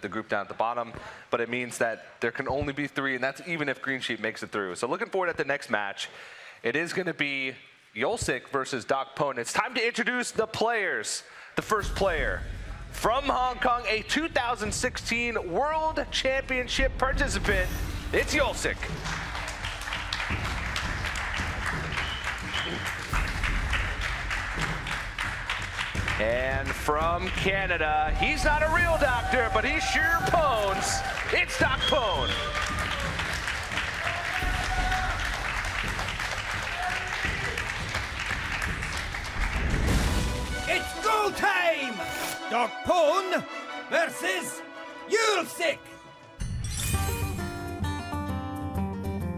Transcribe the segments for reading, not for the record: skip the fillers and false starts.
the group down at the bottom, but it means that there can only be 3, and that's even if Green Sheep makes it through. So looking forward at the next match. It is going to be Yulsic versus DocPwn. It's time to introduce the players. The first player from Hong Kong, a 2016 World Championship participant, it's Yulsic. And from Canada, he's not a real doctor, but he sure pwns. It's DocPwn. It's go time! DocPwn versus Yulsic!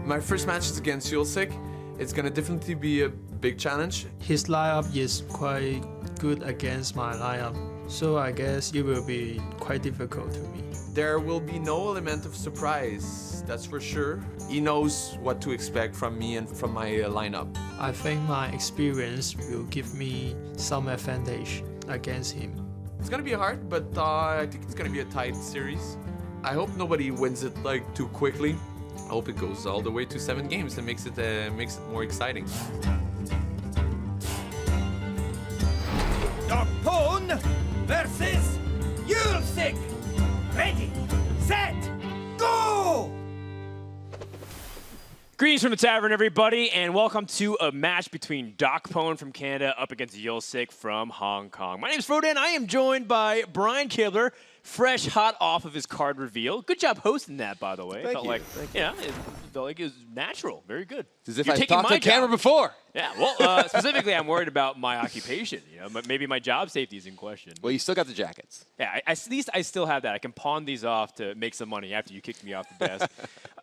My first match is against Yulsic. It's gonna definitely be a big challenge. His lineup is quite good against my lineup, so I guess it will be quite difficult to me. There will be no element of surprise, that's for sure. He knows what to expect from me and from my lineup. I think my experience will give me some advantage against him. It's gonna be hard, but I think it's gonna be a tight series. I hope nobody wins it like too quickly. I hope it goes all the way to 7 games and makes it more exciting. DocPwn versus Yulsic! Ready, set, go! Greetings from the tavern, everybody, and welcome to a match between DocPwn from Canada up against Yulsic from Hong Kong. My name is Frodan. I am joined by Brian Kibler, fresh hot off of his card reveal. Good job hosting that, by the way. Thank you. Yeah, it felt like it was natural. Very good. As if You're I've taking talked my to camera job. before. Yeah, well, specifically, I'm worried about my occupation. You know, maybe my job safety is in question. Well, you still got the jackets. Yeah, at least I still have that. I can pawn these off to make some money after you kicked me off the desk.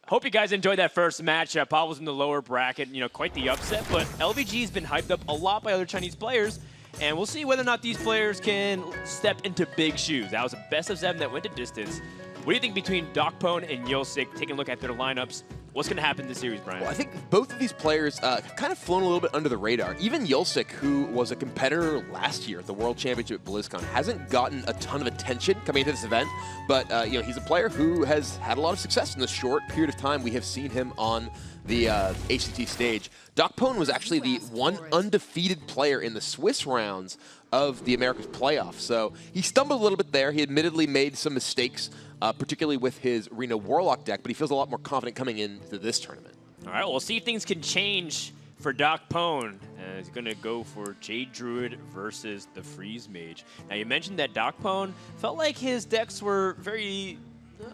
Hope you guys enjoyed that first match. Pavel's in the lower bracket, you know, quite the upset, but LVG's been hyped up a lot by other Chinese players, and we'll see whether or not these players can step into big shoes. That was a best of 7 that went to distance. What do you think between DocPwn and Yulsic, taking a look at their lineups? What's going to happen this series, Brian? Well, I think both of these players kind of flown a little bit under the radar. Even Yulsic, who was a competitor last year at the World Championship at BlizzCon, hasn't gotten a ton of attention coming into this event. But you know, he's a player who has had a lot of success in the short period of time we have seen him on the HCT stage. DocPwn was actually the one undefeated player in the Swiss rounds of the Americas playoffs. So he stumbled a little bit there. He admittedly made some mistakes, particularly with his Reno Warlock deck, but he feels a lot more confident coming into this tournament. All right, we'll see if things can change for DocPwn. He's going to go for Jade Druid versus the Freeze Mage. Now, you mentioned that DocPwn felt like his decks were very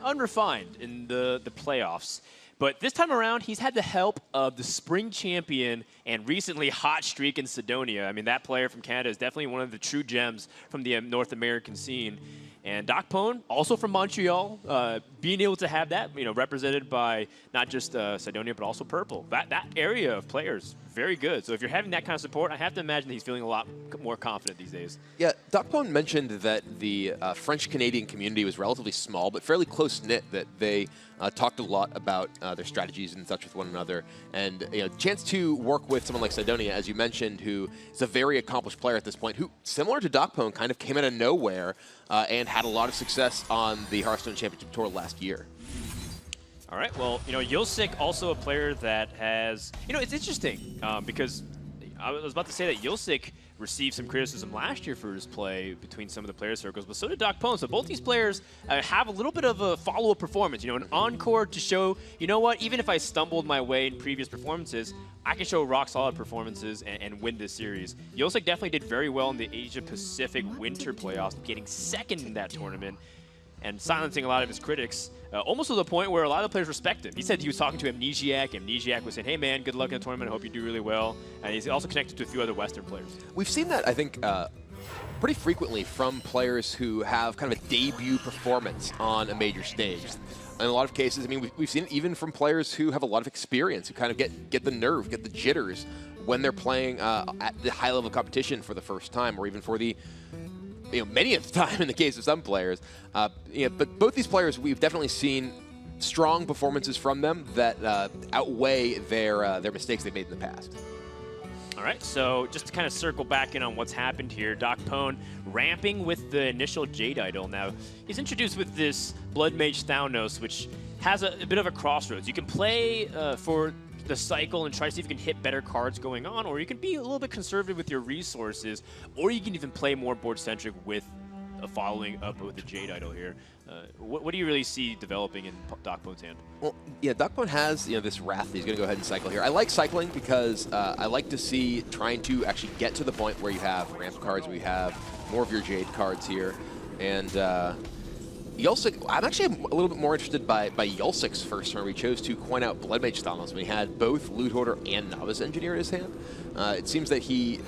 unrefined in the playoffs. But this time around, he's had the help of the spring champion and recently hot streak in Sidonia. I mean, that player from Canada is definitely one of the true gems from the North American scene. And DocPwn, also from Montreal, being able to have that, you know, represented by not just Sidonia, but also Purple. That area of players, very good. So if you're having that kind of support, I have to imagine that he's feeling a lot more confident these days. Yeah, DocPwn mentioned that the French-Canadian community was relatively small, but fairly close-knit, that they talked a lot about their strategies and such with one another. And you know, chance to work with someone like Sidonia, as you mentioned, who is a very accomplished player at this point, who, similar to DocPwn, kind of came out of nowhere and had a lot of success on the Hearthstone Championship Tour last year. All right, well, you know, Yulsic also a player that has, you know, it's interesting because I was about to say that Yulsic received some criticism last year for his play between some of the player circles, but so did DocPwn. So both these players have a little bit of a follow-up performance, you know, an encore to show, you know what, even if I stumbled my way in previous performances, I can show rock-solid performances and win this series. Yulsic definitely did very well in the Asia-Pacific Winter Playoffs, getting second in that tournament and silencing a lot of his critics, almost to the point where a lot of the players respect him. He said he was talking to Amnesiac. Amnesiac was saying, hey, man, good luck in the tournament. I hope you do really well. And he's also connected to a few other Western players. We've seen that, I think, pretty frequently from players who have kind of a debut performance on a major stage. In a lot of cases, I mean, we've seen it even from players who have a lot of experience, who kind of get the nerve, get the jitters when they're playing at the high-level competition for the first time, or even for the many of the time in the case of some players. But both these players, we've definitely seen strong performances from them that outweigh their mistakes they've made in the past. All right, so just to kind of circle back in on what's happened here, DocPwn ramping with the initial Jade Idol. Now, he's introduced with this Blood Mage Thaunos, which has a bit of a crossroads. You can play for the cycle and try to see if you can hit better cards going on, or you can be a little bit conservative with your resources, or you can even play more board-centric with following up with the Jade Idol here. What do you really see developing in DocPwn's hand? Well, yeah, DocPwn has this Wrath that he's going to go ahead and cycle here. I like cycling because I like to see trying to actually get to the point where you have ramp cards, where you have more of your Jade cards here. And Yulsic, I'm actually a little bit more interested by Yulsic's first turn. We chose to coin out Blood Mage Thaunos when he had both Loot Hoarder and Novice Engineer in his hand. It seems that he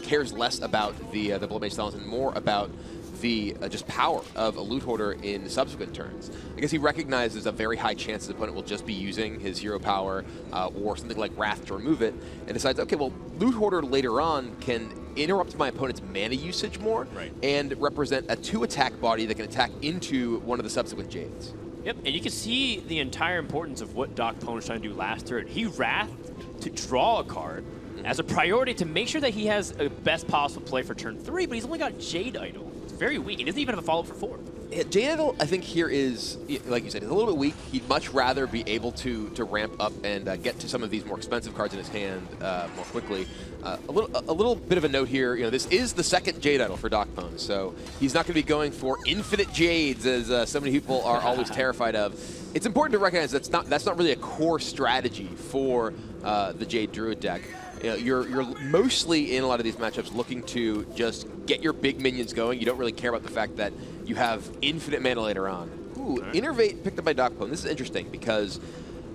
cares less about the Blood Mage Thaunos and more about the just power of a Loot Hoarder in subsequent turns. I guess he recognizes a very high chance his opponent will just be using his hero power or something like Wrath to remove it, and decides, okay, well, Loot Hoarder later on can interrupt my opponent's mana usage more and represent a 2-attack body that can attack into one of the subsequent Jades. Yep, and you can see the entire importance of what DocPwn was trying to do last turn. He Wrathed to draw a card as a priority to make sure that he has a best possible play for turn 3, but he's only got Jade Idol. Very weak. He doesn't even have a follow-up for 4. Yeah, Jade Idol, I think here is, like you said, is a little bit weak. He'd much rather be able to ramp up and get to some of these more expensive cards in his hand more quickly. A little bit of a note here. This is the second Jade Idol for DocPwn, so he's not going to be going for infinite Jades as so many people are always terrified of. It's important to recognize that's not really a core strategy for the Jade Druid deck. You're mostly in a lot of these matchups looking to just get your big minions going. You don't really care about the fact that you have infinite mana later on. Ooh, Innervate picked up by DocPwn. This is interesting because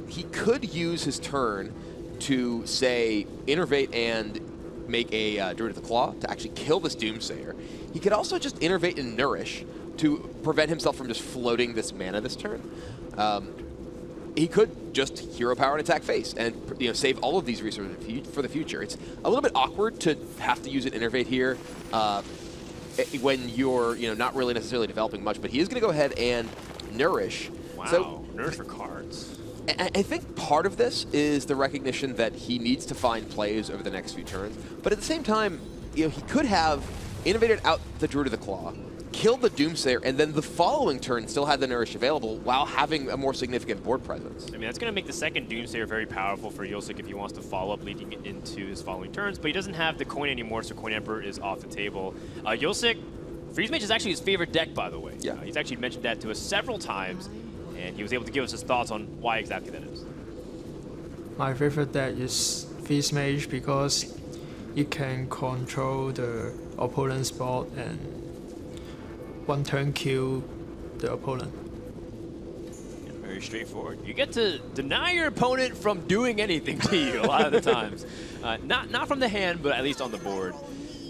he could use his turn to, say, Innervate and make a Druid of the Claw to actually kill this Doomsayer. He could also just Innervate and Nourish to prevent himself from just floating this mana this turn. He could just hero power and attack face and save all of these resources for the future. It's a little bit awkward to have to use an Innervate here when you're not really necessarily developing much, but he is going to go ahead and Nourish. Wow, so, Nourish for cards. I think part of this is the recognition that he needs to find plays over the next few turns, but at the same time, he could have innovated out the Druid of the Claw, killed the Doomsayer, and then the following turn still had the Nourish available while having a more significant board presence. I mean, that's going to make the second Doomsayer very powerful for Yulsic if he wants to follow up leading into his following turns, but he doesn't have the coin anymore, so Coin Emperor is off the table. Yulsic, Freeze Mage is actually his favorite deck, by the way. Yeah. He's actually mentioned that to us several times, and he was able to give us his thoughts on why exactly that is. My favorite deck is Freeze Mage because you can control the opponent's board and one turn kill the opponent. Very straightforward. You get to deny your opponent from doing anything to you a lot of the times. Not from the hand, but at least on the board.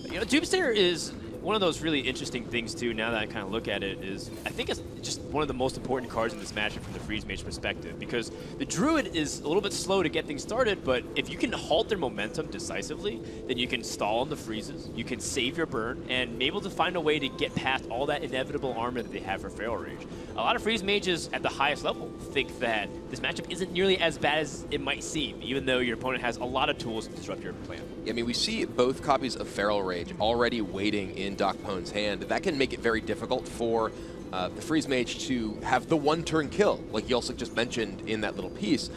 Doomsayer is one of those really interesting things too, now that I kind of look at it, is I think it's just one of the most important cards in this matchup from the Freeze Mage perspective, because the Druid is a little bit slow to get things started, but if you can halt their momentum decisively, then you can stall on the freezes, you can save your burn, and be able to find a way to get past all that inevitable armor that they have for Feral Rage. A lot of Freeze Mages at the highest level think that this matchup isn't nearly as bad as it might seem, even though your opponent has a lot of tools to disrupt your plan. I mean, we see both copies of Feral Rage already waiting in DocPwn's hand. That can make it very difficult for the Freeze Mage to have the one-turn kill, like Yulsic just mentioned in that little piece.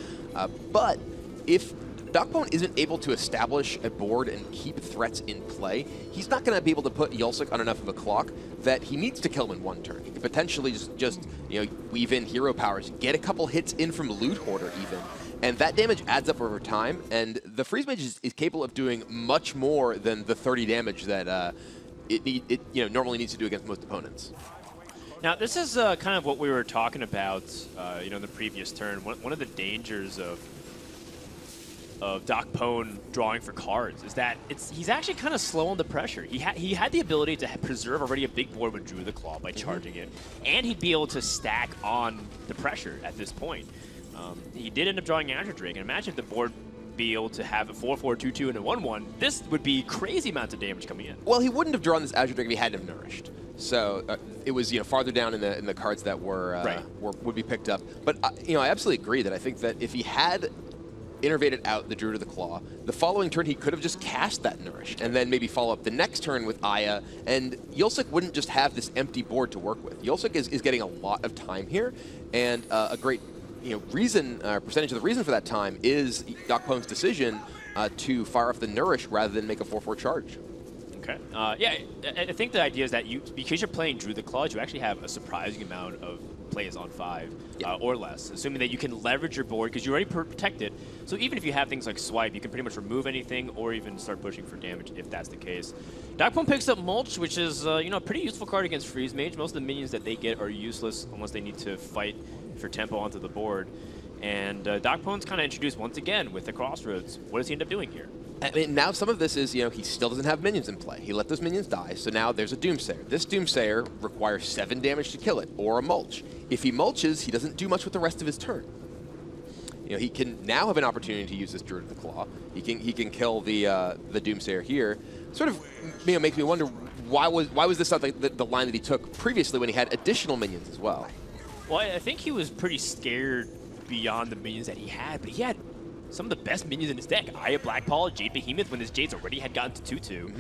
But if DocPwn isn't able to establish a board and keep threats in play, he's not going to be able to put Yulsic on enough of a clock that he needs to kill him in one turn. He could potentially just weave in hero powers, get a couple hits in from Loot Hoarder even, and that damage adds up over time, and the Freeze Mage is capable of doing much more than the 30 damage that it normally needs to do against most opponents. Now, this is kind of what we were talking about, in the previous turn. One of the dangers of DocPwn drawing for cards is that he's actually kind of slow on the pressure. He had the ability to preserve already a big board with Druid of the Claw by charging it, and he'd be able to stack on the pressure at this point. He did end up drawing Azure Drake, and imagine if the board be able to have a 4/4/2/2 and a 1/1. This would be crazy amounts of damage coming in. Well, he wouldn't have drawn this Azure Drake if he hadn't have Nourished. So it was farther down in the cards that would be picked up. But I absolutely agree that I think that if he had innervated out the Druid of the Claw. The following turn, he could have just cast that Nourish, and then maybe follow up the next turn with Aya, and Yulsic wouldn't just have this empty board to work with. Yulsic is getting a lot of time here, and a great reason, percentage of the reason for that time is DocPwn's decision to fire off the Nourish rather than make a 4/4 charge. Okay. Yeah, I think the idea is that because you're playing Druid the Claws, you actually have a surprising amount of plays on 5 or less, assuming that you can leverage your board because you already protect it. So even if you have things like Swipe, you can pretty much remove anything or even start pushing for damage if that's the case. DocPwn picks up Mulch, which is a pretty useful card against Freeze Mage. Most of the minions that they get are useless unless they need to fight for tempo onto the board. And DocPwn's kind of introduced once again with the Crossroads. What does he end up doing here? I mean, now some of this is, he still doesn't have minions in play. He let those minions die, so now there's a Doomsayer. This Doomsayer requires 7 damage to kill it, or a Mulch. If he mulches, he doesn't do much with the rest of his turn. He can now have an opportunity to use this Druid of the Claw. He can kill the Doomsayer here. Sort of, makes me wonder why was this not the line that he took previously when he had additional minions as well. Well, I think he was pretty scared beyond the minions that he had, but he had some of the best minions in his deck. Aya Blackpaw, Jade Behemoth, when his Jades already had gotten to 2/2.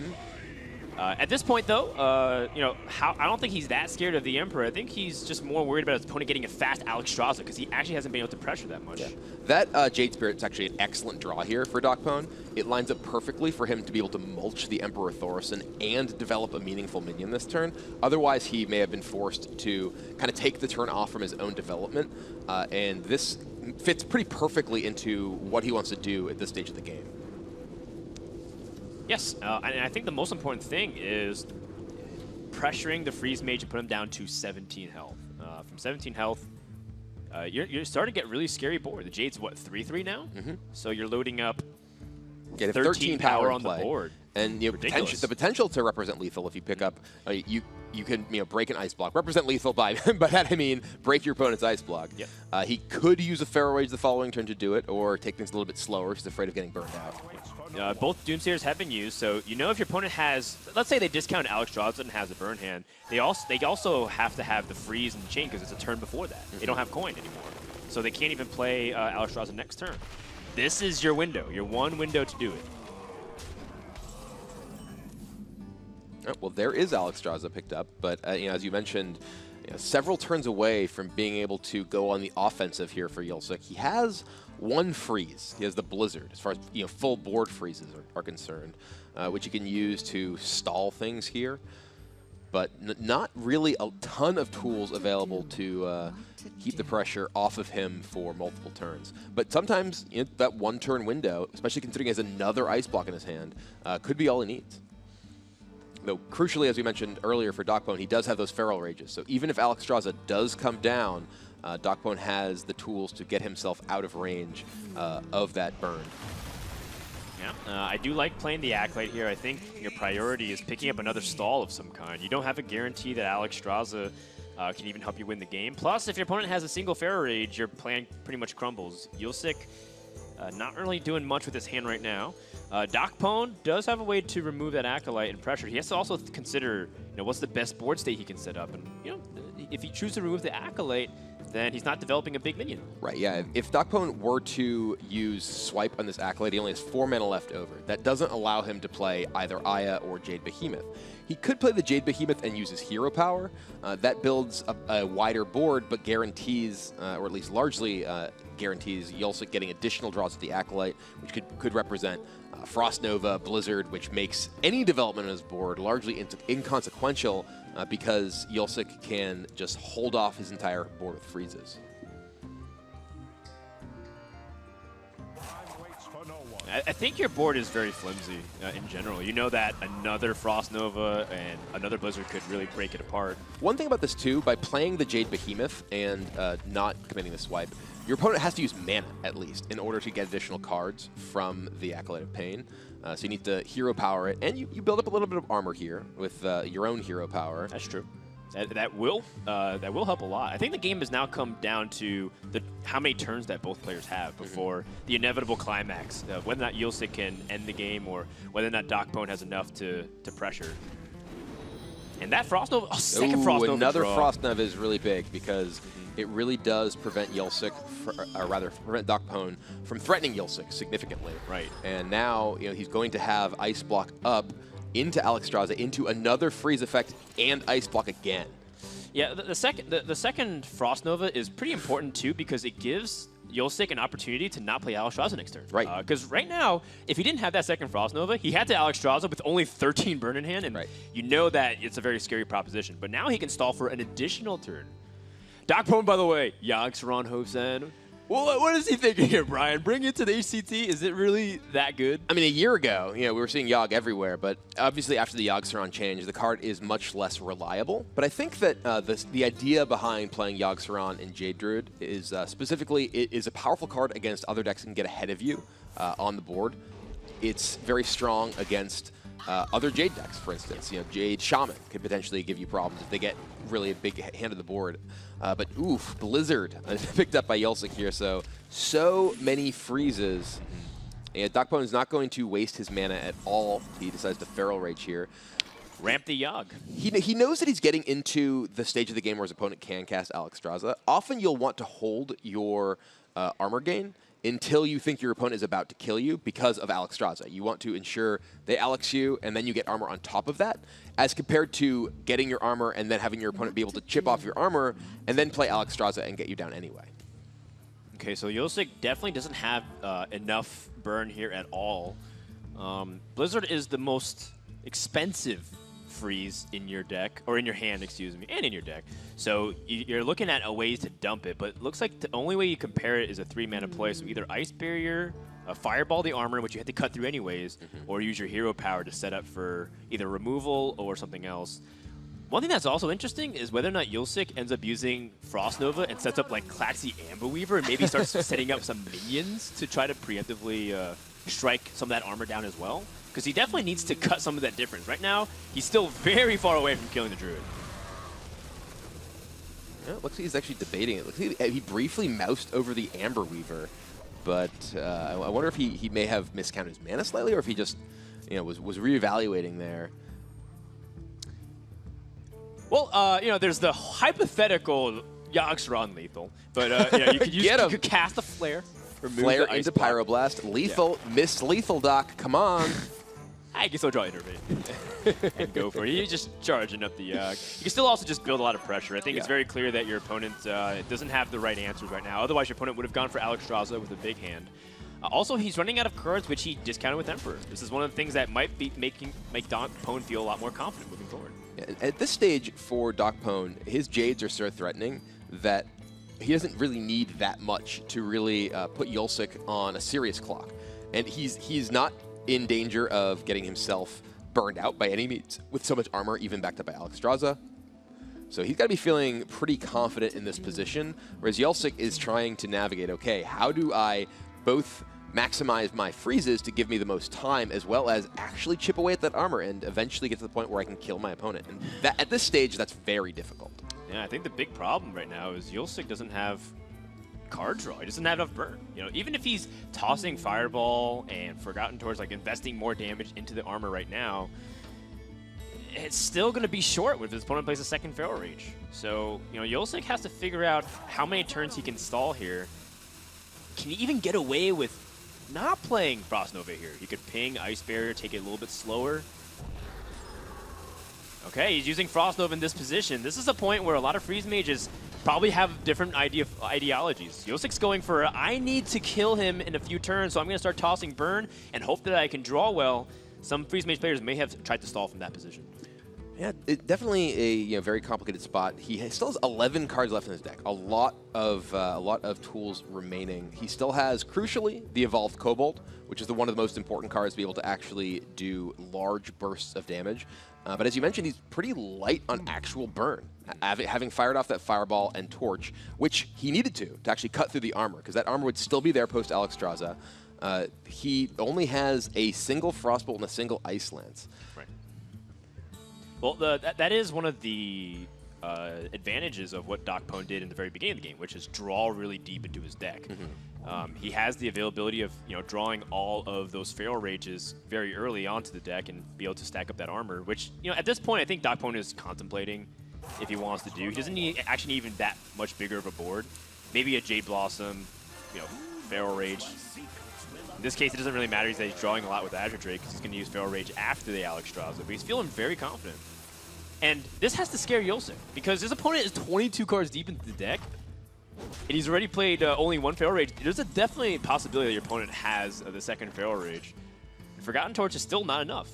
At this point, though, I don't think he's that scared of the Emperor. I think he's just more worried about his opponent getting a fast Alexstrasza because he actually hasn't been able to pressure that much. Yeah. That Jade Spirit is actually an excellent draw here for DocPwn. It lines up perfectly for him to be able to mulch the Emperor Thaurissan and develop a meaningful minion this turn. Otherwise, he may have been forced to kind of take the turn off from his own development, and this fits pretty perfectly into what he wants to do at this stage of the game. Yes, and I think the most important thing is pressuring the Freeze Mage to put him down to 17 health. From 17 health, you're starting to get really scary board. The Jade's, what, 3/3 now? So you're loading up 13 power on the board. And the potential to represent lethal if you pick up, you can break an ice block. Represent lethal by that I mean break your opponent's ice block. Yep. He could use a Feral Rage the following turn to do it, or take things a little bit slower because he's afraid of getting burned out. Both Doomsayers have been used, so if your opponent has, let's say they discount Alexstrasza and has a burn hand, they also have to have the freeze and the chain because it's a turn before that. They don't have coin anymore, so they can't even play Alexstrasza next turn. This is your window, your one window to do it. Well, there is Alexstrasza picked up, but as you mentioned, several turns away from being able to go on the offensive here for Yulsic. He has one freeze. He has the Blizzard, as far as full board freezes are concerned, which he can use to stall things here. But not really a ton of tools available to keep the pressure off of him for multiple turns. But sometimes that one-turn window, especially considering he has another ice block in his hand, could be all he needs. Though, crucially, as we mentioned earlier for DocPwn, he does have those Feral Rages. So even if Alexstrasza does come down, DocPwn has the tools to get himself out of range of that burn. Yeah, I do like playing the Acolyte here. I think your priority is picking up another stall of some kind. You don't have a guarantee that Alexstrasza can even help you win the game. Plus, if your opponent has a single Feral Rage, your plan pretty much crumbles. Yulsic not really doing much with his hand right now. DocPwn does have a way to remove that Acolyte and pressure. He has to also consider, what's the best board state he can set up. And, if he chooses to remove the Acolyte, then he's not developing a big minion. Right, yeah. If DocPwn were to use Swipe on this Acolyte, he only has 4 mana left over. That doesn't allow him to play either Aya or Jade Behemoth. He could play the Jade Behemoth and use his hero power. That builds a wider board, but guarantees, or at least largely guarantees, Yulsic getting additional draws with the Acolyte, which could represent Frost Nova, Blizzard, which makes any development on his board largely inconsequential because Yulsic can just hold off his entire board with freezes. I think your board is very flimsy in general. You know that another Frost Nova and another Blizzard could really break it apart. One thing about this, too, by playing the Jade Behemoth and not committing the swipe, your opponent has to use mana, at least, in order to get additional cards from the Acolyte of Pain. So you need to hero power it, and you build up a little bit of armor here with your own hero power. That's true. That will help a lot. I think the game has now come down to how many turns that both players have before the inevitable climax. Whether or not Yulsic can end the game or whether or not DocPwn has enough to pressure. And that Frost Nova, second Frost Nova another draw. Frost Nova is really big because it really does prevent Yulsic, or rather prevent DocPwn from threatening Yulsic significantly. Right. And now he's going to have Ice Block up into Alexstrasza, into another freeze effect and Ice Block again. Yeah, the second Frost Nova is pretty important too because it gives Yulsic an opportunity to not play Alexstrasza next turn. Right. Because right now, if he didn't have that second Frost Nova, he had to Alexstrasza with only 13 burn in hand, and you know that it's a very scary proposition. But now he can stall for an additional turn. DocPwn, by the way, Yogg-Saron Hosen. Well, what is he thinking here, Brian? Bring it to the HCT? Is it really that good? I mean, a year ago, we were seeing Yogg everywhere, but obviously after the Yogg-Saron change, the card is much less reliable. But I think that the idea behind playing Yogg-Saron in Jade Druid is specifically it is a powerful card against other decks that can get ahead of you on the board. It's very strong against other Jade decks, for instance. Jade Shaman could potentially give you problems if they get really a big hand of the board. But oof, Blizzard picked up by Yulsic here, so many freezes. And DocPwn is not going to waste his mana at all. He decides to Feral Rage here. Ramp the Yogg. He knows that he's getting into the stage of the game where his opponent can cast Alexstrasza. Often you'll want to hold your armor gain until you think your opponent is about to kill you because of Alexstrasza. You want to ensure they Alex you, and then you get armor on top of that, as compared to getting your armor and then having your opponent be able to chip off your armor and then play Alexstrasza and get you down anyway. Okay, so Yulsic definitely doesn't have enough burn here at all. Blizzard is the most expensive freeze in your deck, or in your hand, excuse me, and in your deck. So you're looking at a way to dump it, but it looks like the only way you compare it is a 3-mana play, so either Ice Barrier, Fireball the armor, which you had to cut through anyways, or use your hero power to set up for either removal or something else. One thing that's also interesting is whether or not Yulsic ends up using Frost Nova and sets up like Klaxi Amber Weaver and maybe starts setting up some minions to try to preemptively strike some of that armor down as well. Because he definitely needs to cut some of that difference. Right now, he's still very far away from killing the Druid. Yeah, it looks like he's actually debating it. Looks like he briefly moused over the Amber Weaver, but I wonder if he may have miscounted his mana slightly, or if he just was reevaluating there. Well, there's the hypothetical Yogg-Saron lethal, but you could cast a flare. Flare into Pyroblast. Lethal, miss lethal, Doc. Come on. I can still draw Intervene and go for it. You're just charging up the Yogg. You can still also just build a lot of pressure. I think it's very clear that your opponent doesn't have the right answers right now. Otherwise, your opponent would have gone for Alexstrasza with a big hand. Also, he's running out of cards, which he discounted with Emperor. This is one of the things that might be make DocPwn feel a lot more confident moving forward. At this stage for DocPwn, his Jades are so threatening that he doesn't really need that much to really put Yulsic on a serious clock. And he's not in danger of getting himself burned out by any means with so much armor, even backed up by Alexstrasza. So he's got to be feeling pretty confident in this position, whereas Yulsic is trying to navigate, okay, how do I both maximize my freezes to give me the most time, as well as actually chip away at that armor and eventually get to the point where I can kill my opponent. And that, at this stage, that's very difficult. Yeah, I think the big problem right now is Yulsic doesn't have card draw. He doesn't have enough burn. Even if he's tossing Fireball and Forgotten Torch, like investing more damage into the armor right now, it's still going to be short if his opponent plays a second Feral Rage. So, Yulsic has to figure out how many turns he can stall here. Can he even get away with not playing Frost Nova here? He could ping Ice Barrier, take it a little bit slower. Okay, he's using Frost Nova in this position. This is a point where a lot of Freeze Mages probably have different ideologies. Yulsic's going for, I need to kill him in a few turns, so I'm going to start tossing Burn and hope that I can draw well. Some Freeze Mage players may have tried to stall from that position. Yeah, definitely a very complicated spot. He still has 11 cards left in his deck. A lot of tools remaining. He still has, crucially, the Evolved Kobold, which is one of the most important cards to be able to actually do large bursts of damage. But as you mentioned, he's pretty light on actual burn, having fired off that Fireball and Torch, which he needed to actually cut through the armor, because that armor would still be there post Alexstrasza. He only has a single Frostbolt and a single Ice Lance. Right. Well, that is one of the advantages of what DocPwn did in the very beginning of the game, which is draw really deep into his deck. He has the availability of drawing all of those Feral Rages very early onto the deck and be able to stack up that armor, which at this point I think DocPwn is contemplating if he wants to do. He doesn't actually need even that much bigger of a board. Maybe a Jade Blossom, Feral Rage. In this case, it doesn't really matter that he's drawing a lot with Azure Drake because he's going to use Feral Rage after the Alexstrasza, but he's feeling very confident. And this has to scare Yulsic because his opponent is 22 cards deep into the deck, and he's already played only one Feral Rage. There's a definitely possibility that your opponent has the second Feral Rage. Forgotten Torch is still not enough.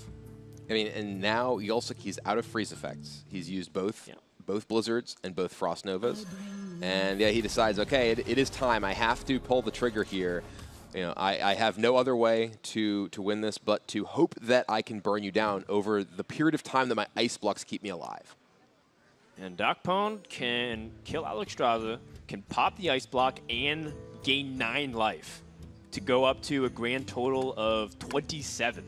I mean, and now Yulsic, he's out of freeze effects. He's used both Blizzards and both Frost Novas. And yeah, he decides, okay, it is time. I have to pull the trigger here. I have no other way to win this but to hope that I can burn you down over the period of time that my ice blocks keep me alive. And DocPwn can kill Alexstrasza, can pop the ice block, and gain 9 life to go up to a grand total of 27.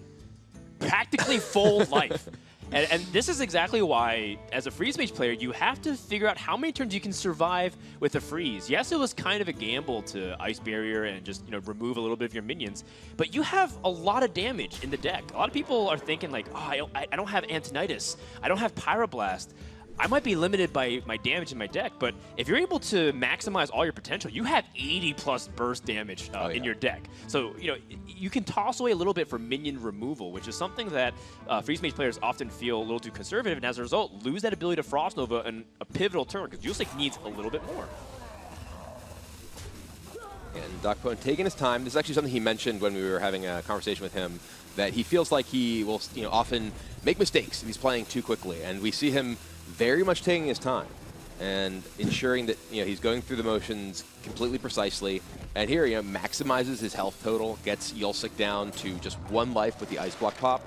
Practically full life. And this is exactly why, as a freeze mage player, you have to figure out how many turns you can survive with a freeze. Yes, it was kind of a gamble to Ice Barrier and just remove a little bit of your minions, but you have a lot of damage in the deck. A lot of people are thinking like, oh, I don't have Antonitis, I don't have Pyroblast. I might be limited by my damage in my deck, but if you're able to maximize all your potential, you have 80+ burst damage in your deck. So, you can toss away a little bit for minion removal, which is something that Freeze Mage players often feel a little too conservative, and as a result, lose that ability to Frost Nova in a pivotal turn, because Yulsic needs a little bit more. And DocPwn taking his time. This is actually something he mentioned when we were having a conversation with him, that he feels like he will often make mistakes if he's playing too quickly, and we see him very much taking his time and ensuring that he's going through the motions completely precisely. And here, maximizes his health total, gets Yulsic down to just 1 life with the ice block pop,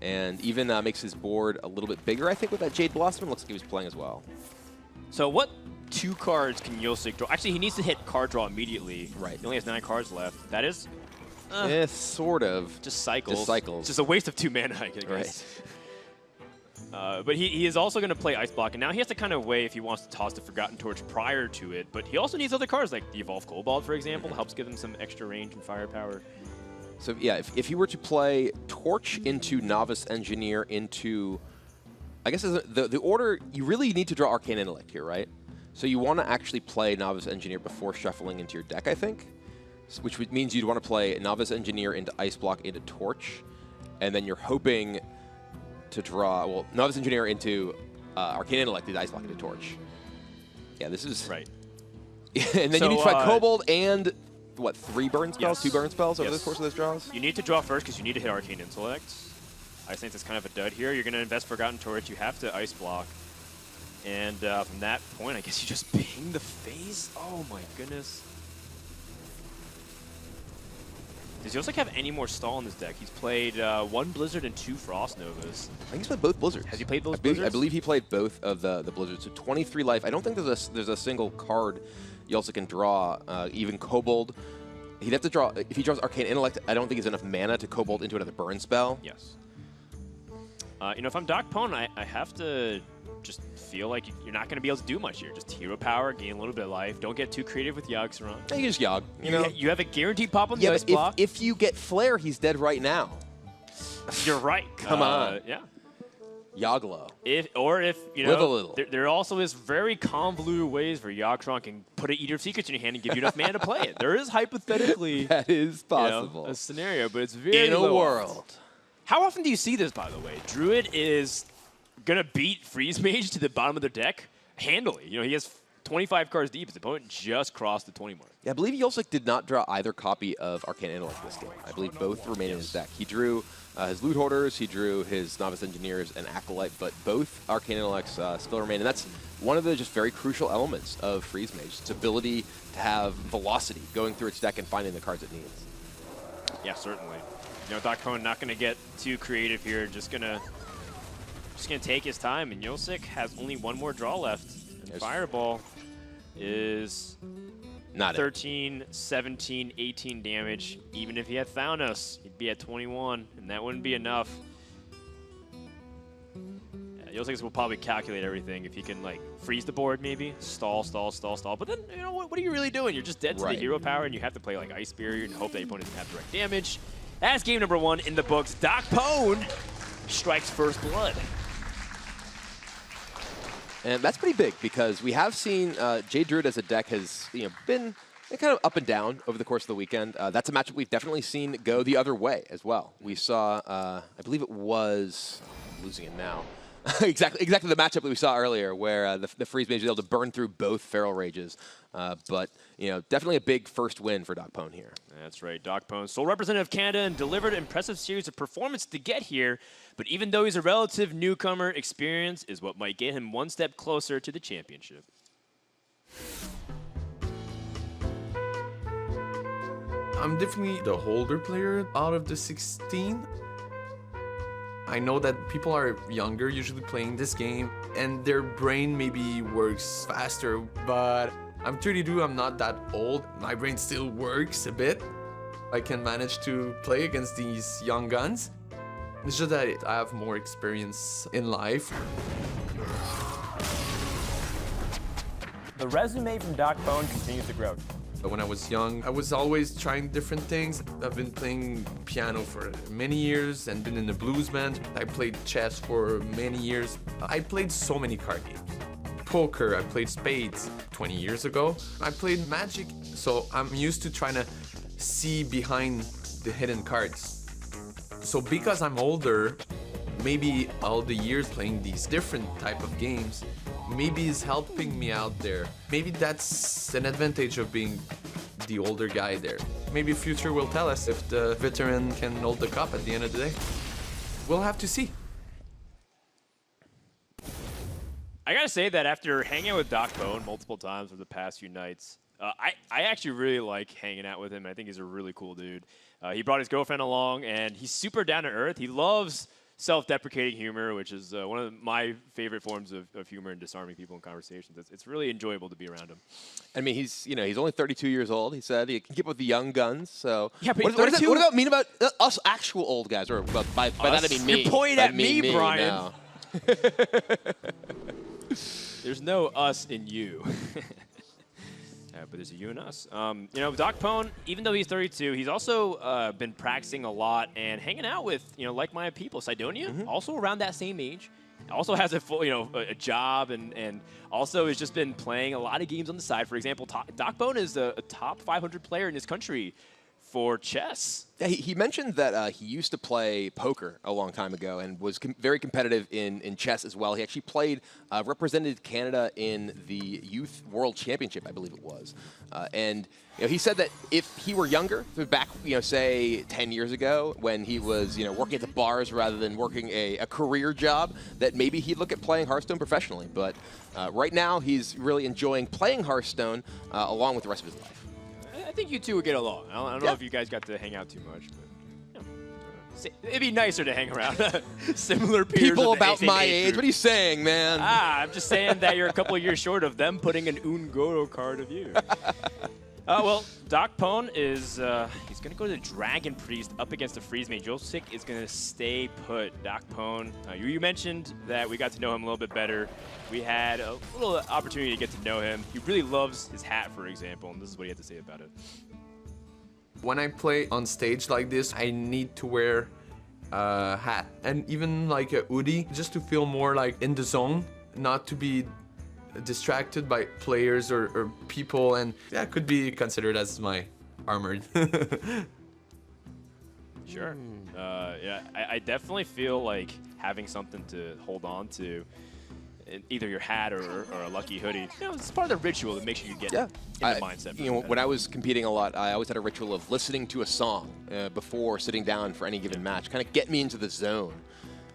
and even makes his board a little bit bigger, I think, with that Jade Blossom. It looks like he was playing as well. So what 2 cards can Yulsic draw? Actually, he needs to hit card draw immediately. Right. He only has 9 cards left. That is sort of. just cycles. Just cycles. It's just a waste of 2 mana, I guess. Right. But he is also going to play Ice Block, and now he has to kind of weigh if he wants to toss the Forgotten Torch prior to it. But he also needs other cards, like the Evolved Kobold, for example, helps give him some extra range and firepower. So yeah, if he were to play Torch into Novice Engineer into, I guess the order, you really need to draw Arcane Intellect here, right? So you want to actually play Novice Engineer before shuffling into your deck, I think, which means you'd want to play Novice Engineer into Ice Block into Torch, and then you're hoping to draw, well, Novice Engineer into Arcane Intellect, the Ice Block into Torch. Yeah, this is... Right. And then you need to try Kobold and, what, 3 burn spells? Yes. 2 burn spells over the course of those draws? You need to draw first because you need to hit Arcane Intellect. I think that's kind of a dud here. You're going to invest Forgotten Torch. You have to Ice Block. And from that point, I guess you just ping the face? Oh my goodness. Does Yulsic have any more stall in this deck? He's played 1 Blizzard and 2 Frost Novas. I think he's played both Blizzards. Has he played both Blizzards? I believe he played both of the Blizzards. So 23 life. I don't think there's a single card Yulsic can draw. Even Kobold. He'd have to draw, if he draws Arcane Intellect, I don't think he's enough mana to Kobold into another burn spell. Yes. If I'm DocPwn, I have to just feel like you're not going to be able to do much here. Just hero power, gain a little bit of life. Don't get too creative with Yogg-Saron. Yeah, you just Yogg. You have a guaranteed pop on the ice block. If you get Flare, he's dead right now. You're right. Come on. Yeah. Yogglo. If Live a little. There also is very convoluted ways where Yogg-Saron can put an Eater of Secrets in your hand and give you enough mana to play it. There is hypothetically that is possible. A scenario, but it's very in a low world. odds. How often do you see this, by the way? Druid is gonna beat Freeze Mage to the bottom of their deck handily. He has 25 cards deep. His opponent just crossed the 20 mark. Yeah, I believe Yulsic did not draw either copy of Arcane Intellect this game. I believe both remain in his deck. He drew his Loot Hoarders, he drew his Novice Engineers and Acolyte, but both Arcane Intellects still remain. And that's one of the just very crucial elements of Freeze Mage, its ability to have velocity going through its deck and finding the cards it needs. Yeah, certainly. DocPwn not going to get too creative here. Just gonna take his time, and Yulsic has only 1 more draw left. And Fireball is not 13, 17, 18 damage. Even if he had Thaunos, he'd be at 21, and that wouldn't be enough. Yulsic will probably calculate everything if he can like freeze the board, maybe stall. But then what are you really doing? You're just dead to the hero power, and you have to play like Ice Barrier and hope that your opponent doesn't have direct damage. That's game number 1 in the books. DocPwn strikes first blood. And that's pretty big because we have seen Jade Druid as a deck has been kind of up and down over the course of the weekend. That's a matchup we've definitely seen go the other way as well. We saw, I believe it was, I'm losing it now, exactly the matchup that we saw earlier where the Freeze Mage was able to burn through both Feral Rages. But definitely a big first win for DocPwn here. That's right, DocPwn, sole representative of Canada, and delivered an impressive series of performance to get here. But even though he's a relative newcomer, experience is what might get him one step closer to the championship. I'm definitely the older player out of the 16. I know that people are younger usually playing this game, and their brain maybe works faster, but I'm 32, I'm not that old. My brain still works a bit. I can manage to play against these young guns. It's just that I have more experience in life. The resume from DocPwn continues to grow. When I was young, I was always trying different things. I've been playing piano for many years and been in a blues band. I played chess for many years. I played so many card games. Poker, I played spades 20 years ago. I played Magic, so I'm used to trying to see behind the hidden cards. So because I'm older, maybe all the years playing these different type of games, maybe is helping me out there. Maybe that's an advantage of being the older guy there. Maybe future will tell us if the veteran can hold the cup at the end of the day. We'll have to see. I gotta say that after hanging out with DocPwn multiple times over the past few nights, I actually really like hanging out with him. I think he's a really cool dude. He brought his girlfriend along, and he's super down to earth. He loves self-deprecating humor, which is one of my favorite forms of humor and disarming people in conversations. It's really enjoyable to be around him. I mean, he's only 32 years old. He said he can keep up with the young guns. So yeah, but what does that mean about us actual old guys? Or by that I mean me. You're pointing at me, Brian. No. There's no us in you. But there's a you and us. DocPwn, even though he's 32, he's also been practicing a lot and hanging out with like-minded people. Sidonia, also around that same age, also has a full a job and also has just been playing a lot of games on the side. For example, DocPwn is a top 500 player in this country for chess. Yeah, he mentioned that he used to play poker a long time ago and was very competitive in chess as well. He actually played, represented Canada in the Youth World Championship, I believe it was. And he said that if he were younger, back, say 10 years ago, when he was working at the bars rather than working a career job, that maybe he'd look at playing Hearthstone professionally. But right now, he's really enjoying playing Hearthstone along with the rest of his life. I think you two would get along. I don't know if you guys got to hang out too much, but it'd be nicer to hang around similar peers. People about my age. What are you saying, man? I'm just saying that you're a couple of years short of them putting an Ungoro card of you. Well, DocPwn is he's going to go to the Dragon Priest up against the Freeze Mage. Yulsic is going to stay put. DocPwn, you mentioned that we got to know him a little bit better. We had a little opportunity to get to know him. He really loves his hat, for example, and this is what he had to say about it. When I play on stage like this, I need to wear a hat and even like a hoodie just to feel more like in the zone, not to be distracted by players or people, and that could be considered as my armor. Sure. Yeah, I definitely feel like having something to hold on to, either your hat or a lucky hoodie. It's part of the ritual that makes sure you get in the mindset. When I was competing a lot, I always had a ritual of listening to a song before sitting down for any given match, kind of get me into the zone.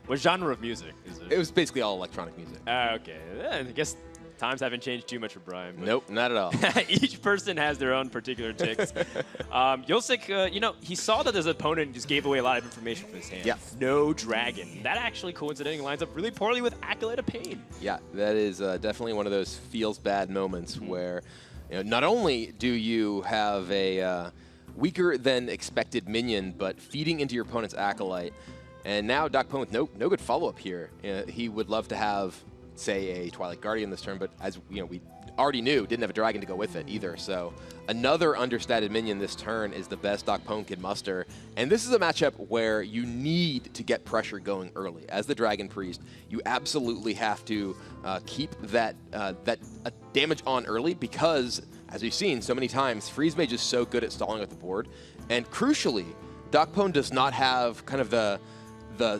What genre of music is it? It was basically all electronic music. Okay. I guess times haven't changed too much for Brian. Nope, not at all. Each person has their own particular ticks. Yulsic, he saw that his opponent just gave away a lot of information from his hand. Yeah. No dragon. That actually coincidentally lines up really poorly with Acolyte of Pain. Yeah, that is definitely one of those feels bad moments where not only do you have a weaker than expected minion, but feeding into your opponent's Acolyte, And now DocPwn with no good follow-up here. He would love to have, say, a Twilight Guardian this turn, but as we already knew, didn't have a dragon to go with it either. So another understated minion this turn is the best DocPwn can muster. And this is a matchup where you need to get pressure going early. As the Dragon Priest, you absolutely have to keep that damage on early because, as we've seen so many times, Freeze Mage is so good at stalling at the board. And crucially, DocPwn does not have kind of the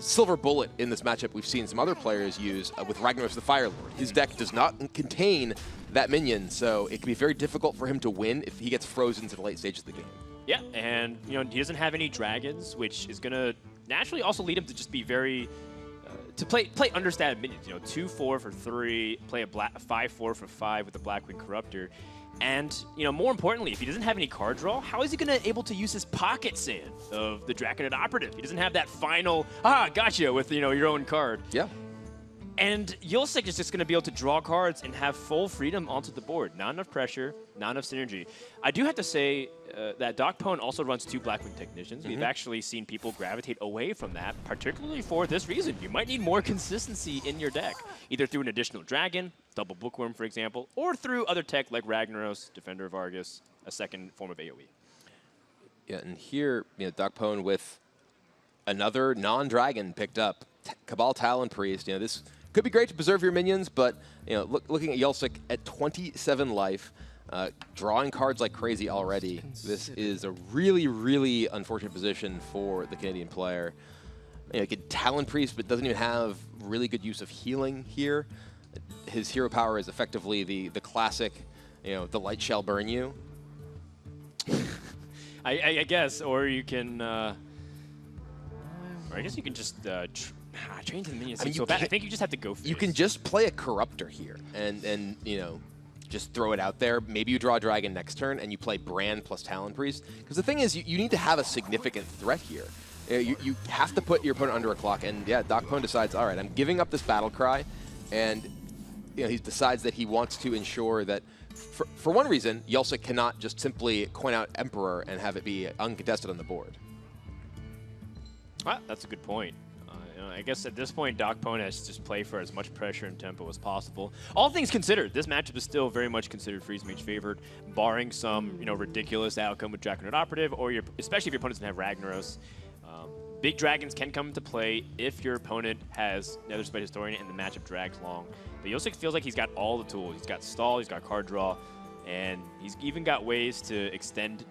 silver bullet in this matchup we've seen some other players use with Ragnaros the Fire Lord. His deck does not contain that minion, so it can be very difficult for him to win if he gets frozen to the late stages of the game. Yeah, and he doesn't have any dragons, which is going to naturally also lead him to just be very to play understated minions. 2-4 for 3, play a 5-4 for 5 with the Blackwing Corruptor. And, more importantly, if he doesn't have any card draw, how is he going to able to use his pocket sand of the Draconid Operative? He doesn't have that final, gotcha, with, your own card. Yeah. And Yulsic is just going to be able to draw cards and have full freedom onto the board. Not enough pressure, not enough synergy. I do have to say that DocPwn also runs 2 Blackwing Technicians. We've actually seen people gravitate away from that, particularly for this reason. You might need more consistency in your deck, either through an additional dragon, double Bookworm, for example, or through other tech like Ragnaros, Defender of Argus, a second form of AoE. Yeah, and here, DocPwn with another non-dragon picked up, Cabal Talon Priest. This could be great to preserve your minions, but looking at Yulsic at 27 life, drawing cards like crazy already, this is a really, really unfortunate position for the Canadian player. You get Talon Priest, but doesn't even have really good use of healing here. His hero power is effectively the classic, the light shall burn you. I guess, or you can, or I guess you can just train to the minions. So bad. I think you just have to go for it. You can just play a Corruptor here, and just throw it out there. Maybe you draw a dragon next turn, and you play Brand plus Talon Priest. Because the thing is, you need to have a significant threat here. You have to put your opponent under a clock, and yeah, DocPwn decides, all right, I'm giving up this battle cry, and he decides that he wants to ensure that, for one reason, Yulsic cannot just simply coin out Emperor and have it be uncontested on the board. That's a good point. I guess at this point, DocPwn has to just play for as much pressure and tempo as possible. All things considered, this matchup is still very much considered Freeze Mage favored, barring some ridiculous outcome with Draconid Operative, or especially if your opponent doesn't have Ragnaros. Big dragons can come into play if your opponent has Netherspite Historian and the matchup drags long. But Yulsic feels like he's got all the tools. He's got stall, he's got card draw, and he's even got ways to extend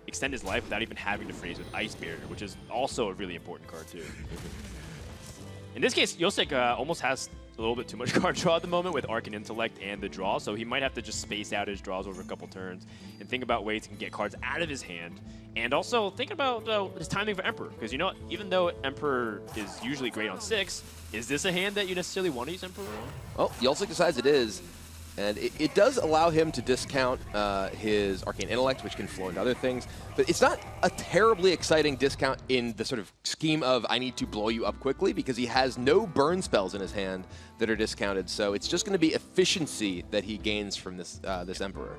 his life without even having to freeze with Ice Barrier, which is also a really important card too. In this case, Yulsic almost has a little bit too much card draw at the moment with Arcane Intellect and the draw, so he might have to just space out his draws over a couple turns and think about ways he can get cards out of his hand. And also think about his timing for Emperor, because even though Emperor is usually great on 6, is this a hand that you necessarily want to use Emperor on? Well, Yulsic decides it is, and it does allow him to discount his Arcane Intellect, which can flow into other things, but it's not a terribly exciting discount in the sort of scheme of I need to blow you up quickly, because he has no burn spells in his hand that are discounted, so it's just going to be efficiency that he gains from this Emperor.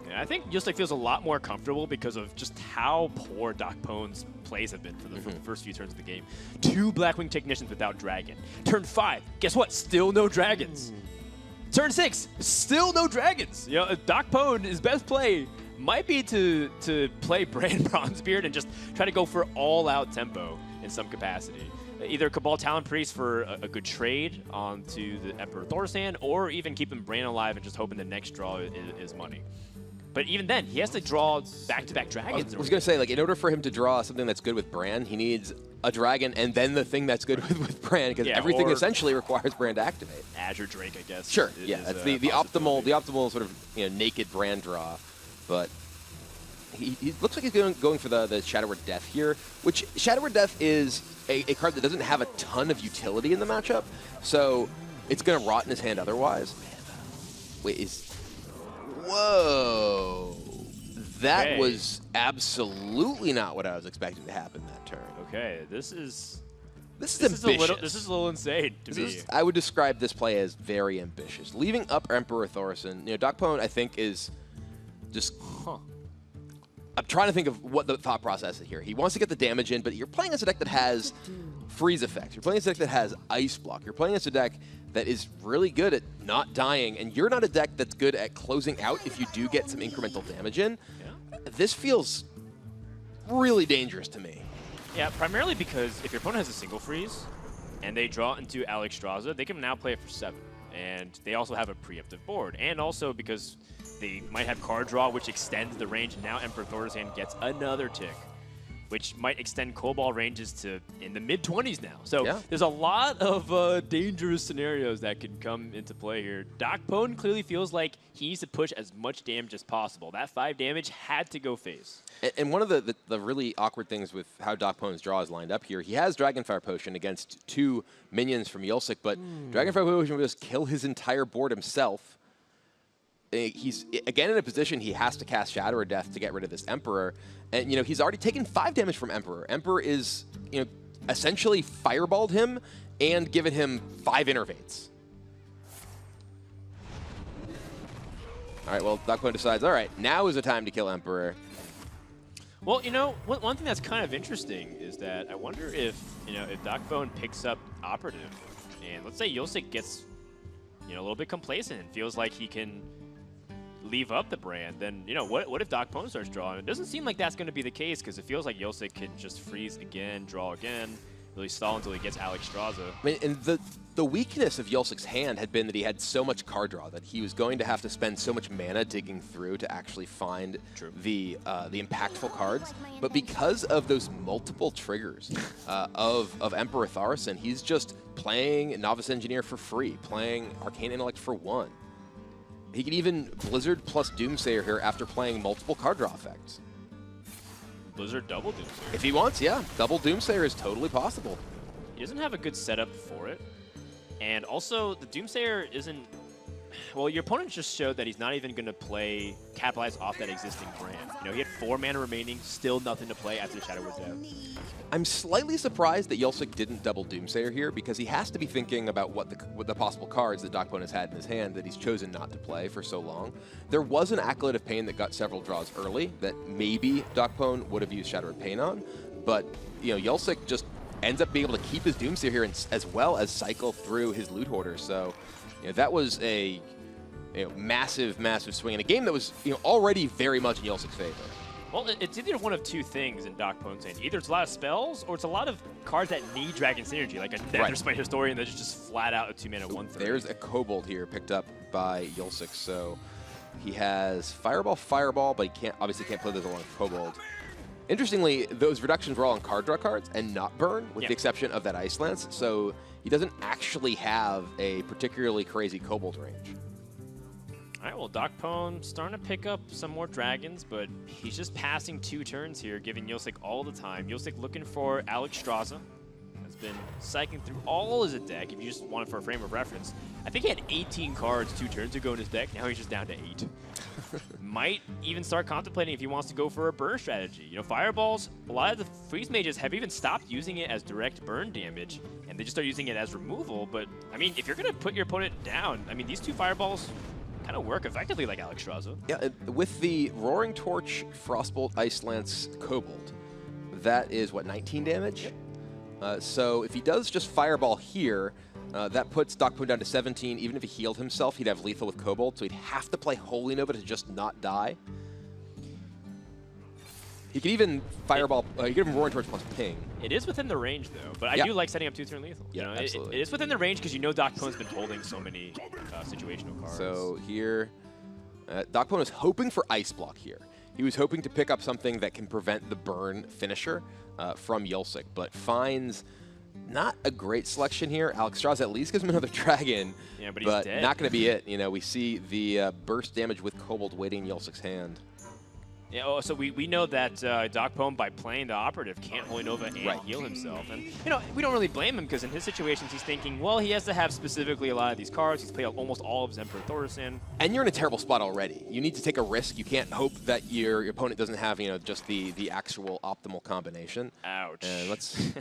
Yeah, I think Yulsic feels a lot more comfortable because of just how poor DocPwn's plays have been for the first few turns of the game. 2 Blackwing Technicians without Dragon. Turn 5, guess what? Still no Dragons. Turn 6, still no Dragons. DocPwn, his best play might be to play Brand Bronzebeard and just try to go for all-out tempo in some capacity. Either Cabal Talon Priest for a good trade onto the Emperor Thorsan, or even keep him Brand alive and just hoping the next draw is money. But even then, he has to draw back-to-back dragons. I was going to say, in order for him to draw something that's good with Brand, he needs a dragon and then the thing that's good with Brand, because everything essentially requires Brand to activate. Azure Drake, I guess. Sure, that's the optimal sort of naked Brand draw. But he looks like he's going for the Shadow Word Death here, which Shadow Word Death is a card that doesn't have a ton of utility in the matchup, so it's going to rot in his hand otherwise. Wait, whoa. That was absolutely not what I was expecting to happen that turn. Okay, this is ambitious. This is a little insane to me. I would describe this play as very ambitious. Leaving up Emperor Thorsan, DocPwn, I think, is just I'm trying to think of what the thought process is here. He wants to get the damage in, but you're playing as a deck that has freeze effects. You're playing as a deck that has ice block. You're playing as a deck that is really good at not dying, and you're not a deck that's good at closing out if you do get some incremental damage in. Yeah. This feels really dangerous to me. Yeah, primarily because if your opponent has a single freeze and they draw into Alexstrasza, they can now play it for 7. And they also have a preemptive board. And also because they might have card draw, which extends the range, and now Emperor Thordarsan gets another tick, which might extend Cobalt ranges to in the mid-20s now. So there's a lot of dangerous scenarios that could come into play here. DocPwn clearly feels like he needs to push as much damage as possible. That 5 damage had to go face. And one of the really awkward things with how DocPwn's draw is lined up here, he has Dragonfire Potion against 2 minions from Yulsic, but Dragonfire Potion will just kill his entire board himself. He's, again, in a position he has to cast Shadow or Death to get rid of this Emperor. And, you know, he's already taken 5 damage from Emperor. Emperor is, you know, essentially fireballed him and given him 5 innervates. All right, well, DocPwn decides, all right, now is the time to kill Emperor. Well, you know, one thing that's kind of interesting is that I wonder if, you know, if DocPwn picks up Operative, and let's say Yulsic gets, you know, a little bit complacent and feels like he can leave up the brand, then, you know, what if DocPwn starts drawing? It doesn't seem like that's going to be the case, because it feels like Yulsic can just freeze again, draw again, really stall until he gets Alexstrasza. I mean, and the weakness of Yulsic's hand had been that he had so much card draw that he was going to have to spend so much mana digging through to actually find the impactful cards. But because of those multiple triggers of Emperor Thordarsan, he's just playing Novice Engineer for free, playing Arcane Intellect for 1. He can even Blizzard plus Doomsayer here after playing multiple card draw effects. Blizzard double Doomsayer. If he wants, yeah. Double Doomsayer is totally possible. He doesn't have a good setup for it. And also, the Doomsayer isn't... Well, your opponent just showed that he's not even going to capitalize off that existing brand. You know, he had 4 mana remaining, still nothing to play after Shadow was out. I'm slightly surprised that Yulsic didn't double Doomsayer here, because he has to be thinking about what the possible cards that DocPwn has had in his hand that he's chosen not to play for so long. There was an Acolyte of Pain that got several draws early that maybe DocPwn would have used Shadow of Pain on, but, you know, Yulsic just ends up being able to keep his Doomsayer here as well as cycle through his Loot Hoarder. So, you know, that was a massive, massive swing in a game that was, you know, already very much in Yulsic's favor. Well, it's either one of 2 things in DocPwn's hand. Either it's a lot of spells, or it's a lot of cards that need Dragon Synergy, like a Netherspite Historian that's just flat out a 2-mana 1/3. There's a Kobold here picked up by Yulsic, so he has Fireball, but he obviously can't play those along with Kobold. Interestingly, those reductions were all on card draw cards and not burn, with the exception of that Ice Lance, so he doesn't actually have a particularly crazy Kobold range. All right, well, DocPwn starting to pick up some more dragons, but he's just passing 2 turns here, giving Yulsic all the time. Yulsic looking for Alexstrasza. Has been cycling through all his deck. If you just want it for a frame of reference, I think he had 18 cards 2 turns ago in his deck. Now he's just down to 8. Might even start contemplating if he wants to go for a burn strategy. You know, Fireballs, a lot of the Freeze Mages have even stopped using it as direct burn damage, and they just start using it as removal. But, I mean, if you're going to put your opponent down, I mean, these 2 Fireballs kind of work effectively like Alexstrasza. Yeah, with the Roaring Torch, Frostbolt, Ice Lance, Kobold, that is, what, 19 damage? Yep. So if he does just Fireball here, that puts DocPwn down to 17. Even if he healed himself, he'd have lethal with Kobold, so he'd have to play Holy Nova to just not die. He could even Fireball, he could even Roaring Torch plus Ping. It is within the range, though, but I do like setting up 2-turn lethal. Yeah, you know, absolutely. It is within the range because you know DocPwn's been holding so many situational cards. So here, DocPwn was hoping for Ice Block here. He was hoping to pick up something that can prevent the burn finisher from Yulsic, but finds not a great selection here. Alexstrasza at least gives him another dragon, yeah, but he's dead. Not going to be it. You know, we see the burst damage with Kobold waiting in Yulsic's hand. Yeah, oh, so we know that DocPwn, by playing the Operative, can't Holy Nova and heal himself. And, you know, we don't really blame him, because in his situations, he's thinking, well, he has to have specifically a lot of these cards. He's played almost all of his Emperor Thordarsan. And you're in a terrible spot already. You need to take a risk. You can't hope that your opponent doesn't have, you know, just the actual optimal combination. Ouch. And let's...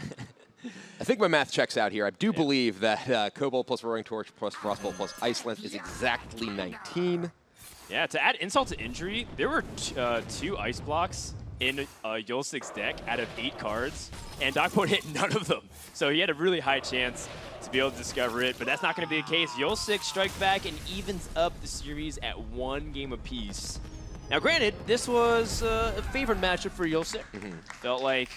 I think my math checks out here. I do believe that Kobold plus Roaring Torch plus Frostbolt plus Ice Lance is exactly 19. Yeah, to add insult to injury, there were 2 ice blocks in Yulsic's deck out of 8 cards, and DocPwn hit none of them. So he had a really high chance to be able to discover it, but that's not going to be the case. Yulsic strikes back and evens up the series at 1 game apiece. Now, granted, this was a favored matchup for Yulsic. Felt like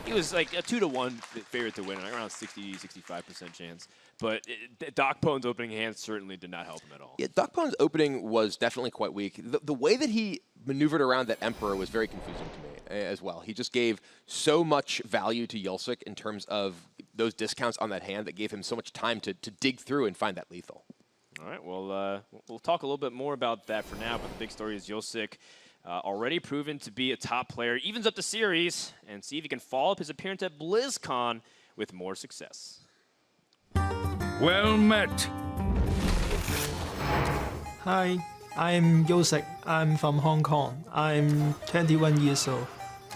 he was like a 2-to-1 favorite to win, like around 60-65% chance. But DocPwn's opening hand certainly did not help him at all. Yeah, DocPwn's opening was definitely quite weak. The way that he maneuvered around that Emperor was very confusing to me as well. He just gave so much value to Yulsic in terms of those discounts on that hand that gave him so much time to dig through and find that lethal. All right, well, we'll talk a little bit more about that for now, but the big story is Yulsic already proven to be a top player, evens up the series, and see if he can follow up his appearance at BlizzCon with more success. Well met. Hi, I'm Yulsic. I'm from Hong Kong. I'm 21 years old.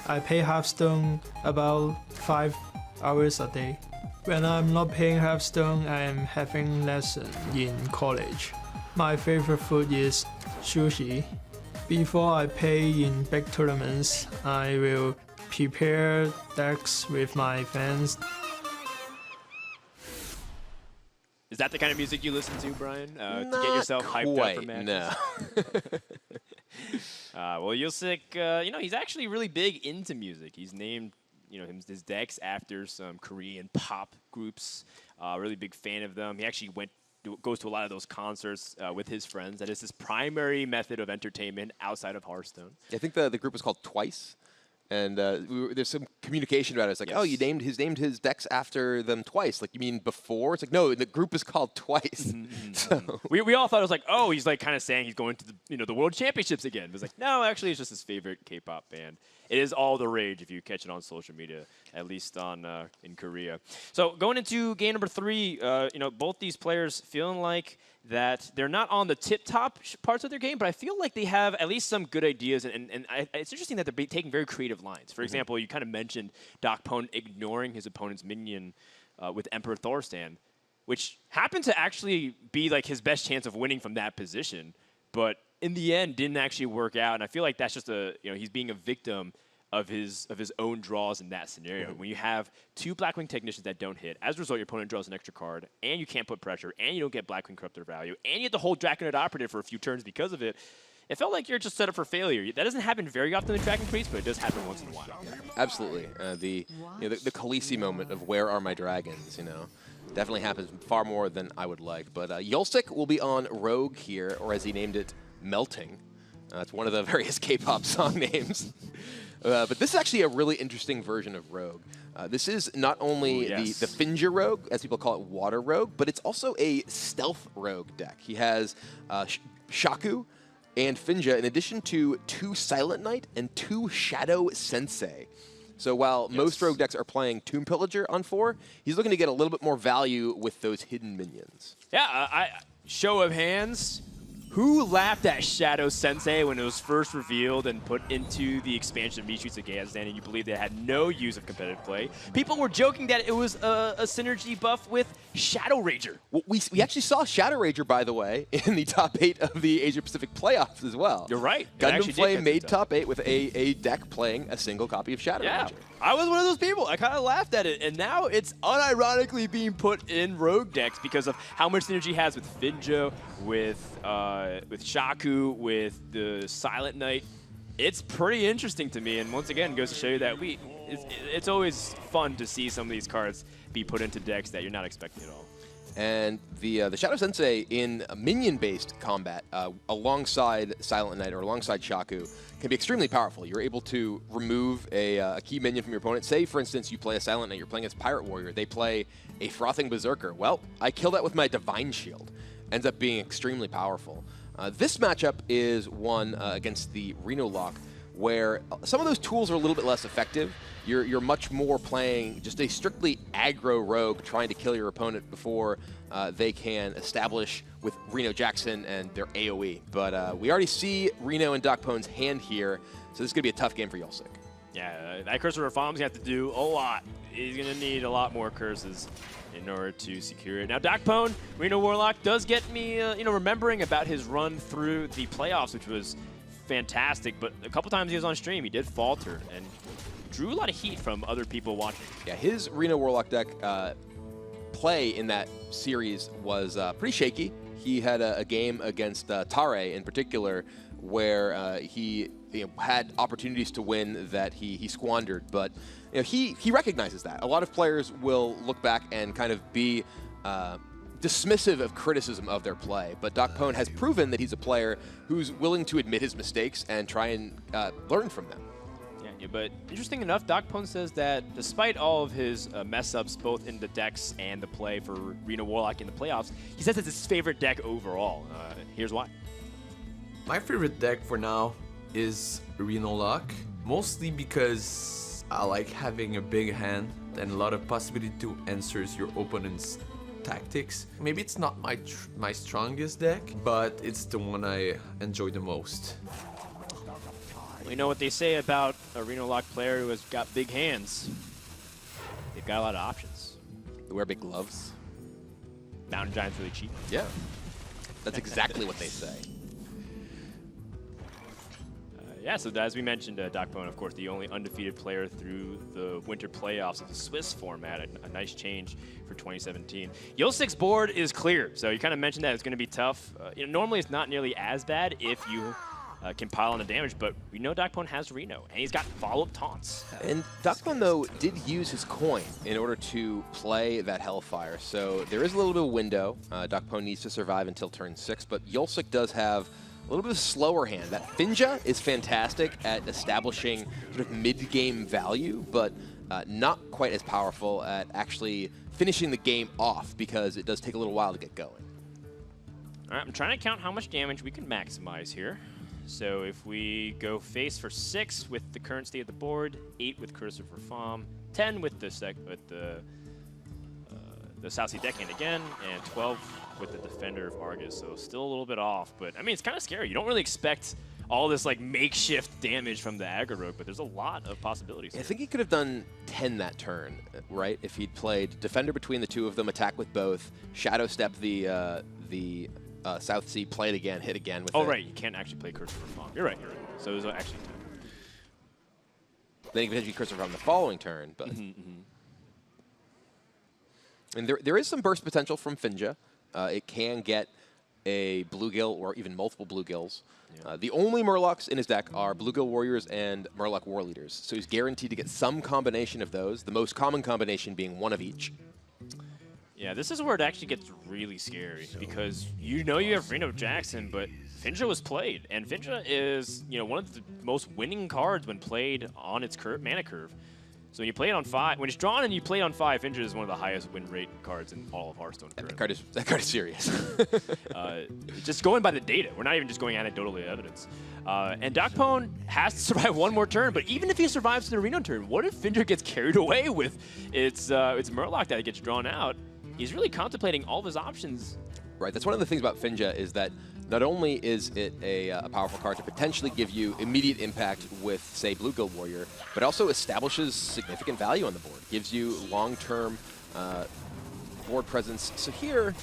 I play Hearthstone about 5 hours a day. When I'm not playing Hearthstone, I'm having lessons in college. My favorite food is sushi. Before I play in big tournaments, I will prepare decks with my friends. Is that the kind of music you listen to, Brian, to get yourself hyped up for matches? No. Well, Yulsic, he's actually really big into music. He's named, his decks after some Korean pop groups. Really big fan of them. He actually goes to a lot of those concerts with his friends. That is his primary method of entertainment outside of Hearthstone. I think the group was called Twice. And there's some communication about it. It's like, oh, he's named his decks after them twice. Like, you mean before? It's like, no, the group is called Twice. So. We all thought it was like, oh, he's like kind of saying he's going to the World Championships again. It was like, no, actually, it's just his favorite K-pop band. It is all the rage if you catch it on social media, at least in Korea. So going into game number 3, both these players feeling like that they're not on the tip-top parts of their game, but I feel like they have at least some good ideas, and it's interesting that they're taking very creative lines. For example, you kind of mentioned DocPwn ignoring his opponent's minion with Emperor Thorstan, which happened to actually be like his best chance of winning from that position, but in the end didn't actually work out, and I feel like that's just he's being a victim of his own draws in that scenario. When you have 2 Blackwing Technicians that don't hit, as a result, your opponent draws an extra card, and you can't put pressure, and you don't get Blackwing Corruptor value, and you have to hold Draconid Operative for a few turns because of it. It felt like you're just set up for failure. That doesn't happen very often in Dragon Priest, but it does happen once in a while. Absolutely. The Khaleesi moment of where are my dragons, definitely happens far more than I would like. But Yulsic will be on Rogue here, or as he named it, Melting. It's one of the various K-pop song names. But this is actually a really interesting version of Rogue. This is not only the Finja Rogue, as people call it, Water Rogue, but it's also a Stealth Rogue deck. He has Shaku and Finja, in addition to 2 Silent Knight and 2 Shadow Sensei. So while most Rogue decks are playing Tomb Pillager on 4, he's looking to get a little bit more value with those hidden minions. Yeah, show of hands. Who laughed at Shadow Sensei when it was first revealed and put into the expansion of Mishut's Agayasan, and you believe they had no use of competitive play? People were joking that it was a synergy buff with Shadow Rager. Well, we actually saw Shadow Rager, by the way, in the top 8 of the Asia-Pacific playoffs as well. You're right. Gundam Flame made top 8 with a deck playing a single copy of Shadow Rager. I was one of those people. I kind of laughed at it, and now it's unironically being put in Rogue decks because of how much synergy he has with Finja, with Shaku, with the Silent Knight. It's pretty interesting to me, and once again, goes to show you that it's always fun to see some of these cards be put into decks that you're not expecting at all. And the Shadow Sensei in minion-based combat alongside Silent Knight or alongside Shaku can be extremely powerful. You're able to remove a key minion from your opponent. Say, for instance, you play a Silent Knight, you're playing as Pirate Warrior. They play a Frothing Berserker. Well, I kill that with my Divine Shield. Ends up being extremely powerful. This matchup is one against the Reno Lock, where some of those tools are a little bit less effective. You're much more playing just a strictly aggro rogue, trying to kill your opponent before they can establish with Reno Jackson and their AoE. But we already see Reno and DocPwn's hand here, so this is going to be a tough game for Yulsic. Yeah, that Curse of Reform's going to have to do a lot. He's going to need a lot more curses in order to secure it. Now, DocPwn, Reno Warlock, does get me, remembering about his run through the playoffs, which was fantastic, but a couple times he was on stream, he did falter and drew a lot of heat from other people watching. Yeah, his Reno Warlock deck play in that series was pretty shaky. He had a game against Tare in particular where he had opportunities to win that he squandered, but he recognizes that. A lot of players will look back and kind of be dismissive of criticism of their play, but DocPwn has proven that he's a player who's willing to admit his mistakes and try and learn from them. Yeah, but interesting enough, DocPwn says that despite all of his mess-ups, both in the decks and the play for Reno Warlock in the playoffs, he says it's his favorite deck overall. Here's why. My favorite deck for now is Reno Lock, mostly because I like having a big hand and a lot of possibility to answer your opponent's tactics. Maybe it's not my strongest deck, but it's the one I enjoy the most. We know what they say about a Reno Lock player who has got big hands. They've got a lot of options. They wear big gloves. Mountain Giant's really cheap. Yeah, that's exactly what they say. Yeah, so as we mentioned, DocPwn, of course, the only undefeated player through the winter playoffs of the Swiss format, a nice change for 2017. Yulsic's board is clear, so you kind of mentioned that it's going to be tough. Normally it's not nearly as bad if you can pile on the damage, but we know DocPwn has Reno, and he's got follow-up taunts. And DocPwn, though, did use his coin in order to play that Hellfire, so there is a little bit of window. DocPwn needs to survive until turn 6, but Yulsic does have a little bit of a slower hand. That Finja is fantastic at establishing sort of mid-game value, but not quite as powerful at actually finishing the game off because it does take a little while to get going. All right, I'm trying to count how much damage we can maximize here. So if we go face for 6 with the current state of the board, 8 with Cursor for Farm, 10 with the South Sea Deckhand again, and 12 with the Defender of Argus. So still a little bit off, but I mean, it's kind of scary. You don't really expect all this like makeshift damage from the aggro rogue, but there's a lot of possibilities. I think he could have done 10 that turn, right? If he'd played Defender between the two of them, attack with both, Shadow Step the South Sea, play it again, hit again with it. Oh, right. You can't actually play Cursor for Farm. You're right. So it was actually 10. Then you can potentially Cursor Farm the following turn, but... And there is some burst potential from Finja. It can get a Bluegill or even multiple Bluegills. Yeah. The only Murlocs in his deck are Bluegill Warriors and Murloc War Leaders, so he's guaranteed to get some combination of those, the most common combination being one of each. Yeah, this is where it actually gets really scary because you know you have Reno Jackson, but Finja was played, and Finja is one of the most winning cards when played on its mana curve. So when you play it on 5, when it's drawn and you play it on 5, Finja is one of the highest win rate cards in all of Hearthstone. That card is serious. Just going by the data, we're not even just going anecdotally evidence. And DocPwn has to survive one more turn, but even if he survives the Reno turn, what if Finja gets carried away with its Murloc that gets drawn out? He's really contemplating all of his options. Right, that's one of the things about Finja is that not only is it a powerful card to potentially give you immediate impact with, say, Bluegill Warrior, but also establishes significant value on the board, gives you long-term board presence. So here,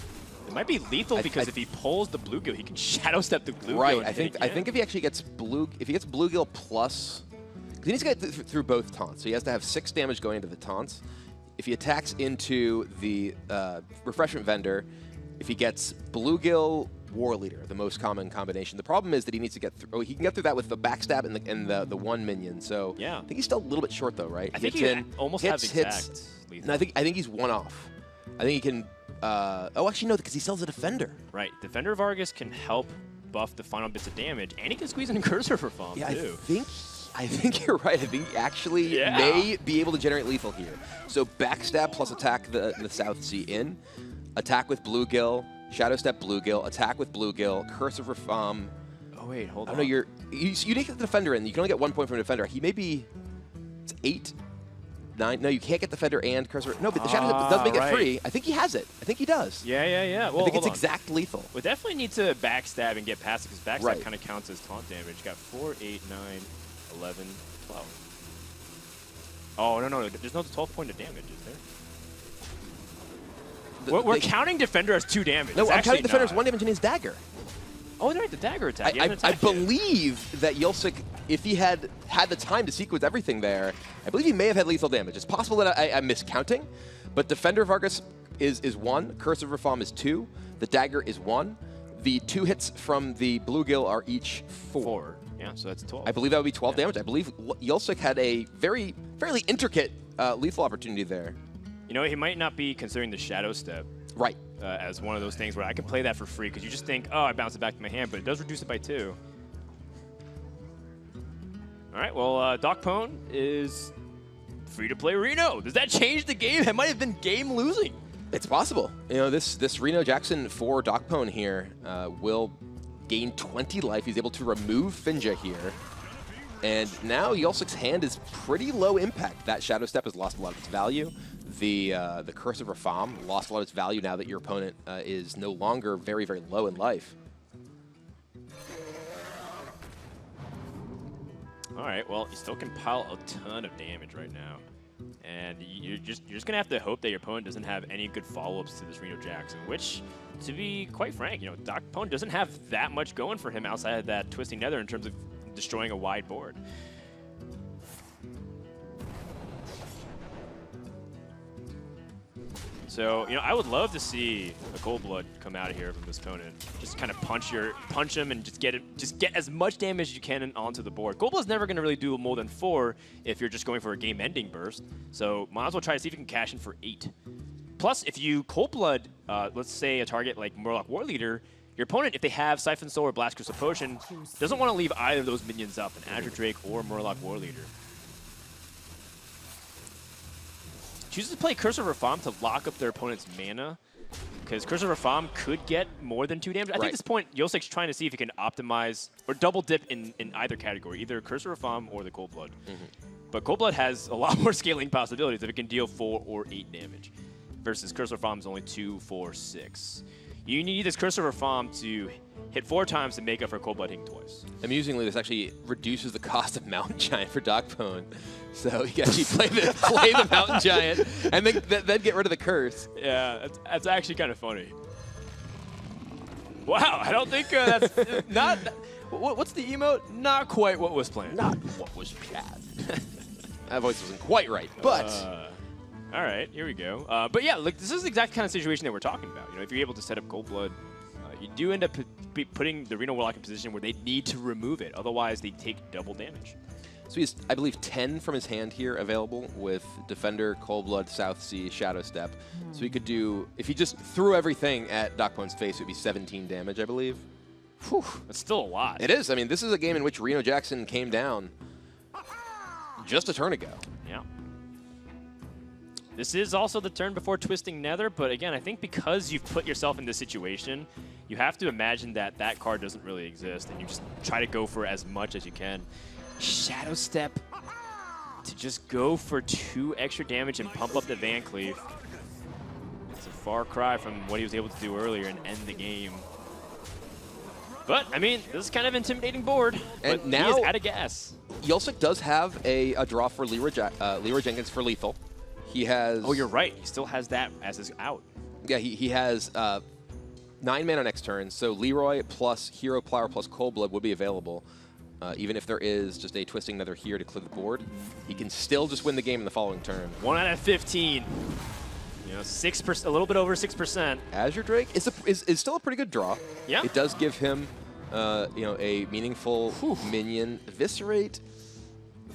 it might be lethal because if he pulls the Bluegill, he can Shadow Step the Bluegill. Right, I think if he actually gets Bluegill plus, because he needs to get through both taunts, so he has to have 6 damage going into the taunts. If he attacks into the Refreshment Vendor, if he gets Bluegill War Leader, the most common combination. The problem is that he needs to get through. Oh, he can get through that with the backstab and the one minion. So yeah, I think he's still a little bit short though, right? I think he almost has exact. No, I think he's one off. I think he can. Oh, actually no, because he sells a Defender. Right, Defender of Argus can help buff the final bits of damage, and he can squeeze in a Cursor for Farm too. I think you're right. I think he actually may be able to generate lethal here. So backstab plus attack the South Sea in, attack with Bluegill. Shadow Step Bluegill, attack with Bluegill, Cursor for Farm. Oh wait, hold on. No, you need to get the Defender in. You can only get 1 point from a Defender. He may be 8, 9. No, you can't get the Defender and Cursor. No, but the Shadow Step does make it free. I think he has it. I think he does. Yeah. Well, I think it's exact lethal. We definitely need to backstab and get past it because backstab kind of counts as taunt damage. Got 4, 8, 9, 11, 12. Oh no, there's no 12 point of damage, is there? We're counting Defender as 2 damage. No, I'm counting Defender as 1 damage in his dagger. Oh, they're right, the dagger attack. He I hasn't attacked yet. believe that Yulsic, if he had the time to sequence everything there, I believe he may have had lethal damage. It's possible that I'm miscounting, but Defender of Argus is 1, Curse of Rafam is 2, the dagger is 1. The 2 hits from the bluegill are each 4. Yeah, so that's 12. I believe that would be 12 damage. I believe Yulsic had a fairly intricate lethal opportunity there. You know, he might not be considering the Shadow Step Right. as one of those things where I can play that for free, because you just think, oh, I bounce it back to my hand, but it does reduce it by 2. All right, well, DocPwn is free to play Reno. Does that change the game? It might have been game losing. It's possible. You know, this Reno Jackson for DocPwn here will gain 20 life. He's able to remove Finja here. And now Yulsic's hand is pretty low impact. That Shadow Step has lost a lot of its value. The Curse of Rafam lost a lot of its value now that your opponent is no longer very, very low in life. All right, well, you still can pile a ton of damage right now. And you're just going to have to hope that your opponent doesn't have any good follow-ups to this Reno Jackson, which, to be quite frank, you know, DocPwn doesn't have that much going for him outside of that Twisting Nether in terms of destroying a wide board. So, you know, I would love to see a Cold Blood come out of here from this opponent. Just kind of punch him and just get as much damage as you can onto the board. Cold Blood's never going to really do more than 4 if you're just going for a game-ending burst. So, might as well try to see if you can cash in for 8. Plus, if you Cold Blood, let's say a target like Murloc War Leader, your opponent, if they have Siphon Soul or Blast Crystal Potion, doesn't want to leave either of those minions up, an Azure Drake or Murloc War Leader. Chooses to play Curse of Rafam to lock up their opponent's mana, because Curse of Rafam could get more than 2 damage. I think at this point, Yulsic's trying to see if he can optimize or double dip in either category, either Curse of Rafam or the Cold Blood. But Cold Blood has a lot more scaling possibilities if it can deal 4 or 8 damage, versus Curse of Rafam's only 2, 4, 6. You need this Curse of Rafam to hit 4 times to make up for Cold Blood hitting twice. Amusingly, this actually reduces the cost of Mountain Giant for DocPwn. So you can actually play the Mountain Giant and then get rid of the curse. Yeah, that's actually kind of funny. Wow, I don't think that's not. What's the emote? Not quite what was planned. Not what was planned. That voice wasn't quite right, but. All right, here we go. But yeah, look, this is the exact kind of situation that we're talking about. You know, if you're able to set up Cold Blood, you do end up putting the Reno Warlock in a position where they need to remove it. Otherwise, they take double damage. So he has, I believe, 10 from his hand here available with Defender, Cold Blood, South Sea, Shadow Step. So he could do, if he just threw everything at DocPwn's face, it would be 17 damage, I believe. Whew, that's still a lot. It is. I mean, this is a game in which Reno Jackson came down just a turn ago. Yeah. This is also the turn before Twisting Nether, but again, I think because you've put yourself in this situation, you have to imagine that that card doesn't really exist, and you just try to go for as much as you can. Shadow Step to just go for 2 extra damage and pump up the Van Cleef. It's a far cry from what he was able to do earlier and end the game. But, I mean, this is kind of intimidating board, And but now he is out of gas. Yulsic does have a draw for Leroy Jenkins for lethal. He has... Oh, you're right. He still has that as his out. Yeah, he has 9 mana next turn, so Leroy plus Hero Plower plus Cold Blood would be available. Even if there is just a Twisting Nether here to clear the board, he can still just win the game in the following turn. 1 out of 15. You know, 6%, a little bit over 6%. Azure Drake is still a pretty good draw. Yeah. It does give him, you know, a meaningful minion. Eviscerate.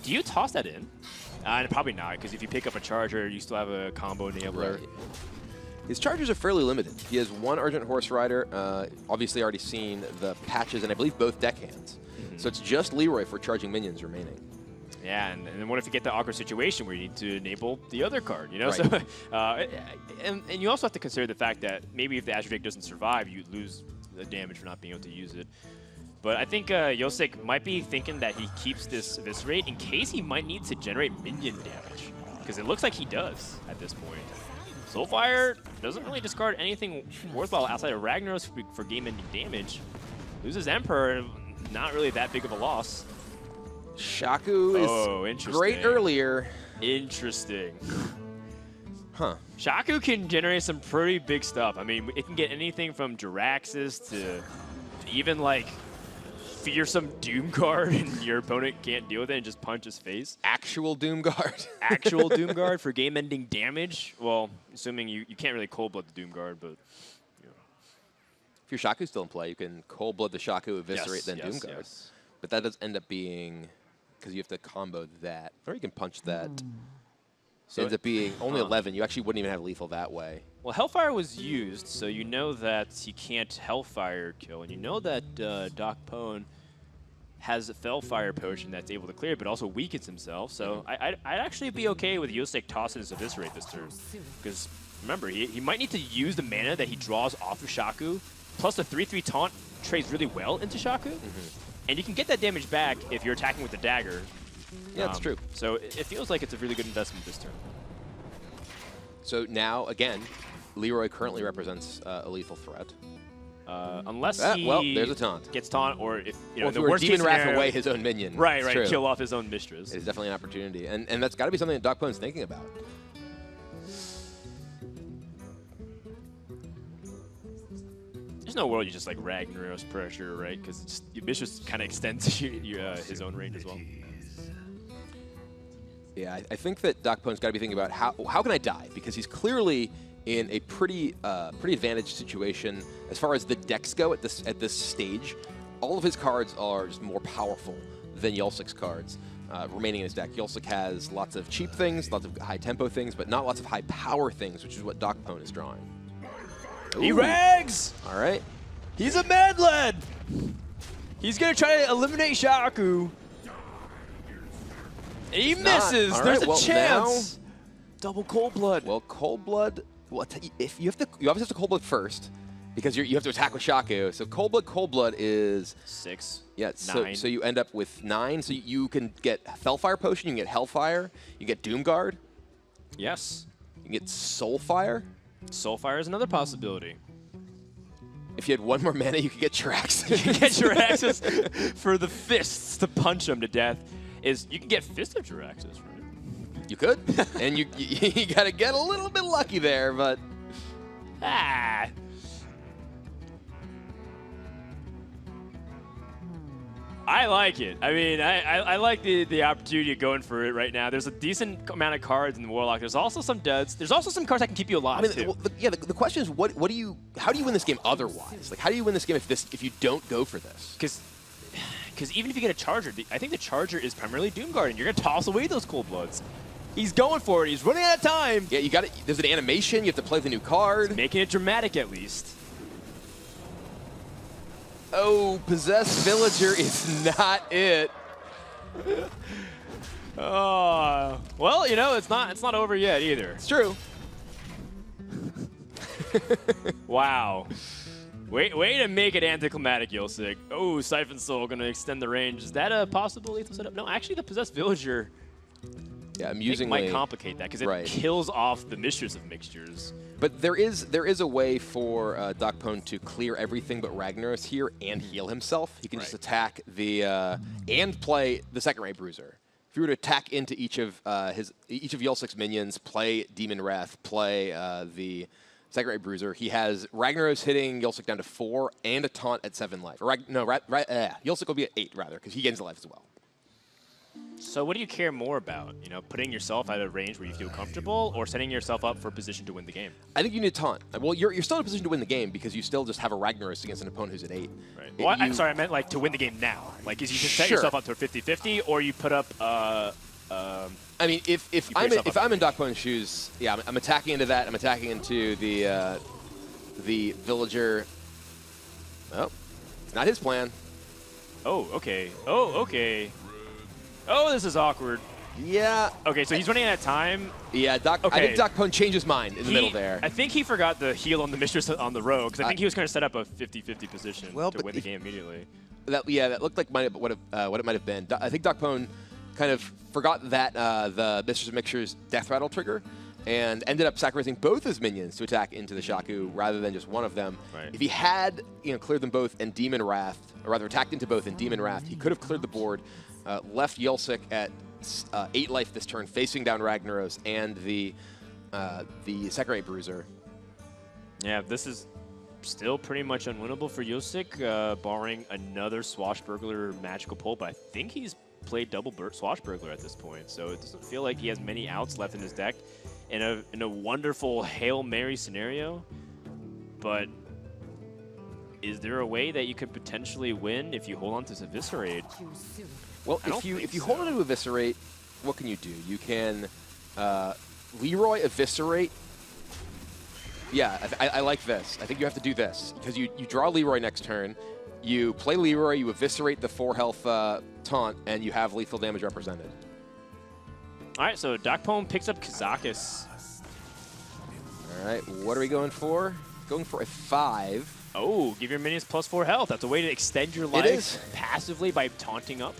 Do you toss that in? Probably not, because if you pick up a Charger, you still have a combo enabler. Right. His charges are fairly limited. He has 1 Argent Horse Rider, obviously already seen the patches, and I believe both deckhands. So it's just Leroy for charging minions remaining. Yeah, and then what if you get the awkward situation where you need to enable the other card, you know? Right. So, and you also have to consider the fact that maybe if the Azure Drake doesn't survive, you lose the damage for not being able to use it. But I think Yulsic might be thinking that he keeps this Eviscerate in case he might need to generate minion damage, because it looks like he does at this point. Soulfire doesn't really discard anything worthwhile outside of Ragnaros for game-ending damage. Loses Emperor, not really that big of a loss. Shaku is great earlier. Interesting. Huh. Shaku can generate some pretty big stuff. I mean, it can get anything from Jiraxis to even like fearsome Doom Guard and your opponent can't deal with it and just punch his face? Actual Doom Guard. Actual Doom Guard for game-ending damage? Well, assuming you can't really cold blood the Doom Guard, but If your Shaku's still in play, you can cold blood the Shaku, eviscerate, then Doom Guard. Yes. But that does end up being, because you have to combo that, or you can punch that. So it ends up being only 11. You actually wouldn't even have lethal that way. Well, Hellfire was used, so you know that he can't Hellfire kill, and you know that DocPwn has a Fellfire potion that's able to clear, but also weakens himself. So I'd actually be okay with Yulsic tossing his Eviscerate this turn, because remember, he might need to use the mana that he draws off of Shaku, plus the 3/3 taunt trades really well into Shaku, and you can get that damage back if you're attacking with the dagger. Yeah, that's true. So it feels like it's a really good investment this turn. So now, again, Leroy currently represents a lethal threat. Unless he well, there's a taunt. Gets taunt, or if you know, Or in the if worst Demon case Wrath scenario, away his own minion. right, It's right, true. kill off his own mistress. It is definitely an opportunity, and that's got to be something that DocPwn's thinking about. There's no world you just like Ragnaros pressure, right? Because your mistress kind of extends his own range as well. Yeah, I think that DocPwn's got to be thinking about how can I die, because he's clearly in a pretty advantaged situation as far as the decks go at this stage. All of his cards are just more powerful than Yulsic's cards remaining in his deck. Yulsic has lots of cheap things, lots of high tempo things, but not lots of high power things, which is what DocPwn is drawing. He rags! All right. He's a mad lad! He's gonna try to eliminate Shaku. He misses! All There's right, a well, chance! Double cold blood. Well, cold blood. Well, if you obviously have to cold blood first, because you have to attack with Shaku. So cold blood is 6. yeah. 9. So you end up with 9. So you can get Fellfire Potion, you can get Hellfire, you get Doom Guard, Yes. you can get Soulfire. Soulfire is another possibility. If you had one more mana, you could get Trax. You can get Jiraxis for the fists to punch him to death. You can get Fist of Jiraxis, right? You could, and you got to get a little bit lucky there, but Ah. I like it. I mean, I like the opportunity of going for it right now. There's a decent amount of cards in the Warlock. There's also some duds. There's also some cards that can keep you alive, too. well, the question is, how do you win this game otherwise? Like, how do you win this game if you don't go for this? Because even if you get a Charger, I think the Charger is primarily Doom Guard, and you're going to toss away those Cold Bloods. He's going for it. He's running out of time. Yeah, you got it. There's an animation. You have to play the new card. Making it dramatic, at least. Oh, Possessed Villager is not it. Oh, well, you know, it's not over yet either. It's true. Wow. Way to make it anticlimactic, Yulsic. Oh, Siphon Soul going to extend the range. Is that a possible lethal setup? No, actually, the Possessed Villager Yeah, amusingly might complicate that because it kills off the Mistress of Mixtures. But there is a way for DocPwn to clear everything but Ragnaros here and heal himself. He can just attack the and play the Second Ray Bruiser. If you were to attack into each of Yulsic's minions, play Demon Wrath, play the Second Ray Bruiser, he has Ragnaros hitting Yulsic down to 4 and a taunt at 7 life. Yulsic will be at 8 rather because he gains a life as well. So what do you care more about? You know, putting yourself at a range where you feel comfortable, or setting yourself up for a position to win the game? I think you need a taunt. Well, you're still in a position to win the game because you still just have a Ragnaros against an opponent who's at 8. Right. Well, I'm sorry, I meant like to win the game now. Like, is you just set yourself up to a 50-50, or you put up. I mean, if I'm in DocPwn's shoes, yeah, I'm attacking into that. I'm attacking into the villager. Oh, it's not his plan. Oh, okay. Oh, okay. Oh, this is awkward. Yeah. Okay, so he's running out of time. Yeah, I think DocPwn changed his mind in the middle there. I think he forgot the heal on the Mistress on the rogue, because I think he was going to set up a 50-50 position to win the game immediately. That looked like what it might have been. I think DocPwn kind of forgot that the Mistress of Mixture's Death Rattle trigger, and ended up sacrificing both his minions to attack into the Shaku rather than just one of them. Right. If he had cleared them both and Demon Wrath, or rather attacked into both and Demon Wrath, he could have cleared the board, left Yulsic at 8 life this turn, facing down Ragnaros and the Second Ray Bruiser. Yeah, this is still pretty much unwinnable for Yulsic, barring another Swashbuckler magical pull, but I think he's played double Swashbuckler at this point, so it doesn't feel like he has many outs left in his deck in a wonderful Hail Mary scenario. But is there a way that you could potentially win if you hold on to Eviscerate? Well, if you hold on to Eviscerate, what can you do? You can Leroy Eviscerate. Yeah, I like this. I think you have to do this because you draw Leroy next turn, you play Leroy, you Eviscerate the 4 health taunt, and you have lethal damage represented. All right, so DocPwn picks up Kazakis. All right, what are we going for? Going for a 5. Oh, give your minions +4 health. That's a way to extend your life passively by taunting up.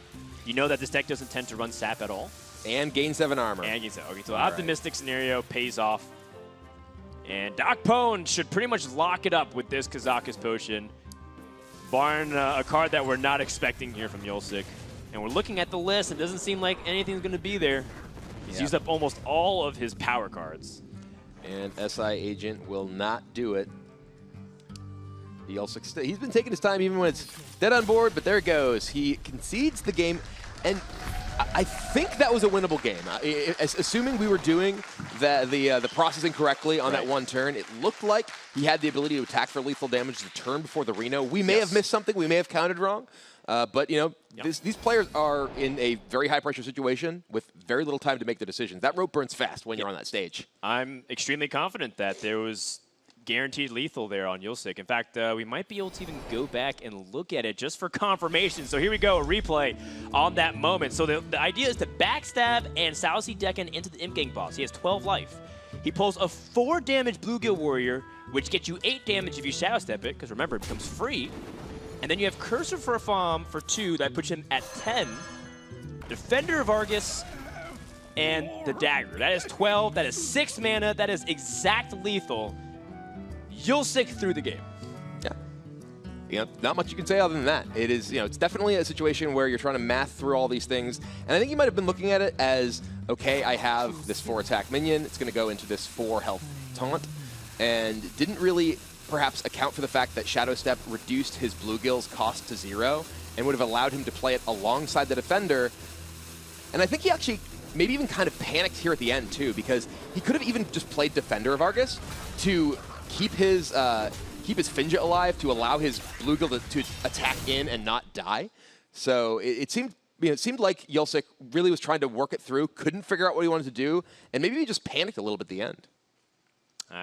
You know that this deck doesn't tend to run sap at all. And gain 7 armor. And gain 7. Okay, so optimistic scenario pays off. And DocPwn should pretty much lock it up with this Kazakis potion, barring a card that we're not expecting here from Yulsic. And we're looking at the list. It doesn't seem like anything's going to be there. He's used up almost all of his power cards. And SI Agent will not do it. Yulsic, he's been taking his time even when it's dead on board, but there it goes. He concedes the game, and I think that was a winnable game. Assuming we were doing the processing correctly on that one turn, it looked like he had the ability to attack for lethal damage the turn before the Reno. We may have missed something. We may have counted wrong. But, you know, these players are in a very high-pressure situation with very little time to make the decisions. That rope burns fast when you're on that stage. I'm extremely confident that there was guaranteed lethal there on Yulsic. In fact, we might be able to even go back and look at it just for confirmation. So here we go, a replay on that moment. So the idea is to backstab and Saucy Decken into the Imp Gang boss. He has 12 life. He pulls a 4 damage Bluegill Warrior, which gets you 8 damage if you Shadow Step it, because remember, it becomes free. And then you have Cursor for a Farm for 2, that puts him at 10. Defender of Argus, and the Dagger. That is 12, that is 6 mana, that is exact lethal. Yulsic through the game. Yeah. You know, not much you can say other than that. It is, you know, it's definitely a situation where you're trying to math through all these things. And I think you might have been looking at it as, okay, I have this 4 attack minion. It's going to go into this 4 health taunt. And didn't really perhaps account for the fact that Shadow Step reduced his Bluegill's cost to 0 and would have allowed him to play it alongside the defender. And I think he actually maybe even kind of panicked here at the end too, because he could have even just played Defender of Argus to keep his Finja alive, to allow his Bluegill to attack in and not die. So it seemed, you know, it seemed like Yulsic really was trying to work it through, couldn't figure out what he wanted to do, and maybe he just panicked a little bit at the end.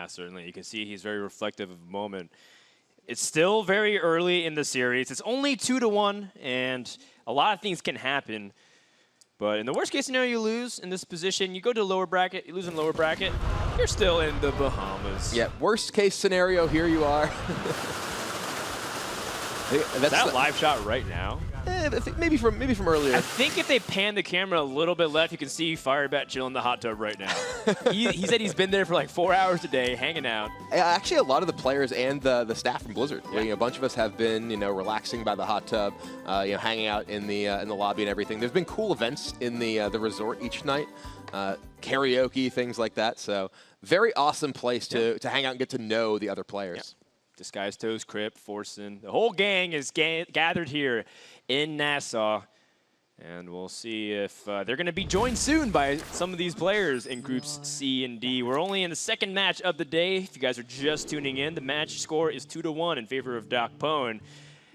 Certainly. You can see he's very reflective of the moment. It's still very early in the series. It's only 2-1, and a lot of things can happen. But in the worst case scenario, you lose in this position. You go to the lower bracket, you lose in the lower bracket, you're still in the Bahamas. Yeah, worst case scenario, here you are. Is that live shot right now? Maybe from earlier. I think if they pan the camera a little bit left, you can see Firebat chilling in the hot tub right now. he said he's been there for like 4 hours a day, hanging out. Actually, a lot of the players and the staff from Blizzard, you know, a bunch of us have been, you know, relaxing by the hot tub, you know, hanging out in the lobby and everything. There's been cool events in the resort each night, karaoke, things like that. So very awesome place to hang out and get to know the other players. Disguised Toes, Crip, Forsen, the whole gang is gathered here in Nassau. And we'll see if they're going to be joined soon by some of these players in groups C and D. We're only in the second match of the day. If you guys are just tuning in, the match score is 2-1 in favor of DocPwn.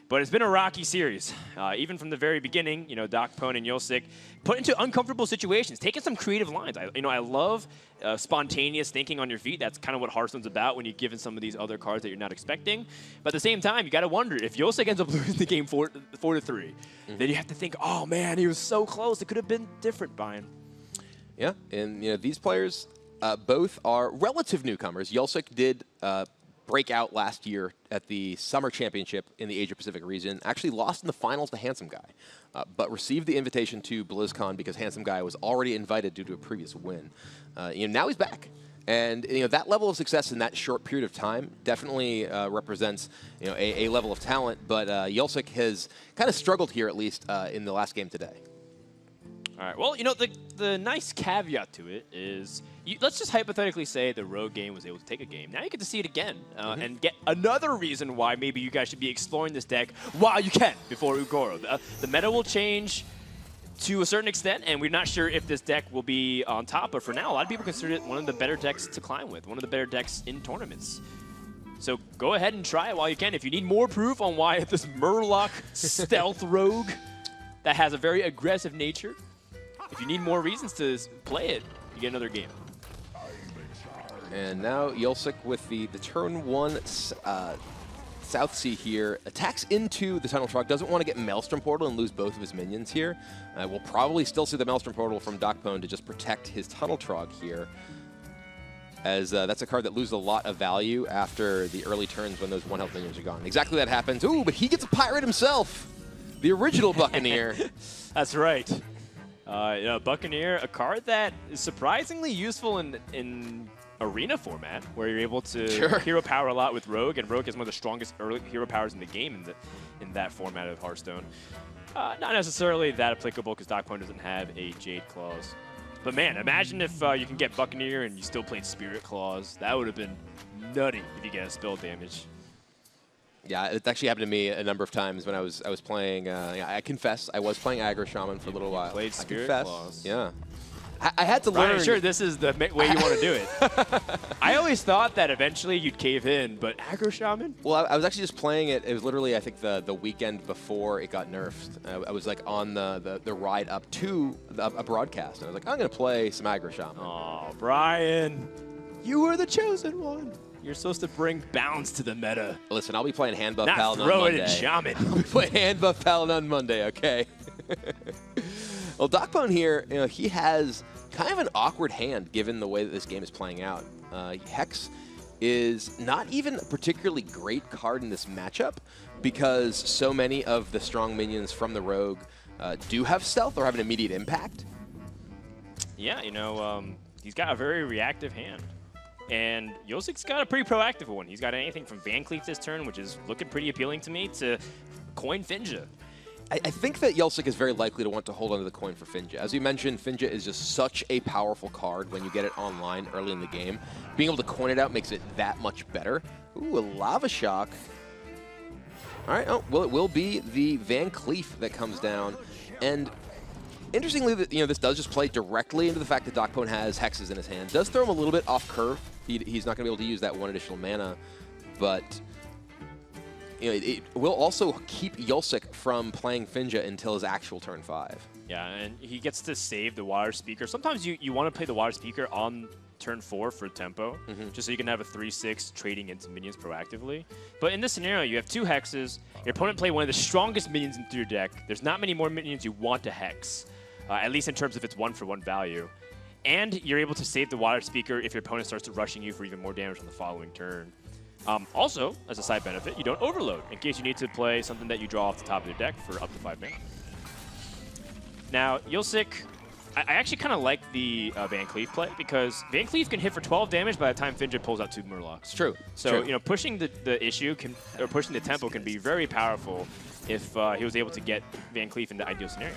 But it's been a rocky series. Even from the very beginning, you know, DocPwn and Yulsic put into uncomfortable situations, taking some creative lines. I love spontaneous thinking on your feet. That's kind of what Hearthstone's about when you're given some of these other cards that you're not expecting. But at the same time, you got to wonder, if Yulsic ends up losing the game 4-3, then you have to think, oh man, he was so close. It could have been different, Brian. Yeah, and you know, these players both are relative newcomers. Yulsic did break out last year at the Summer Championship in the Asia-Pacific region. Actually lost in the finals to Handsome Guy, but received the invitation to BlizzCon because Handsome Guy was already invited due to a previous win. You know, now he's back. And you know, that level of success in that short period of time definitely represents, you know, a level of talent. But Yulsic has kind of struggled here, at least in the last game today. All right. Well, you know, the nice caveat to it is, let's just hypothetically say the rogue game was able to take a game. Now you get to see it again and get another reason why maybe you guys should be exploring this deck while you can before Ugoro. The meta will change to a certain extent, and we're not sure if this deck will be on top. But for now, a lot of people consider it one of the better decks to climb with, one of the better decks in tournaments. So go ahead and try it while you can. If you need more proof on why this Murloc stealth rogue that has a very aggressive nature, if you need more reasons to play it, you get another game. And now Yulsic with the turn 1 South Sea here, attacks into the Tunnel Trog, doesn't want to get Maelstrom Portal and lose both of his minions here. We'll probably still see the Maelstrom Portal from DocPwn to just protect his Tunnel Trog here, as that's a card that loses a lot of value after the early turns when those 1-health minions are gone. Exactly that happens. Ooh, but he gets a Pirate himself! The original Buccaneer. That's right. You know, Buccaneer, a card that is surprisingly useful in arena format, where you're able to hero power a lot with Rogue, and Rogue is one of the strongest early hero powers in the game in that format of Hearthstone. Not necessarily that applicable because DocPwn doesn't have a Jade Claws. But man, imagine if you can get Buccaneer and you still played Spirit Claws. That would have been nutty if you get a spell damage. Yeah, it actually happened to me a number of times when I was playing. I confess, I was playing Aggro Shaman for a little while. Played Spirit Claws. Yeah. I had to learn. Ryan, sure, this is the way you want to do it. I always thought that eventually you'd cave in, but Aggro Shaman? Well, I was actually just playing it. It was literally, I think, the weekend before it got nerfed. I was like on the ride up to a broadcast. And I was like, I'm going to play some Aggro Shaman. Oh, Brian, you were the chosen one. You're supposed to bring balance to the meta. Listen, I'll be playing Hand Buff Not Paladin on throw Monday. it in Shaman. I'll be playing Hand Buff Paladin on Monday, okay? Well, DocPwn here, you know, he has kind of an awkward hand given the way that this game is playing out. Hex is not even a particularly great card in this matchup because so many of the strong minions from the Rogue do have stealth or have an immediate impact. Yeah, you know, he's got a very reactive hand. And Yulsic's got a pretty proactive one. He's got anything from Van Cleef this turn, which is looking pretty appealing to me, to coin Finja. I think that Yulsic is very likely to want to hold onto the coin for Finja. As you mentioned, Finja is just such a powerful card when you get it online early in the game. Being able to coin it out makes it that much better. Ooh, a Lava Shock. All right, oh, well, it will be the Van Cleef that comes down. And interestingly, you know, this does just play directly into the fact that DocPwn has Hexes in his hand. Does throw him a little bit off curve. He's not going to be able to use that one additional mana, but you know, it will also keep Yulsic from playing Finja until his actual turn 5. Yeah, and he gets to save the Water Speaker. Sometimes you want to play the Water Speaker on turn 4 for tempo, just so you can have a 3/6 trading into minions proactively. But in this scenario, you have 2 Hexes. Your opponent play one of the strongest minions into your deck. There's not many more minions you want to Hex, at least in terms of its 1-for-1 value. And you're able to save the Water Speaker if your opponent starts rushing you for even more damage on the following turn. Also, as a side benefit, you don't overload in case you need to play something that you draw off the top of your deck for up to 5 mana. Now, Yulsic, I actually kind of like the Van Cleef play because Van Cleef can hit for 12 damage by the time Finja pulls out 2 Murlocs. It's true. So, you know, pushing the issue or pushing the tempo can be very powerful if he was able to get Van Cleef in the ideal scenario.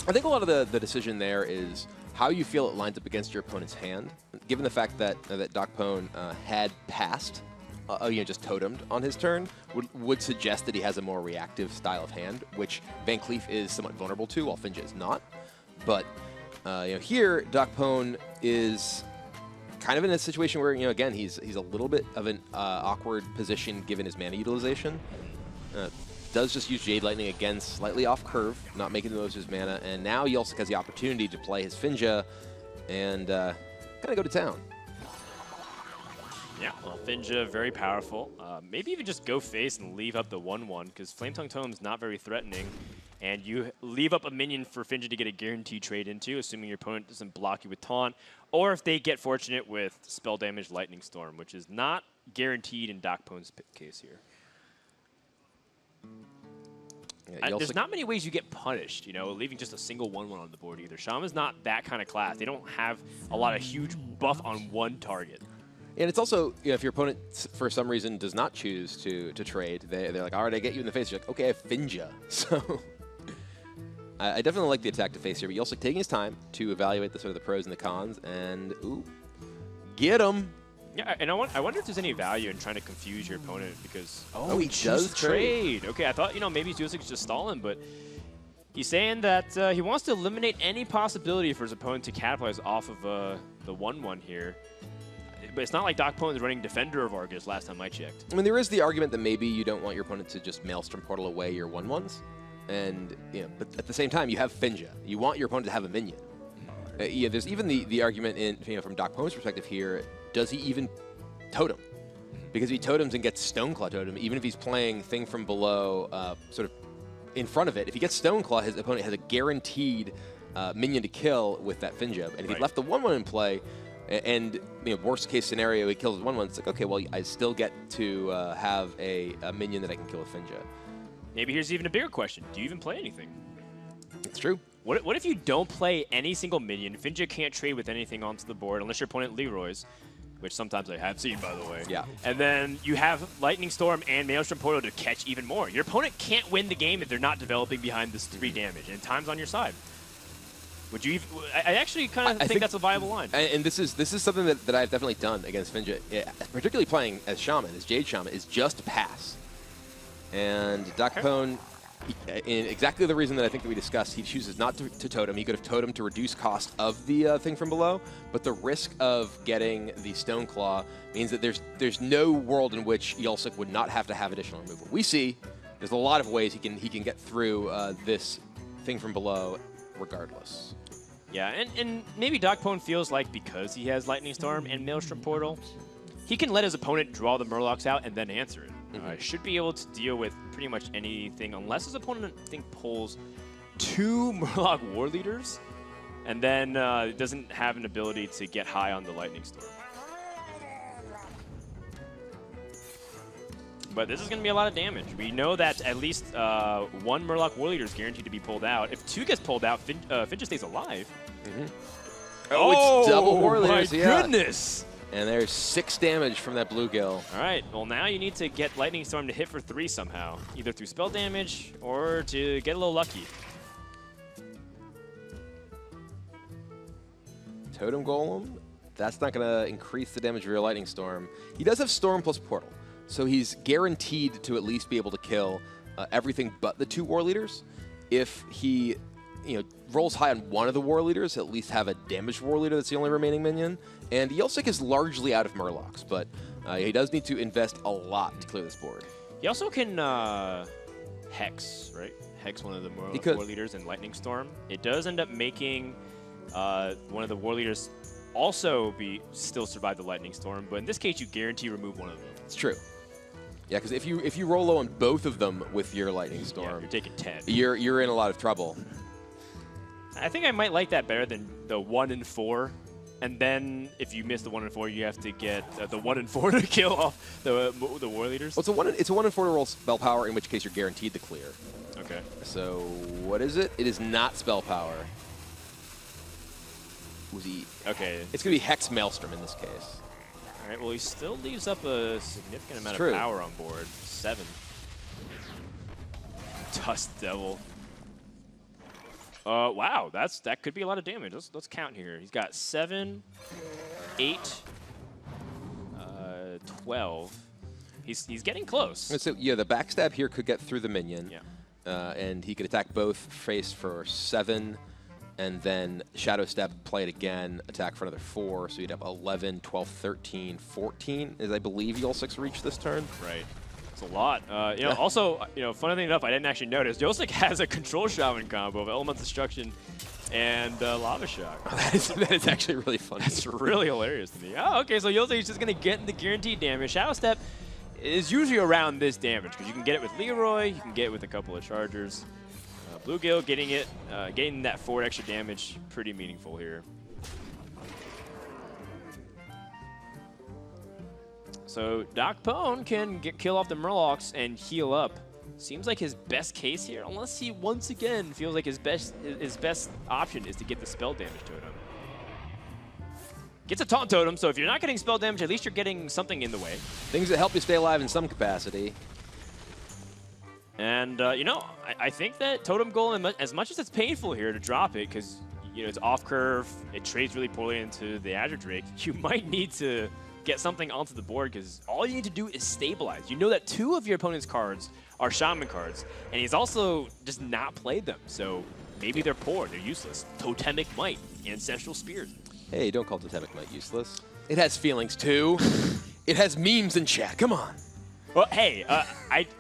I think a lot of the decision there is how you feel it lines up against your opponent's hand. Given the fact that DocPwn had passed, you know, just totemed on his turn, would suggest that he has a more reactive style of hand, which Van Cleef is somewhat vulnerable to, while Finja is not. But you know, here DocPwn is kind of in a situation where, you know, again, he's a little bit of an awkward position given his mana utilization. Does just use Jade Lightning again, slightly off curve, not making the most of his mana, and now Yulsic has the opportunity to play his Finja and kind of go to town. Yeah, well, Finja, very powerful. Maybe even just go face and leave up the 1/1, because Flametongue Totem's not very threatening, and you leave up a minion for Finja to get a guaranteed trade into, assuming your opponent doesn't block you with Taunt, or if they get fortunate with Spell Damage Lightning Storm, which is not guaranteed in DocPwn's case here. Yeah, There's not many ways you get punished, you know, leaving just a single 1/1 on the board either. Shaman's not that kind of class. They don't have a lot of huge buff on one target. And it's also, you know, if your opponent, for some reason, does not choose to trade, they're like, all right, I get you in the face. You're like, okay, I have Finja. So I definitely like the attack to face here, but Yulsic taking his time to evaluate the sort of the pros and the cons, and ooh, get him. Yeah, and I wonder if there's any value in trying to confuse your opponent because he does trade. Okay, I thought maybe Yulsic's just stalling, but he's saying that he wants to eliminate any possibility for his opponent to capitalize off of the 1/1 here. But it's not like DocPwn is running Defender of Argus last time I checked. I mean, there is the argument that maybe you don't want your opponent to just Maelstrom Portal away your 1/1s, and but at the same time you have Finja. You want your opponent to have a minion. There's even the argument in from DocPwn's perspective here. Does he even totem? Because if he totems and gets Stoneclaw totem, even if he's playing Thing from Below sort of in front of it, if he gets Stoneclaw, his opponent has a guaranteed minion to kill with that Finja. And if he left the 1/1 in play, and worst case scenario, he kills 1/1, it's like, okay, well, I still get to have a minion that I can kill with Finja. Maybe here's even a bigger question. Do you even play anything? It's true. What if you don't play any single minion? Finja can't trade with anything onto the board unless your opponent Leroy's, which sometimes I have seen, by the way. Yeah. And then you have Lightning Storm and Maelstrom Portal to catch even more. Your opponent can't win the game if they're not developing behind this 3 damage, and time's on your side. Would you? I actually kind of think that's a viable line. And this is something that I've definitely done against Finja, particularly playing as Shaman, as Jade Shaman, is just pass. And DocPwn, in exactly the reason that I think that we discussed, he chooses not to totem. He could have totemed to reduce cost of the Thing from Below, but the risk of getting the Stoneclaw means that there's no world in which Yulsic would not have to have additional removal. We see there's a lot of ways he can get through this Thing from Below regardless. Yeah, and maybe DocPwn feels like because he has Lightning Storm and Maelstrom Portal, he can let his opponent draw the Murlocs out and then answer it. Should be able to deal with pretty much anything unless his opponent, I think, pulls 2 Murloc War Leaders and then doesn't have an ability to get high on the Lightning Storm. But this is going to be a lot of damage. We know that at least 1 Murloc War Leader is guaranteed to be pulled out. If 2 gets pulled out, Finja stays alive. Oh, it's double War Leaders. My goodness! And there's 6 damage from that bluegill. All right, well now you need to get Lightning Storm to hit for 3 somehow, either through spell damage or to get a little lucky. Totem Golem, that's not going to increase the damage of your Lightning Storm. He does have Storm plus Portal, so he's guaranteed to at least be able to kill everything but the 2 War Leaders. If he rolls high on one of the War Leaders, at least have a damaged War Leader that's the only remaining minion. And Yulsic is largely out of Murlocs, but he does need to invest a lot to clear this board. He also can Hex, right? Hex one of the War Leaders in Lightning Storm. It does end up making one of the War Leaders also still survive the Lightning Storm, but in this case, you guarantee remove one of them. It's true. Yeah, because if you roll low on both of them with your Lightning Storm, you're taking 10. You're in a lot of trouble. I think I might like that better than the 1 and 4. And then if you miss the 1 and 4, you have to get the 1 and 4 to kill off the War Leaders. Well, it's a 1 and 4 to roll spell power, in which case you're guaranteed the clear. Okay. So what is it? It is not spell power. Okay. It's going to be Hex Maelstrom in this case. All right, well, he still leaves up a significant amount of power on board. 7. Dust Devil. Wow, that could be a lot of damage. Let's count here. He's got 7, 8, 12. He's getting close. So yeah, the backstab here could get through the minion. Yeah. And he could attack both face for 7, and then Shadow Step, play it again, attack for another 4. So you'd have 11, 12, 13, 14, as I believe Yulsic's reach this turn. Right. It's a lot. Also, funny enough, I didn't actually notice, Yulsic has a Control Shaman combo of Element Destruction and Lava Shock. That is actually really funny. That's really hilarious to me. Oh, okay, so Yulsic is just going to get the guaranteed damage. Shadow Step is usually around this damage, because you can get it with Leroy, you can get it with a couple of Chargers. Bluegill getting that 4 extra damage, pretty meaningful here. So DocPwn can kill off the Murlocs and heal up. Seems like his best case here, unless he once again feels like his best option is to get the spell damage totem. Gets a taunt totem, so if you're not getting spell damage, at least you're getting something in the way. Things that help you stay alive in some capacity. And, you know, I think that Totem Golem, as much as it's painful here to drop it, because, you know, it's off curve, it trades really poorly into the Azure Drake, you might need to get something onto the board, because all you need to do is stabilize. You know that 2 of your opponent's cards are Shaman cards, and he's also just not played them. So maybe they're poor, they're useless. Totemic Might, Ancestral Spirit. Hey, don't call Totemic Might useless. It has feelings too. It has memes in chat. Come on. Well, hey,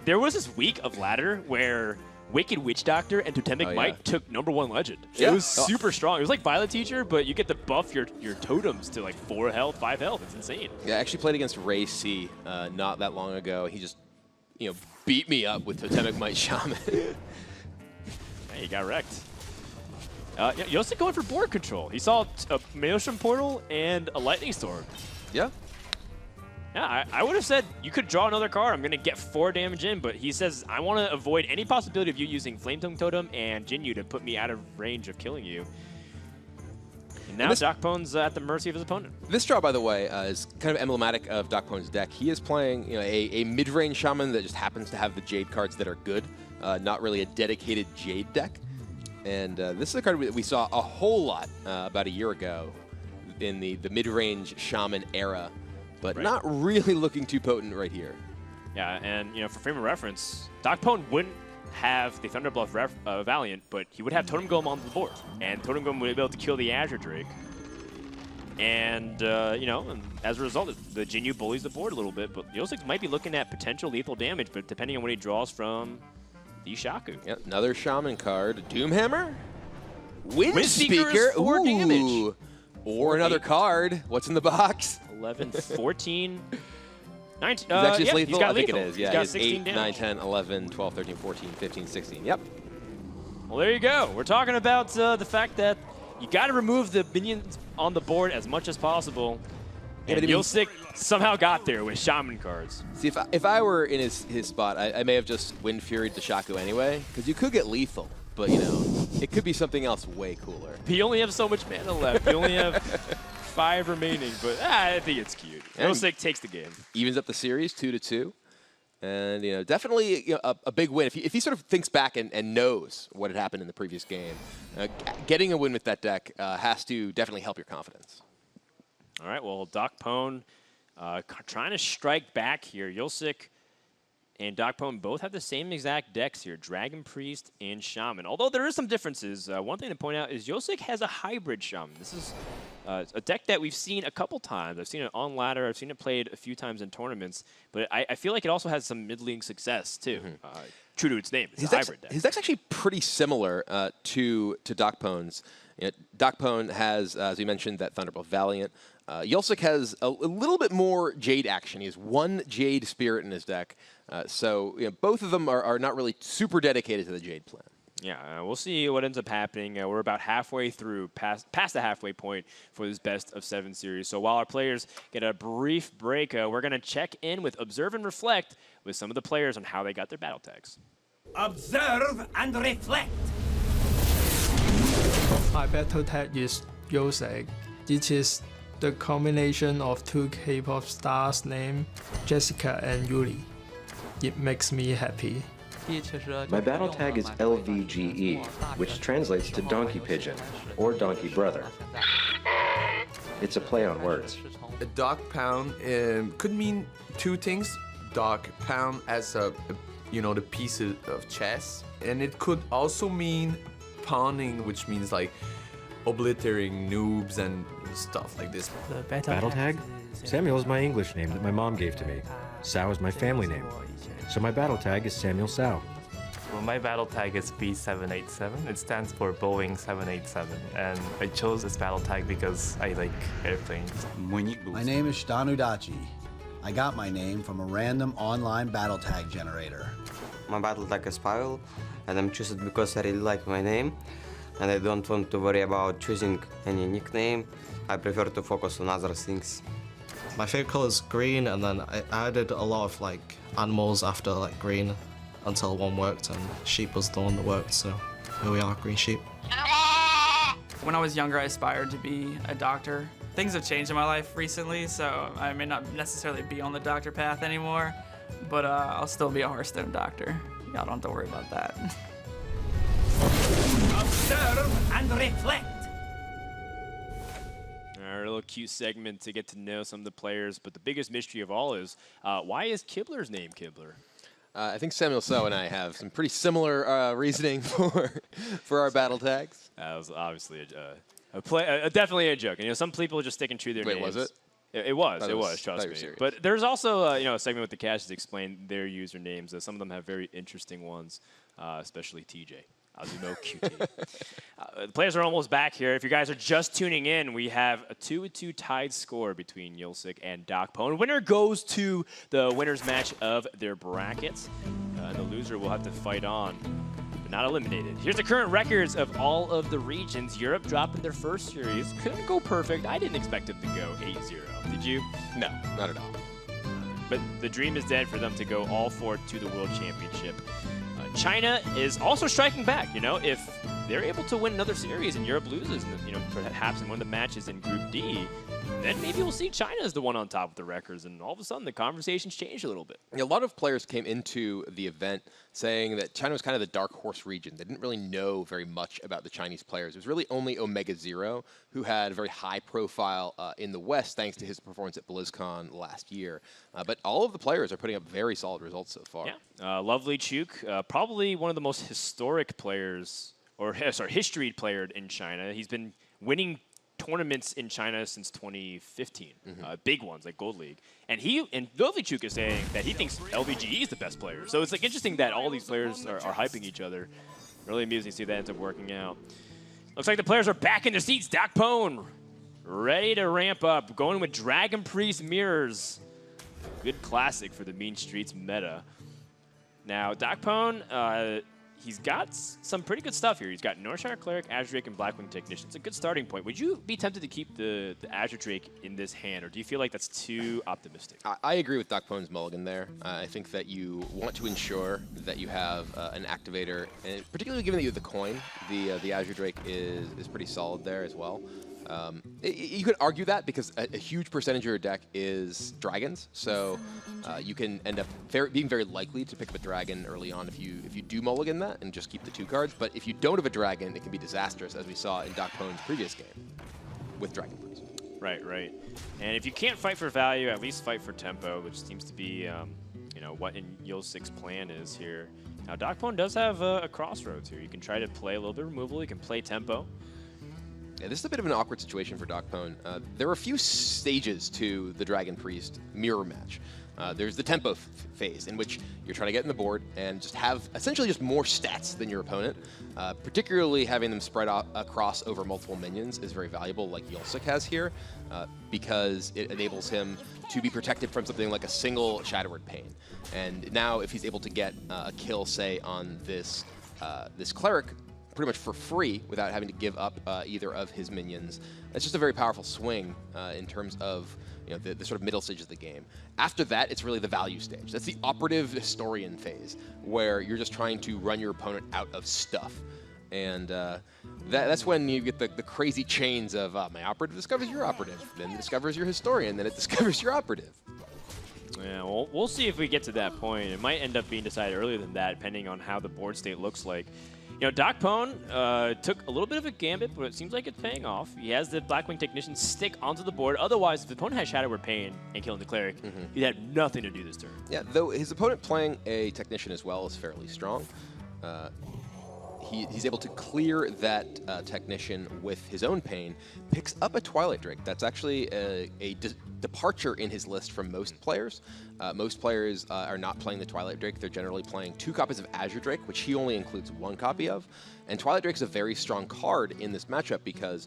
there was this week of ladder where Wicked Witch Doctor and Totemic Might took #1 legend. Yeah. It was super strong. It was like Violet Teacher, but you get to buff your totems to like 4 health, 5 health. It's insane. Yeah, I actually played against Ray C not that long ago. He just, beat me up with Totemic Might Shaman. Hey, he got wrecked. Yulsic going for board control. He saw a Maelstrom Portal and a Lightning Storm. Yeah. Yeah, I would have said you could draw another card. I'm going to get 4 damage in, but he says, I want to avoid any possibility of you using Flame Tongue Totem and Jinyu to put me out of range of killing you. And now DocPwn's at the mercy of his opponent. This draw, by the way, is kind of emblematic of DocPwn's deck. He is playing a mid-range Shaman that just happens to have the Jade cards that are good, not really a dedicated Jade deck. And this is a card that we saw a whole lot about a year ago in the mid-range Shaman era, but not really looking too potent right here. Yeah, and for frame of reference, DocPwn wouldn't have the Thunderbluff Valiant, but he would have Totem Golem on the board, and Totem Golem would be able to kill the Azure Drake. And, and as a result, the Jinyu bullies the board a little bit, but Yulsic might be looking at potential lethal damage, but depending on what he draws from the Shaku. Yep, another Shaman card. Doomhammer? Wind Speaker Speaker? is 4 damage. Or another card. What's in the box? 11, 14, 19. Is that just lethal? He's got I think lethal. it is. Yeah, he's got it's 16 8, damage. 9, 10, 11, 12, 13, 14, 15, 16. Yep. Well, there you go. We're talking about the fact that you got to remove the minions on the board as much as possible. Yeah, And but I mean- Yulsic somehow got there with Shaman cards. See, if I were in his spot, I may have just Wind Furied the Shaku anyway, because you could get lethal, but, it could be something else way cooler. He only has so much mana left. You only have 5 remaining, but I think it's cute. And- Yulsic takes the game. Evens up the series 2-2. And, definitely a big win. If he sort of thinks back and knows what had happened in the previous game, getting a win with that deck has to definitely help your confidence. All right, well, DocPwn trying to strike back here. Yulsic and DocPwn both have the same exact decks here, Dragon Priest and Shaman. Although there is some differences. One thing to point out is Yulsic has a hybrid Shaman. This is a deck that we've seen a couple times. I've seen it on ladder. I've seen it played a few times in tournaments. But I feel like it also has some mid-league success, too. True to its name. It's a hybrid deck. His deck's actually pretty similar to DocPwn's. DocPwn has, as we mentioned, that Thunderbolt Valiant. Yulsic has a little bit more Jade action. He has 1 Jade Spirit in his deck. So both of them are not really super dedicated to the Jade plan. Yeah, we'll see what ends up happening. We're about halfway through, past the halfway point for this best of 7 series. So while our players get a brief break, we're going to check in with Observe and Reflect with some of the players on how they got their battle tags. Observe and reflect. My battle tag is Yulsic. It is the combination of 2 K-pop stars named Jessica and Yuli. It makes me happy. My battle tag is LVGE, which translates to Donkey Pigeon, or Donkey Brother. It's a play on words. A DocPwn could mean 2 things. DocPwn as the piece of chess, and it could also mean pawning, which means like obliterating noobs and stuff like this. Battle tag? Samuel is my English name that my mom gave to me. Sao is my family name. So my battle tag is Samuel Sao. Well, my battle tag is B787. It stands for Boeing 787. And I chose this battle tag because I like airplanes. My name is Shtanu Dachi. I got my name from a random online battle tag generator. My battle tag is Pavel, and I'm choosing it because I really like my name, and I don't want to worry about choosing any nickname. I prefer to focus on other things. My favorite color is green, and then I added a lot of animals after green until one worked, and sheep was the one that worked, so here we are, green sheep. When I was younger, I aspired to be a doctor. Things have changed in my life recently, so I may not necessarily be on the doctor path anymore, but I'll still be a Hearthstone doctor. Y'all don't have to worry about that. Observe and reflect. All right, a little cute segment to get to know some of the players, but the biggest mystery of all is, why is Kibler's name Kibler? I think Samuel So and I have some pretty similar reasoning for our battle tags. That was obviously definitely a joke. And, you know, some people just stick and true their names. Wait, was it? It was, trust me. Serious. But there's also a segment with the Caches to explain their usernames. Some of them have very interesting ones, especially TJ. Azumo QT. The players are almost back here. If you guys are just tuning in, we have a 2-2 tied score between Yulsic and DocPwn. Winner goes to the winner's match of their brackets. The loser will have to fight on, but not eliminated. Here's the current records of all of the regions. Europe dropping their first series. Couldn't go perfect. I didn't expect them to go 8-0. Did you? No, not at all. But the dream is dead for them to go all four to the World Championship. China is also striking back. You know, if they're able to win another series and Europe loses, you know, perhaps in one of the matches in Group D, then maybe we'll see China as the one on top of the records, and all of a sudden the conversation's changed a little bit. A lot of players came into the event saying that China was kind of the dark horse region. They didn't really know very much about the Chinese players. It was really only Omega Zero who had a very high profile in the West thanks to his performance at BlizzCon last year. But all of the players are putting up very solid results so far. Yeah, Lovely Chuk, probably one of the most historic players, or sorry, historied player in China. He's been winning tournaments in China since 2015, big ones like Gold League. And Lovely Chuk is saying that he thinks LVGE is the best player. So it's like interesting that all these players are hyping each other. Really amusing to see that ends up working out. Looks like the players are back in their seats. DocPwn ready to ramp up, going with Dragon Priest Mirrors. Good classic for the Mean Streets meta. Now, DocPwn, he's got some pretty good stuff here. He's got Northshire Cleric, Azure Drake, and Blackwing Technician. It's a good starting point. Would you be tempted to keep the Azure Drake in this hand, or do you feel like that's too optimistic? I agree with DocPwn's mulligan there. I think that you want to ensure that you have an activator, and particularly given that you have the coin, the Azure Drake is pretty solid there as well. You could argue that because a huge percentage of your deck is dragons, so you can end up being very likely to pick up a dragon early on if you do mulligan that and just keep the 2 cards. But if you don't have a dragon, it can be disastrous, as we saw in DocPwn's previous game with Dragon Priest. Right. And if you can't fight for value, at least fight for tempo, which seems to be you know, what in Yulsic's plan is here. Now, DocPwn does have a crossroads here. You can try to play a little bit of removal. You can play tempo. Yeah, this is a bit of an awkward situation for DocPwn. There are a few stages to the Dragon Priest mirror match. There's the tempo phase, in which you're trying to get in the board and just have essentially just more stats than your opponent. Particularly having them spread out across over multiple minions is very valuable, like Yulsic has here, because it enables him to be protected from something like a single Shadowward Pain. And now if he's able to get a kill, say, on this Cleric, pretty much for free without having to give up either of his minions. It's just a very powerful swing in terms of the sort of middle stage of the game. After that, it's really the value stage. That's the operative historian phase, where you're just trying to run your opponent out of stuff. And that's when you get the crazy chains of my operative discovers your operative, then discovers your historian, then it discovers your operative. Yeah, well, we'll see if we get to that point. It might end up being decided earlier than that, depending on how the board state looks like. You know, DocPwn took a little bit of a gambit, but it seems like it's paying off. He has the Blackwing Technician stick onto the board. Otherwise, if the opponent has Shadowward Pain and killing the Cleric, he had nothing to do this turn. Yeah, though his opponent playing a Technician as well is fairly strong. He's able to clear that Technician with his own pain, picks up a Twilight Drake. That's actually a departure in his list from most players. Most players are not playing the Twilight Drake. They're generally playing 2 copies of Azure Drake, which he only includes 1 copy of. And Twilight Drake is a very strong card in this matchup because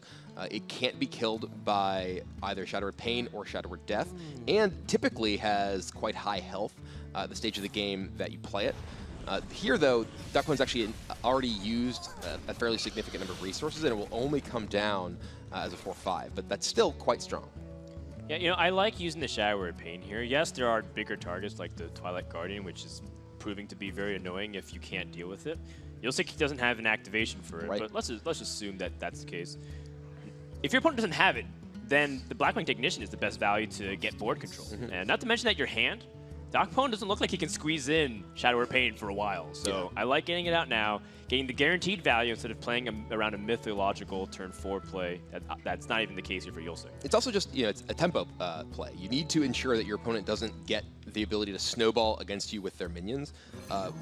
it can't be killed by either Shadowward Pain or Shadowward Death, and typically has quite high health the stage of the game that you play it. Here, though, DocPwn's actually already used a fairly significant number of resources, and it will only come down as a 4/5, but that's still quite strong. Yeah, you know, I like using the Shadowward Pain here. Yes, there are bigger targets like the Twilight Guardian, which is proving to be very annoying if you can't deal with it. Yulsic doesn't have an activation for it, but let's assume that that's the case. If your opponent doesn't have it, then the Blackwing Technician is the best value to get board control. And not to mention that your hand DocPwn doesn't look like he can squeeze in Shadow or Pain for a while. So I like getting it out now, getting the guaranteed value instead of playing around a mythological turn 4 play. That's not even the case here for Yulsic. It's also just, it's a tempo play. You need to ensure that your opponent doesn't get the ability to snowball against you with their minions.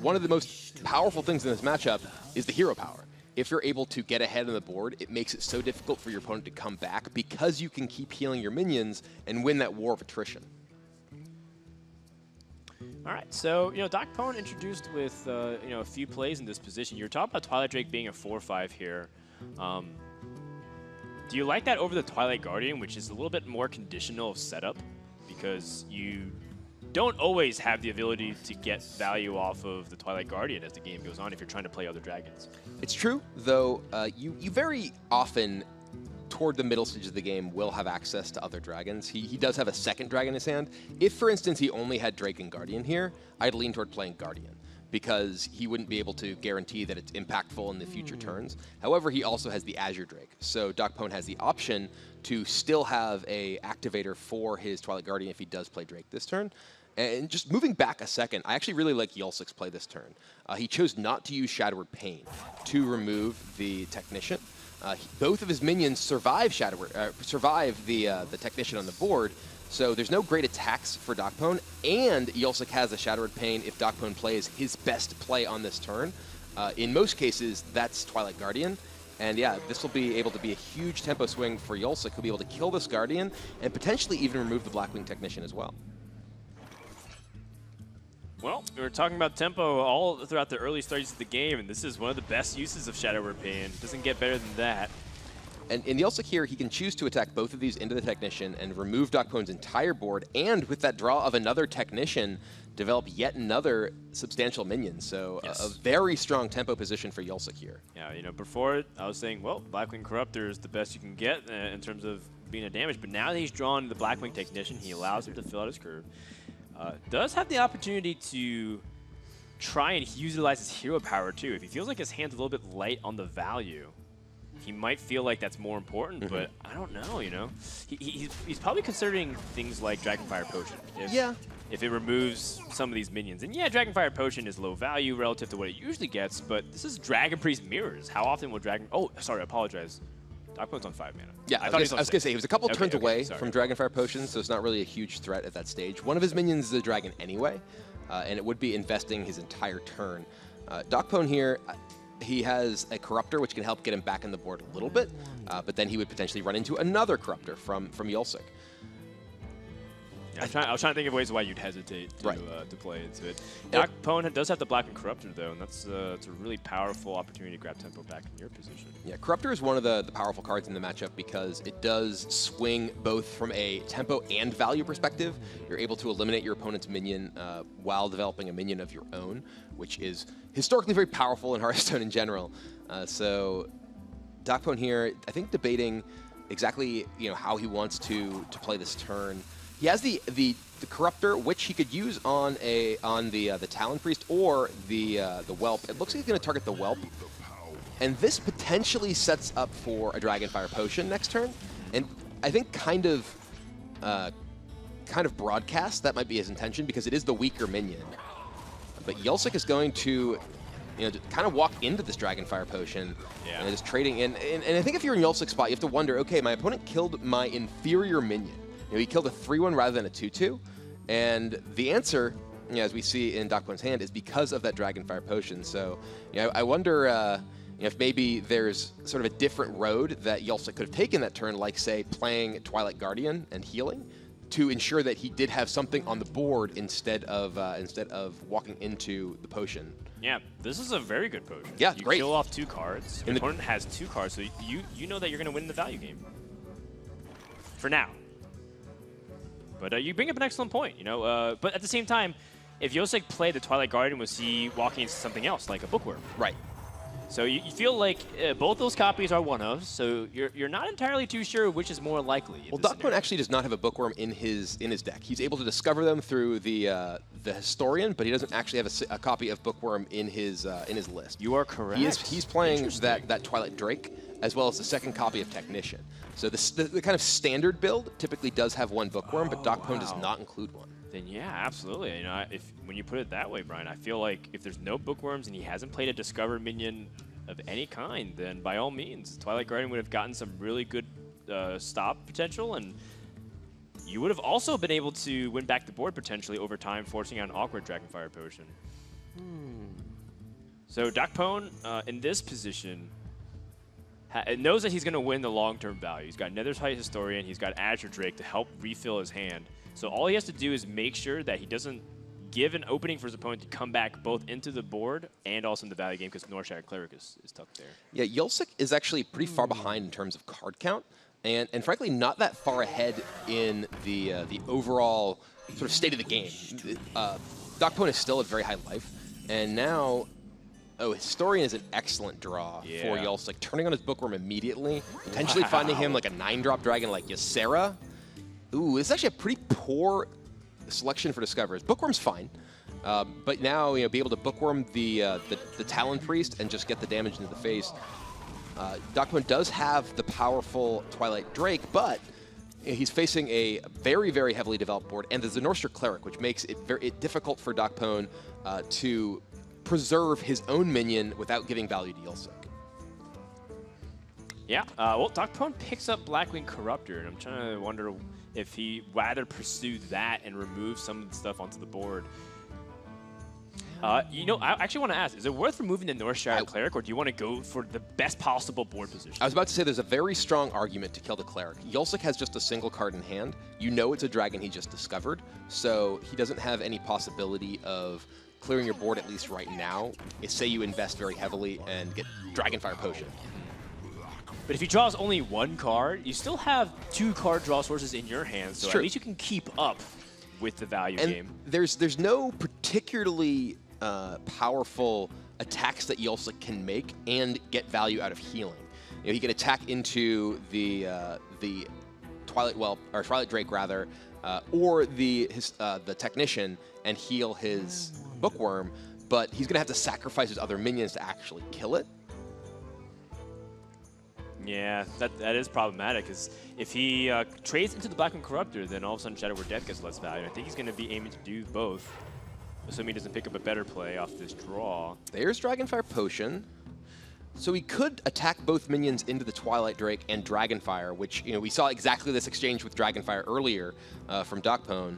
One of the most powerful things in this matchup is the hero power. If you're able to get ahead on the board, it makes it so difficult for your opponent to come back because you can keep healing your minions and win that war of attrition. All right, so, DocPwn introduced with, a few plays in this position. You're talking about Twilight Drake being a 4-5 here. Do you like that over the Twilight Guardian, which is a little bit more conditional of setup? Because you don't always have the ability to get value off of the Twilight Guardian as the game goes on if you're trying to play other dragons. It's true, though you very often, toward the middle stage of the game, will have access to other dragons. He does have a second dragon in his hand. If, for instance, he only had Drake and Guardian here, I'd lean toward playing Guardian, because he wouldn't be able to guarantee that it's impactful in the future turns. However, he also has the Azure Drake, so DocPwn has the option to still have a activator for his Twilight Guardian if he does play Drake this turn. And just moving back a second, I actually really like Yulsic's play this turn. He chose not to use Shadow Pain to remove the Technician. Both of his minions survive the Technician on the board, so there's no great attacks for DocPwn, and Yulsic has a Shadow Pain if DocPwn plays his best play on this turn. In most cases, that's Twilight Guardian, and yeah, this will be able to be a huge tempo swing for Yulsic, who'll be able to kill this Guardian, and potentially even remove the Blackwing Technician as well. Well, we were talking about tempo all throughout the early stages of the game, and this is one of the best uses of Shadow or Pain. Doesn't get better than that. And in Yulsic here, he can choose to attack both of these into the Technician and remove DocPwn's entire board, and with that draw of another Technician, develop yet another substantial minion. So a very strong tempo position for Yulsic here. Yeah, before I was saying, well, Blackwing Corruptor is the best you can get in terms of being a damage, but now that he's drawn the Blackwing Technician, he allows him to fill out his curve. Does have the opportunity to try and utilize his hero power too. If he feels like his hand's a little bit light on the value, he might feel like that's more important, but I don't know, He's probably considering things like Dragonfire Potion. If it removes some of these minions. And yeah, Dragonfire Potion is low value relative to what it usually gets, but this is Dragon Priest Mirrors. How often will Oh, sorry, I apologize. DocPwn's on 5 mana. Yeah, I was going to say, he was a couple turns away from Dragonfire Potion, so it's not really a huge threat at that stage. One of his minions is a dragon anyway, and it would be investing his entire turn. DocPwn here, he has a Corruptor, which can help get him back on the board a little bit, but then he would potentially run into another Corruptor from Yulsic. Yeah, I was trying to think of ways why you'd hesitate to play into it. DocPwn does have the Blackwing Corruptor, though, and that's it's a really powerful opportunity to grab tempo back in your position. Yeah, Corruptor is one of the powerful cards in the matchup because it does swing both from a tempo and value perspective. You're able to eliminate your opponent's minion while developing a minion of your own, which is historically very powerful in Hearthstone in general. So DocPwn here, I think, debating exactly how he wants to play this turn. He has the Corruptor, which he could use on the Talon Priest or the Whelp. It looks like he's going to target the Whelp, and this potentially sets up for a Dragonfire Potion next turn. And I think kind of broadcast that might be his intention because it is the weaker minion. But Yulsic is going to kind of walk into this Dragonfire Potion and just trading in. And I think if you're in Yulsic's spot, you have to wonder, okay, my opponent killed my inferior minion. He killed a 3-1 rather than a 2-2, and the answer, as we see in DocPwn's hand, is because of that Dragonfire Potion. So, I wonder if maybe there's sort of a different road that Yulsic could have taken that turn, like say playing Twilight Guardian and healing, to ensure that he did have something on the board instead of walking into the potion. Yeah, this is a very good potion. Yeah, you great. kill off 2 cards. Your opponent has 2 cards, so you know that you're going to win the value game. For now. But you bring up an excellent point, But at the same time, if Yulsic played the Twilight Guardian, was he walking into something else, like a Bookworm? Right. So you feel like both those copies are one-ofs, so you're not entirely too sure which is more likely. Well, DocPwn actually does not have a Bookworm in his deck. He's able to discover them through the Historian, but he doesn't actually have a copy of Bookworm in his list. You are correct. He's playing that Twilight Drake, as well as the second copy of Technician. So the kind of standard build typically does have one Bookworm, but DocPwn does not include one. Then yeah, absolutely. You know, when you put it that way, Brian, I feel like if there's no Bookworms and he hasn't played a Discover minion of any kind, then by all means, Twilight Guardian would have gotten some really good stop potential, and you would have also been able to win back the board potentially over time, forcing out an awkward Dragonfire Potion. So DocPwn, in this position, knows that he's going to win the long-term value. He's got Nether's Height Historian, he's got Azure Drake to help refill his hand. So all he has to do is make sure that he doesn't give an opening for his opponent to come back both into the board and also in the value game, because Northshire Cleric is tucked there. Yeah, Yulsic is actually pretty far behind in terms of card count, and frankly not that far ahead in the overall sort of state of the game. DocPwn is still at very high life, and now Historian is an excellent draw for Yulsic, turning on his Bookworm immediately, potentially finding him like a 9-drop dragon like Ysera. Ooh, this is actually a pretty poor selection for Discoverers. Bookworm's fine, but now be able to Bookworm the Talon Priest and just get the damage into the face. DocPwn does have the powerful Twilight Drake, but he's facing a very, very heavily developed board, and there's a Northshire Cleric, which makes it very difficult for DocPwn to preserve his own minion without giving value to Yulsic. Yeah, well, DocPwn picks up Blackwing Corruptor, and I'm trying to wonder if he rather pursue that and remove some of the stuff onto the board. You know, I actually want to ask, is it worth removing the Northshire Cleric, or do you want to go for the best possible board position? I was about to say there's a very strong argument to kill the Cleric. Yulsic has just a single card in hand. You know it's a dragon he just discovered, so he doesn't have any possibility of clearing your board, at least right now. Say you invest very heavily and get Dragonfire Potion. But if he draws only one card, you still have 2 card draw sources in your hand, so at least you can keep up with the value game. There's no particularly powerful attacks that Yulsic can make and get value out of healing. You know, he can attack into the Twilight Drake rather, or the Technician and heal his Bookworm, but he's gonna have to sacrifice his other minions to actually kill it. Yeah, that is problematic, because if he trades into the Blackwing Corruptor, then all of a sudden Shadow Word Death gets less value. I think he's going to be aiming to do both, assuming he doesn't pick up a better play off this draw. There's Dragonfire Potion. So he could attack both minions into the Twilight Drake and Dragonfire, which, you know, we saw exactly this exchange with Dragonfire earlier from DocPwn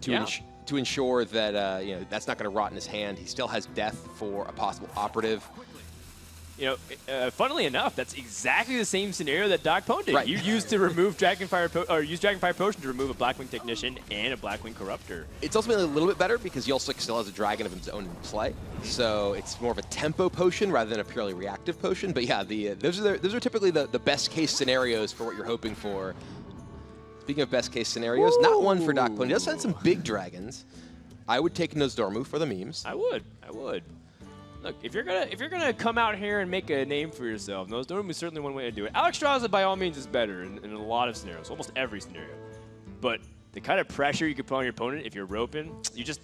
to ensure that you know, that's not going to rot in his hand. He still has Death for a possible operative. You know, funnily enough, that's exactly the same scenario that DocPwn did. Right. You used to remove Dragonfire Potion to remove a Blackwing Technician and a Blackwing Corruptor. It's ultimately a little bit better because Yulsic still has a dragon of his own in play, so it's more of a tempo potion rather than a purely reactive potion. But yeah, those are typically the best case scenarios for what you're hoping for. Speaking of best case scenarios, not one for DocPwn. He does have some big dragons. I would take Nozdormu for the memes. I would. Look, if you're gonna come out here and make a name for yourself, Nozdormu is certainly one way to do it. Alexstrasza, by all means, is better in a lot of scenarios, almost every scenario. But the kind of pressure you can put on your opponent if you're roping,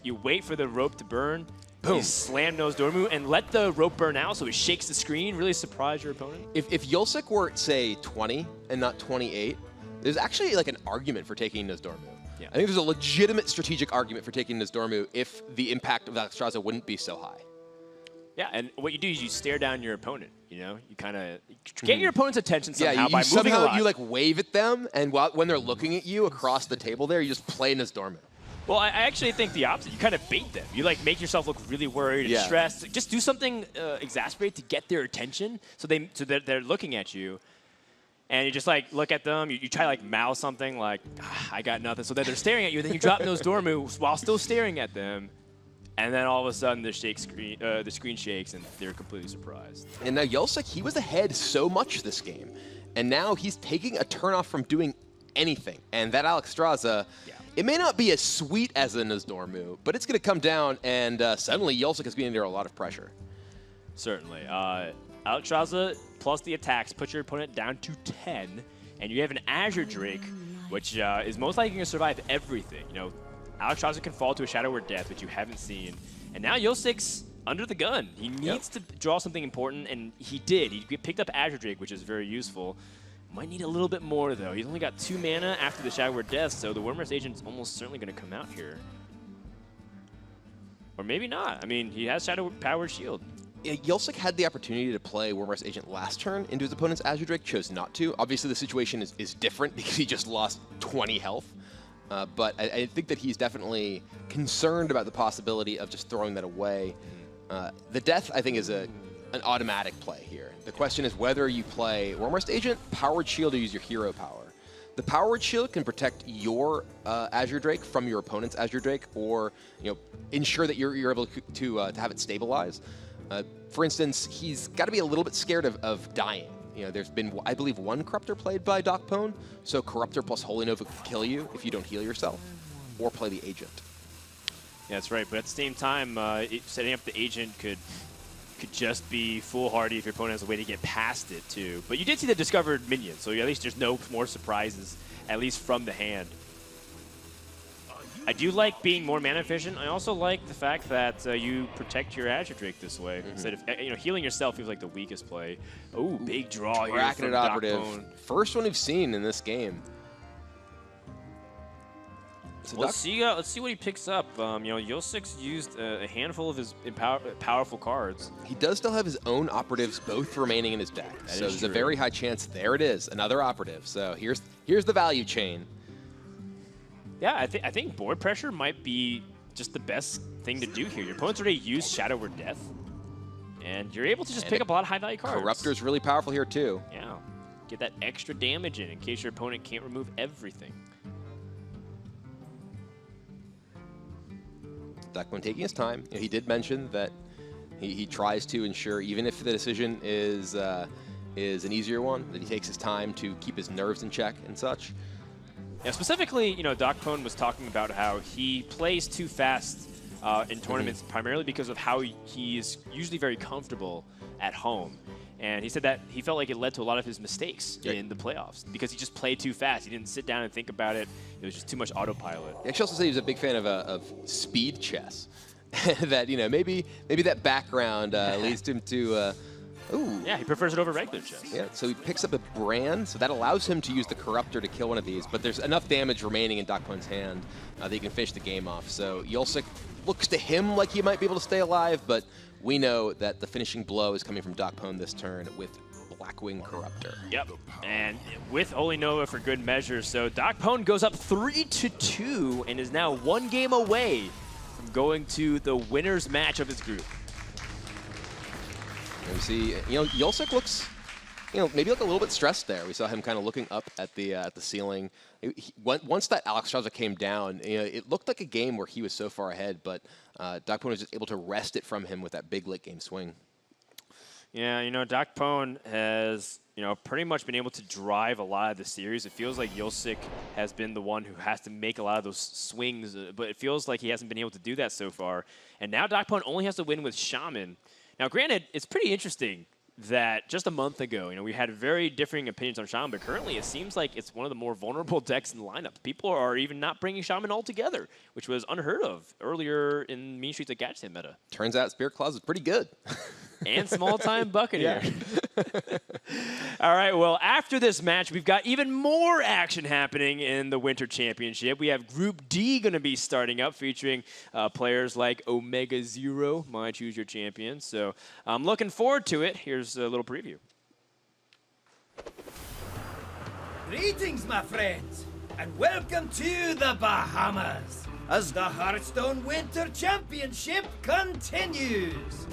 you wait for the rope to burn, boom, you slam Nozdormu and let the rope burn out so it shakes the screen, really surprise your opponent. If Yulsic were, say, 20 and not 28, there's actually like an argument for taking Nozdormu. Yeah. I think there's a legitimate strategic argument for taking Nozdormu if the impact of Alexstrasza wouldn't be so high. Yeah, and what you do is you stare down your opponent. You know, you kind of get your opponent's attention somehow you by moving a lot. You like wave at them, and when they're looking at you across the table there, you just play Nozdormu. Well, I actually think the opposite. You kind of bait them. You like make yourself look really worried and stressed. Just do something exasperate to get their attention, so they're looking at you, and you just like look at them. You try to like mouth something like, "I got nothing," so that they're staring at you. Then you drop Nozdormu while still staring at them. And then all of a sudden, the screen shakes, and they're completely surprised. And now Yulsic, he was ahead so much this game, and now he's taking a turn off from doing anything. And that Alexstrasza, it may not be as sweet as a Nozdormu, but it's going to come down, and suddenly Yulsic is being under a lot of pressure. Certainly. Alexstrasza plus the attacks put your opponent down to 10, and you have an Azure Drake, which is most likely going to survive everything. You know, Alexstrasza can fall to a Shadow Word Death, which you haven't seen. And now Yulsic's under the gun. He needs to draw something important, and he did. He picked up Azure Drake, which is very useful. Might need a little bit more, though. He's only got 2 mana after the Shadow Word Death, so the Wormrest Agent's almost certainly going to come out here. Or maybe not. I mean, he has Shadow Powered Shield. Yeah, Yulsic had the opportunity to play Wormrest Agent last turn into his opponent's Azure Drake, chose not to. Obviously, the situation is different because he just lost 20 health. But I think that he's definitely concerned about the possibility of just throwing that away. The death, I think, is an automatic play here. The question is whether you play Wormrest Agent, Powered Shield, or use your hero power. The Powered Shield can protect your Azure Drake from your opponent's Azure Drake, or ensure that you're able to have it stabilize. For instance, he's got to be a little bit scared of dying. There's been, I believe, 1 Corruptor played by DocPwn, so Corruptor plus Holy Nova could kill you if you don't heal yourself, or play the Agent. Yeah, that's right, but at the same time, setting up the Agent could just be foolhardy if your opponent has a way to get past it, too. But you did see the discovered minion, so at least there's no more surprises, at least from the hand. I do like being more mana efficient. I also like the fact that you protect your Azure Drake this way. Instead of healing yourself feels like the weakest play. Oh, big draw here from Operative. DocPwn. First one we've seen in this game. So let's see what he picks up. Yulsic's used a handful of his powerful cards. He does still have his own operatives both remaining in his deck. So there's a very high chance. There it is, another operative. So here's the value chain. Yeah, I think board pressure might be just the best thing to do here. Your opponent's already used Shadow Word Death, and you're able to just pick up a lot of high-value cards. Corruptor's really powerful here, too. Yeah, get that extra damage in case your opponent can't remove everything. DocPwn taking his time. He did mention that he tries to ensure, even if the decision is an easier one, that he takes his time to keep his nerves in check and such. Yeah, specifically, DocPwn was talking about how he plays too fast in tournaments primarily because of how he is usually very comfortable at home. And he said that he felt like it led to a lot of his mistakes in the playoffs because he just played too fast. He didn't sit down and think about it. It was just too much autopilot. He actually also said he was a big fan of speed chess. That, maybe that background leads him to... Ooh. Yeah, he prefers it over regular chess. Yeah, so he picks up a brand, so that allows him to use the Corruptor to kill one of these, but there's enough damage remaining in DocPwn's hand that he can finish the game off. So Yulsic looks to him like he might be able to stay alive, but we know that the finishing blow is coming from DocPwn this turn with Blackwing Corruptor. Yep, and with Holy Nova for good measure, so DocPwn goes up 3-2 and is now 1 game away from going to the winner's match of his group. And we see, Yulsic looks, maybe like a little bit stressed there. We saw him kind of looking up at the ceiling. Once that Alex Strauza came down, it looked like a game where he was so far ahead, but DocPwn was just able to wrest it from him with that big late game swing. Yeah, DocPwn has, pretty much been able to drive a lot of the series. It feels like Yulsic has been the one who has to make a lot of those swings, but it feels like he hasn't been able to do that so far. And now DocPwn only has to win with Shaman. Now, granted, it's pretty interesting that just a month ago, we had very differing opinions on Shaman, but currently it seems like it's one of the more vulnerable decks in the lineup. People are even not bringing Shaman altogether, which was unheard of earlier in Mean Streets of Gadsden meta. Turns out Spirit Claws is pretty good. And small-time Buccaneer. All right, well, after this match, we've got even more action happening in the Winter Championship. We have Group D going to be starting up, featuring players like Omega Zero, my Choose Your Champion. So I'm looking forward to it. Here's a little preview. Greetings, my friends, and welcome to the Bahamas as the Hearthstone Winter Championship continues.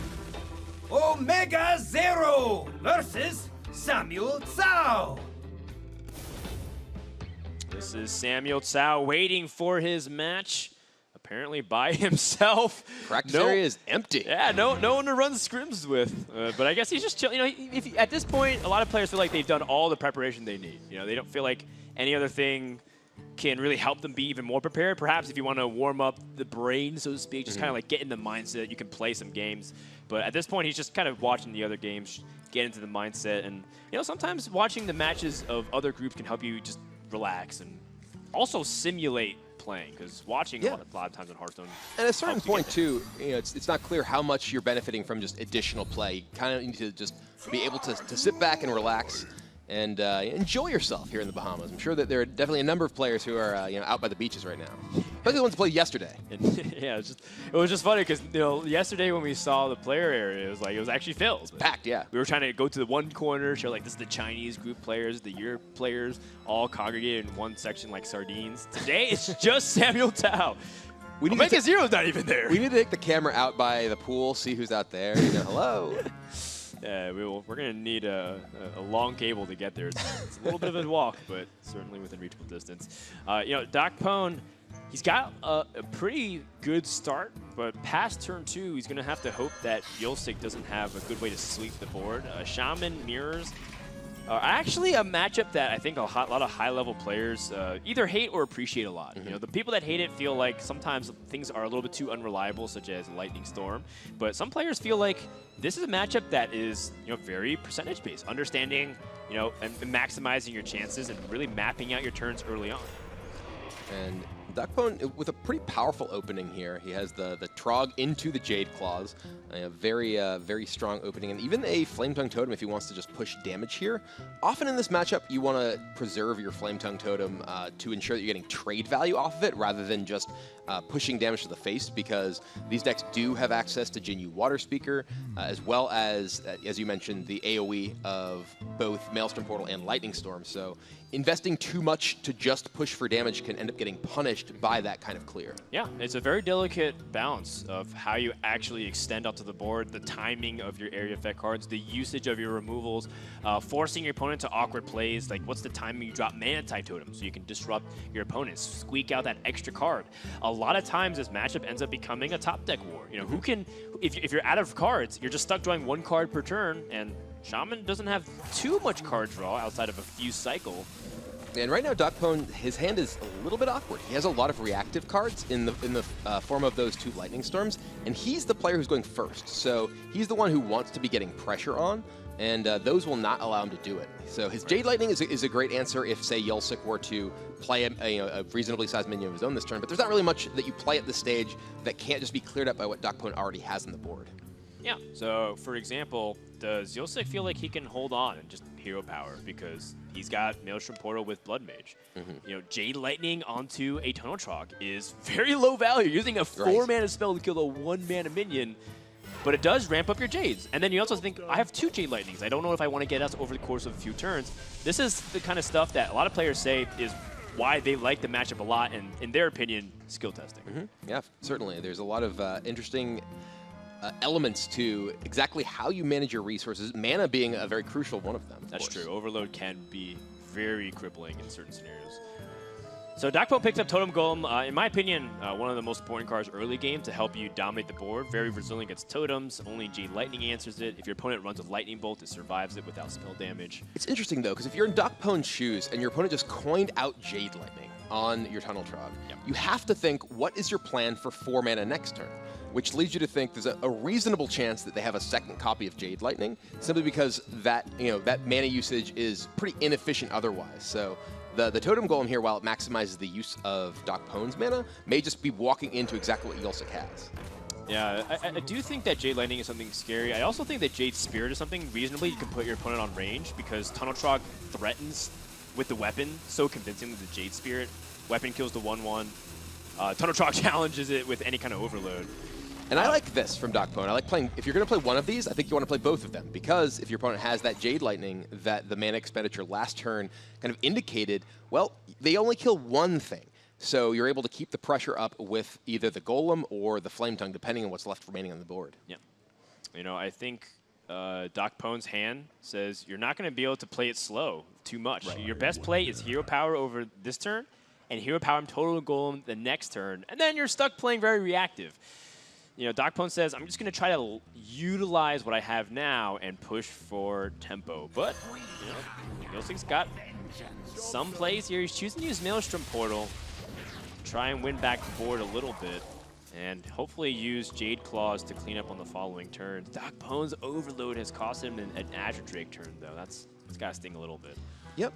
Omega Zero versus Samuel Tsao. This is Samuel Tsao waiting for his match, apparently by himself. Practice area is empty. Yeah, no one to run scrims with. But I guess he's just chilling. At this point, a lot of players feel like they've done all the preparation they need. They don't feel like any other thing can really help them be even more prepared. Perhaps if you want to warm up the brain, so to speak, just kind of like get in the mindset, you can play some games. But at this point, he's just kind of watching the other games, get into the mindset. And, sometimes watching the matches of other groups can help you just relax and also simulate playing, because watching a lot of times in Hearthstone. At a certain point, too, it's not clear how much you're benefiting from just additional play. You kind of need to just be able to sit back and relax and enjoy yourself here in the Bahamas. I'm sure that there are definitely a number of players who are out by the beaches right now, especially the ones who played yesterday. And, yeah, it was just funny because yesterday when we saw the player area, it was actually filled. Packed, yeah. We were trying to go to the one corner, show like this is the Chinese group players, the Europe players, all congregated in one section like sardines. Today it's just Samuel Tao. Omega Zero's not even there. We need to take the camera out by the pool, see who's out there. Hello. Yeah, we're going to need a long cable to get there. It's a little bit of a walk, but certainly within reachable distance. DocPwn, he's got a pretty good start, but past turn 2, he's going to have to hope that Yulsic doesn't have a good way to sweep the board. Shaman, Mirrors are actually a matchup that I think a lot of high-level players either hate or appreciate a lot. The people that hate it feel like sometimes things are a little bit too unreliable, such as Lightning Storm. But some players feel like this is a matchup that is very percentage-based, understanding and maximizing your chances and really mapping out your turns early on. And DocPwn with a pretty powerful opening here. He has the Trog into the Jade Claws, a very strong opening, and even a Flame Tongue Totem if he wants to just push damage here. Often in this matchup, you want to preserve your Flame Tongue Totem to ensure that you're getting trade value off of it rather than just pushing damage to the face, because these decks do have access to Jinyu Water Speaker, as well as you mentioned, the AoE of both Maelstrom Portal and Lightning Storm. So investing too much to just push for damage can end up getting punished by that kind of clear. Yeah, it's a very delicate balance of how you actually extend up to the board, the timing of your area effect cards, the usage of your removals, forcing your opponent to awkward plays, like what's the timing you drop Mana Tide Totem so you can disrupt your opponents, squeak out that extra card. A lot of times this matchup ends up becoming a top deck war. Who can, if you're out of cards, you're just stuck drawing one card per turn, and Shaman doesn't have too much card draw outside of a few cycle. And right now, DocPwn, his hand is a little bit awkward. He has a lot of reactive cards in the form of those 2 Lightning Storms, and he's the player who's going first. So he's the one who wants to be getting pressure on, and those will not allow him to do it. So his Jade Lightning is a great answer if, say, Yulsic were to play a reasonably sized minion of his own this turn, but there's not really much that you play at this stage that can't just be cleared up by what DocPwn already has on the board. Yeah, so for example, does Yulsic feel like he can hold on and just hero power because he's got Maelstrom Portal with Blood Mage? Jade Lightning onto a Tunnel Trog is very low value, using a 4-mana spell to kill a 1-mana minion, but it does ramp up your Jades. And then you also think, I have 2 Jade Lightnings. I don't know if I want to get us over the course of a few turns. This is the kind of stuff that a lot of players say is why they like the matchup a lot, and in their opinion, skill testing. Yeah, certainly. There's a lot of interesting elements to exactly how you manage your resources, mana being a very crucial one of them. That's true. Overload can be very crippling in certain scenarios. So DocPwn picks up Totem Golem, in my opinion, one of the most important cards early game to help you dominate the board. Very resilient against totems. Only Jade Lightning answers it. If your opponent runs with Lightning Bolt, it survives it without spell damage. It's interesting, though, because if you're in DocPwn's shoes and your opponent just coined out Jade Lightning on your Tunnel Trog, you have to think, what is your plan for 4 mana next turn? Which leads you to think there's a reasonable chance that they have a second copy of Jade Lightning, simply because that mana usage is pretty inefficient otherwise. So the Totem Golem here, while it maximizes the use of DocPwn's mana, may just be walking into exactly what Yulsic has. Yeah, I do think that Jade Lightning is something scary. I also think that Jade Spirit is something reasonably you can put your opponent on range, because Tunnel Trog threatens with the weapon so convincingly with the Jade Spirit. Weapon kills the 1/1. Tunnel Trog challenges it with any kind of overload. And I like this from DocPwn. I like playing, if you're going to play one of these, I think you want to play both of them, because if your opponent has that Jade Lightning that the mana expenditure last turn kind of indicated, well, they only kill one thing. So you're able to keep the pressure up with either the Golem or the Flame Tongue, depending on what's left remaining on the board. Yeah. I think DocPwn's hand says you're not going to be able to play it slow too much. Your best play is Hero Power over this turn, and Hero Power and Total Golem the next turn, and then you're stuck playing very reactive. DocPwn says, I'm just going to try to utilize what I have now and push for tempo. But, Yulsic's got some plays here. He's choosing to use Maelstrom Portal to try and win back the board a little bit, and hopefully use Jade Claws to clean up on the following turns. DocPwn's Overload has cost him an Azure Drake turn, though. It's got to sting a little bit. Yep.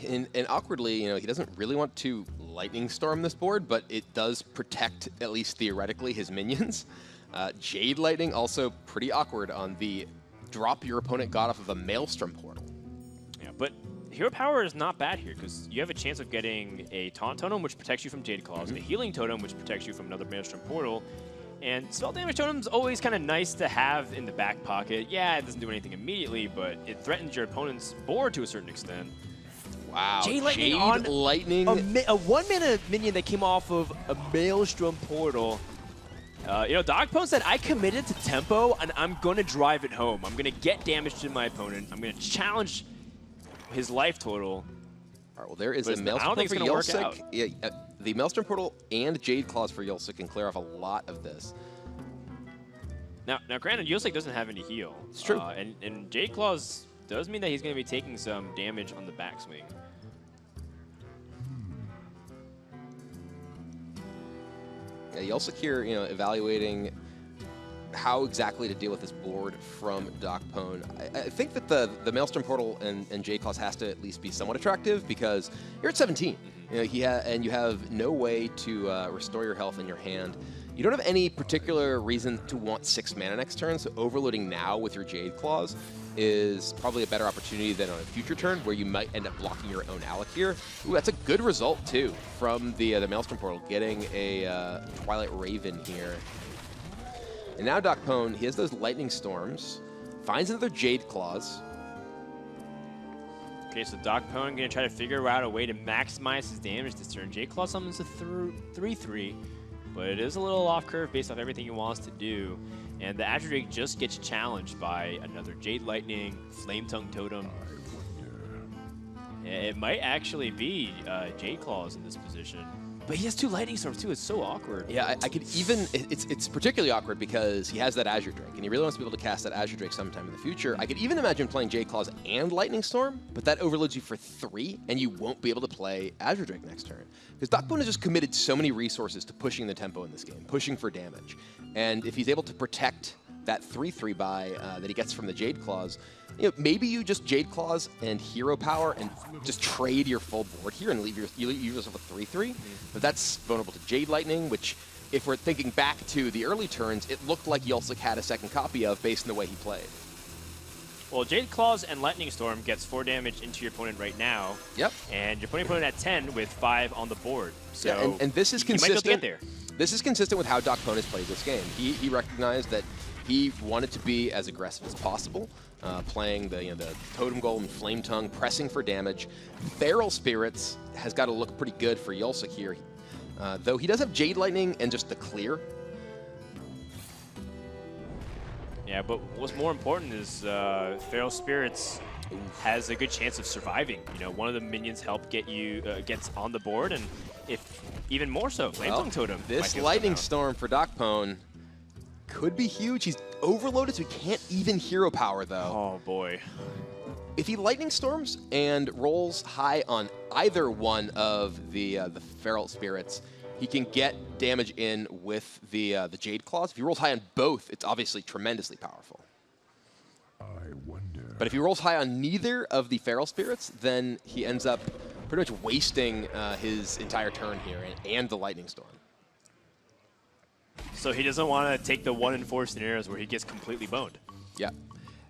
And awkwardly, he doesn't really want to Lightning Storm this board, but it does protect, at least theoretically, his minions. Jade Lightning also pretty awkward on the drop your opponent got off of a Maelstrom portal. Yeah, but Hero Power is not bad here because you have a chance of getting a Taunt Totem, which protects you from Jade Claws, a Healing Totem, which protects you from another Maelstrom portal, and Spell Damage Totem's always kind of nice to have in the back pocket. Yeah, it doesn't do anything immediately, but it threatens your opponent's board to a certain extent. Wow, Jade Lightning on Lightning. A 1-mana minion that came off of a Maelstrom portal. You know, DocPwn said, I committed to tempo, and I'm going to drive it home. I'm going to get damage to my opponent. I'm going to challenge his life total. All right, well, there is a I don't Maelstrom think for it's gonna work out. Yulsic. Yeah, the Maelstrom portal and Jade Claws for Yulsic can clear off a lot of this. Now granted, Yulsic doesn't have any heal. It's true. And Jade Claws does mean that he's going to be taking some damage on the backswing. Yeah, Yulsic here, you know, evaluating how exactly to deal with this board from DocPwn. I think that the Maelstrom portal and Jade Claws has to at least be somewhat attractive because you're at 17. You know, and you have no way to restore your health in your hand. You don't have any particular reason to want 6 mana next turn, so overloading now with your Jade Claws is probably a better opportunity than on a future turn where you might end up blocking your own Alec here. Ooh, that's a good result, too, from the Maelstrom portal, getting a Twilight Raven here. And now DocPwn, he has those Lightning Storms, finds another Jade Claws. Okay, so DocPwn going to try to figure out a way to maximize his damage this turn. Jade Claw summons a 3/3, but it is a little off curve based off everything he wants to do. And the Azure Drake just gets challenged by another Jade Lightning, Flame Tongue Totem. It might actually be Jade Claws in this position. But he has 2 Lightning Storms too, it's so awkward. Yeah, I could even, it's particularly awkward because he has that Azure Drake, and he really wants to be able to cast that Azure Drake sometime in the future. I could even imagine playing Jade Claws and Lightning Storm, but that overloads you for 3, and you won't be able to play Azure Drake next turn. Because DocPwn has just committed so many resources to pushing the tempo in this game, pushing for damage. And if he's able to protect that 3/3 buy that he gets from the Jade Claws, you know, maybe you just Jade Claws and Hero Power and just trade your full board here and leave yourself a 3/3. But that's vulnerable to Jade Lightning, which, if we're thinking back to the early turns, it looked like Yulsic had a second copy of based on the way he played. Well, Jade Claws and Lightning Storm gets 4 damage into your opponent right now. Yep. And you're putting your opponent at 10 with 5 on the board. So yeah, and this is you might be able to consistent. get there. This is consistent with how DocPwn has played this game. He recognized that he wanted to be as aggressive as possible, playing the Totem Golem, Flame Tongue, pressing for damage. Feral Spirits has got to look pretty good for Yulsic here, though he does have Jade Lightning and just the clear. Yeah, but what's more important is Feral Spirits has a good chance of surviving. You know, one of the minions help get you gets on the board, and if even more so, Flame Tongue Totem. This Lightning Storm for DocPwn could be huge. He's overloaded, so he can't even Hero Power, though. Oh, boy. If he Lightning Storms and rolls high on either one of the Feral Spirits, he can get damage in with the Jade Claws. If he rolls high on both, it's obviously tremendously powerful. I wonder. But if he rolls high on neither of the Feral Spirits, then he ends up pretty much wasting his entire turn here and the Lightning Storm. So he doesn't want to take the 1 in 4 scenarios where he gets completely boned. Yeah.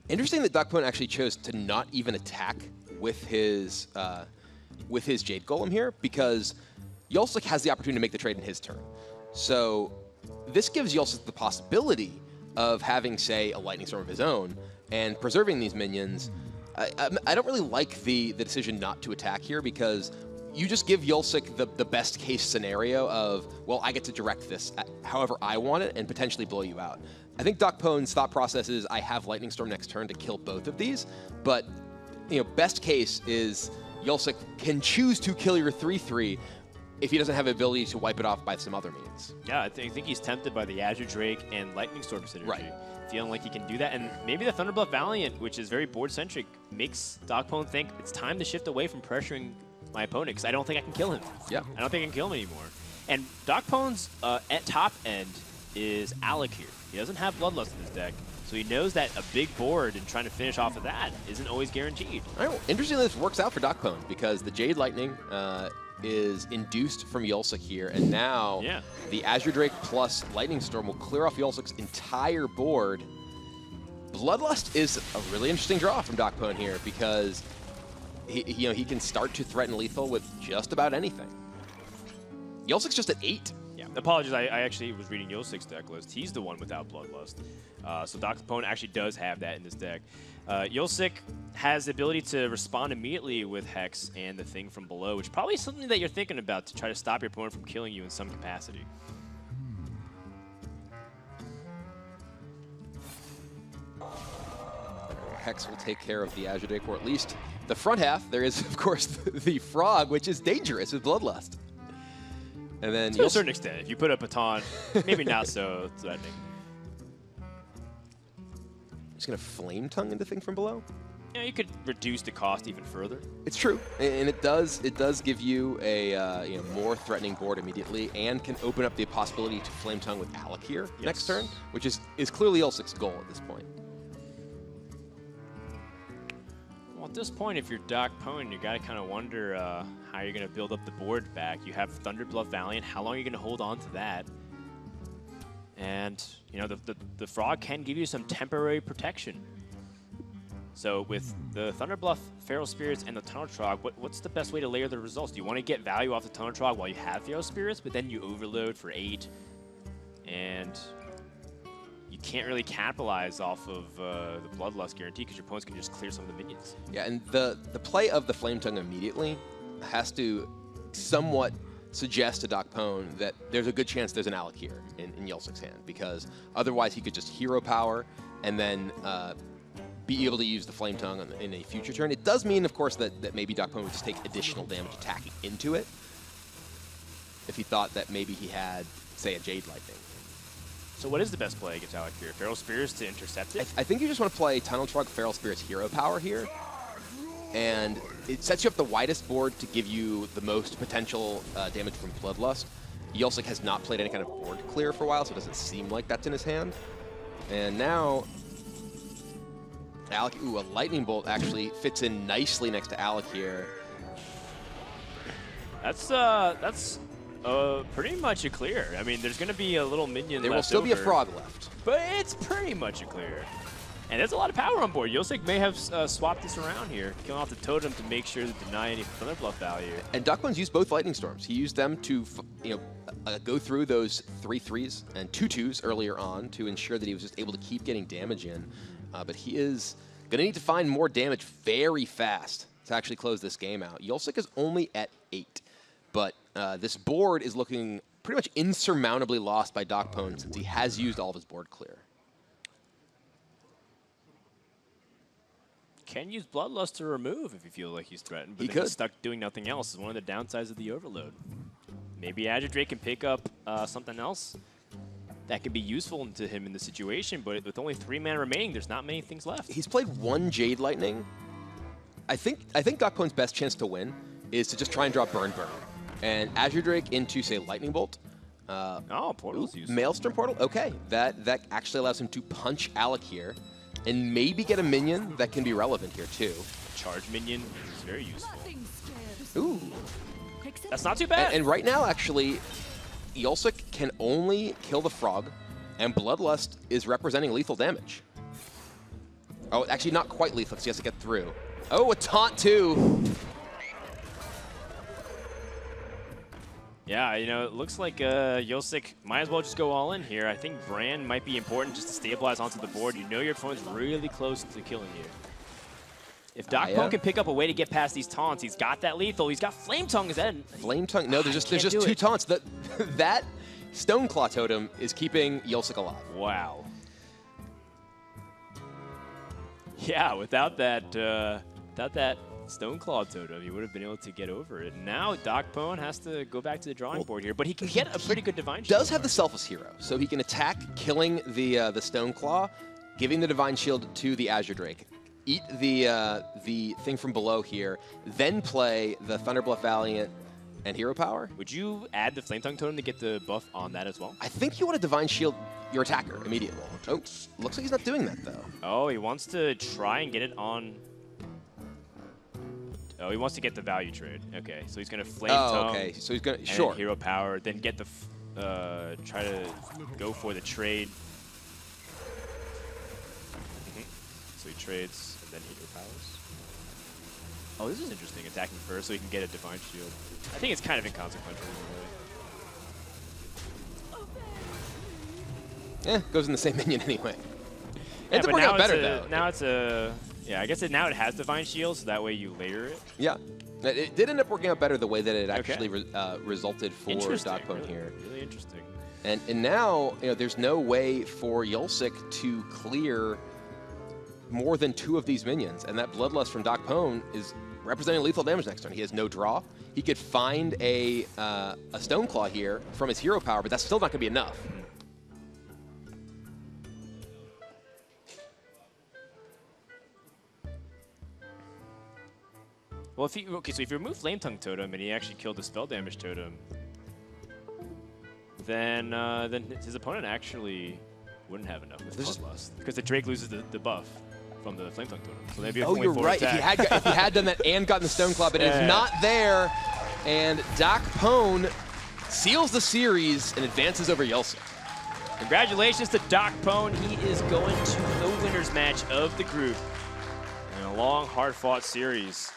Interesting that DocPwn actually chose to not even attack with his Jade Golem here, because Yulsic has the opportunity to make the trade in his turn. So this gives Yulsic the possibility of having, say, a Lightning Storm of his own and preserving these minions. I don't really like the decision not to attack here, because you just give Yulsic the best case scenario of, well, I get to direct this however I want it and potentially blow you out. I think DocPwn's thought process is, I have Lightning Storm next turn to kill both of these, but best case is Yulsic can choose to kill your 3/3 if he doesn't have the ability to wipe it off by some other means. Yeah, I think he's tempted by the Azure Drake and Lightning Storm synergy. Right. Feeling like he can do that. And maybe the Thunderbluff Valiant, which is very board-centric, makes DocPwn think it's time to shift away from pressuring my opponent, because I don't think I can kill him. Yeah. I don't think I can kill him anymore. And DocPwn's at top end is Alec here. He doesn't have Bloodlust in his deck, so he knows that a big board and trying to finish off of that isn't always guaranteed. All right, well, interestingly, this works out for DocPwn, because the Jade Lightning is induced from Yulsic here, and now the Azure Drake plus Lightning Storm will clear off Yulsic's entire board. Bloodlust is a really interesting draw from DocPwn here because he can start to threaten lethal with just about anything. Yulsic's just at 8. Yeah, apologies. I actually was reading Yulsic's deck list. He's the one without Bloodlust. So DocPwn actually does have that in this deck. Yulsic has the ability to respond immediately with Hex and the Thing from Below, which probably is something that you're thinking about to try to stop your opponent from killing you in some capacity. Hex will take care of the Azure Drake, or at least the front half. There is, of course, the Frog, which is dangerous with Bloodlust. And then to a certain extent, if you put up a taunt, maybe not so threatening. Just gonna Flame Tongue into Thing from Below. Yeah, you could reduce the cost even further. It's true, and it does give you a more threatening board immediately, and can open up the possibility to Flame Tongue with Alec here next turn, which is clearly Yulsic's goal at this point. Well, at this point, if you're DocPwn, you got to kind of wonder how you're going to build up the board back. You have Thunderbluff Valiant. How long are you going to hold on to that? And, you know, the Frog can give you some temporary protection. So with the Thunderbluff, Feral Spirits, and the Tunnel Trog, what's the best way to layer the results? Do you want to get value off the Tunnel Trog while you have Feral Spirits, but then you overload for 8, and you can't really capitalize off of the Bloodlust guarantee because your opponents can just clear some of the minions. Yeah, and the play of the Flame Tongue immediately has to somewhat suggest to DocPwn that there's a good chance there's an Alec here in Yulsic's hand, because otherwise he could just hero power and then be able to use the Flame Tongue in a future turn. It does mean, of course, that maybe DocPwn would just take additional damage attacking into it if he thought that maybe he had, say, a Jade Lightning. So what is the best play against Alec here? Feral Spirits to intercept it? I think you just want to play Tunnel Trog, Feral Spirits, hero power here. And it sets you up the widest board to give you the most potential damage from Bloodlust. Yulsic has not played any kind of board clear for a while, so it doesn't seem like that's in his hand. And now, Alec, a Lightning Bolt actually fits in nicely next to Alec here. That's pretty much a clear. I mean, there's going to be a little minion left. There will still be a Frog left. But it's pretty much a clear. And there's a lot of power on board. Yulsic may have swapped this around here, killing off the Totem to make sure to deny any Thunderbluff value. And DocPwn's used both Lightning Storms. He used them to go through those 3/3s and 2/2s earlier on to ensure that he was just able to keep getting damage in. But he is going to need to find more damage very fast to actually close this game out. Yulsic is only at 8, but this board is looking pretty much insurmountably lost by DocPwn since he has used all of his board clear. Can use Bloodlust to remove if you feel like he's threatened, but He then could. he's stuck doing nothing else. Is one of the downsides of the overload. Maybe Azure Drake can pick up something else that could be useful to him in the situation, but with only 3 mana remaining, there's not many things left. He's played 1 Jade Lightning. I think DocPwn's best chance to win is to just try and draw Burn. And Azure Drake into, say, Lightning Bolt. Portal's useful. Maelstrom Portal? Okay. That actually allows him to punch Alec here and maybe get a minion that can be relevant here, too. Charge minion is very useful. Ooh. That's not too bad. And right now, actually, Yulsic can only kill the Frog, and Bloodlust is representing lethal damage. Oh, actually not quite lethal, because he has to get through. Oh, a taunt, too. Yeah, you know, it looks like Yulsic might as well just go all in here. I think Brand might be important just to stabilize onto the board. You know your opponent's really close to killing you. If DocPwn can pick up a way to get past these taunts, he's got that lethal. He's got Flame Tongue. Is that Flame Tongue? No, there's just 2 taunts. That Stoneclaw Totem is keeping Yulsic alive. Wow. Yeah, without that Stoneclaw Totem, he would have been able to get over it. Now DocPwn has to go back to the drawing board here, but he can get a pretty good Divine Shield. Does have the Selfless Hero, so he can attack, killing the Stoneclaw, giving the Divine Shield to the Azure Drake. Eat the thing from below here, then play the Thunderbluff Valiant and Hero Power. Would you add the Flame Tongue Totem to get the buff on that as well? I think you want to Divine Shield your attacker immediately. Oh, looks like he's not doing that, though. Oh, he wants to try and get it on... Oh, he wants to get the value trade. Okay, so he's going to Flame Oh, Tongue. okay. So he's going to, and sure. Hero Power, then get the, try to go for the trade. So he trades, and then Hero Powers. Oh, this is interesting. Attacking first so he can get a Divine Shield. I think it's kind of inconsequential Eh, goes in the same minion anyway. Yeah, Ends up but working now out better, it's though. now it's a... Yeah, I guess now it has Divine Shield, so that way you layer it. Yeah. It did end up working out better the way that it actually resulted for DocPwn really, here. Really interesting. And now, there's no way for Yulsic to clear more than 2 of these minions, and that Bloodlust from DocPwn is representing lethal damage next turn. He has no draw. He could find a Stoneclaw here from his hero power, but that's still not going to be enough. Well, so if you remove Flame Tongue Totem and he actually killed the spell damage totem, then his opponent actually wouldn't have enough with Bloodlust because the Drake loses the buff from the Flame Tongue Totem. So maybe You're right. If he had done that and gotten the Stoneclaw, but it is not there, and DocPwn seals the series and advances over Yulsic. Congratulations to DocPwn. He is going to the winner's match of the group in a long, hard-fought series.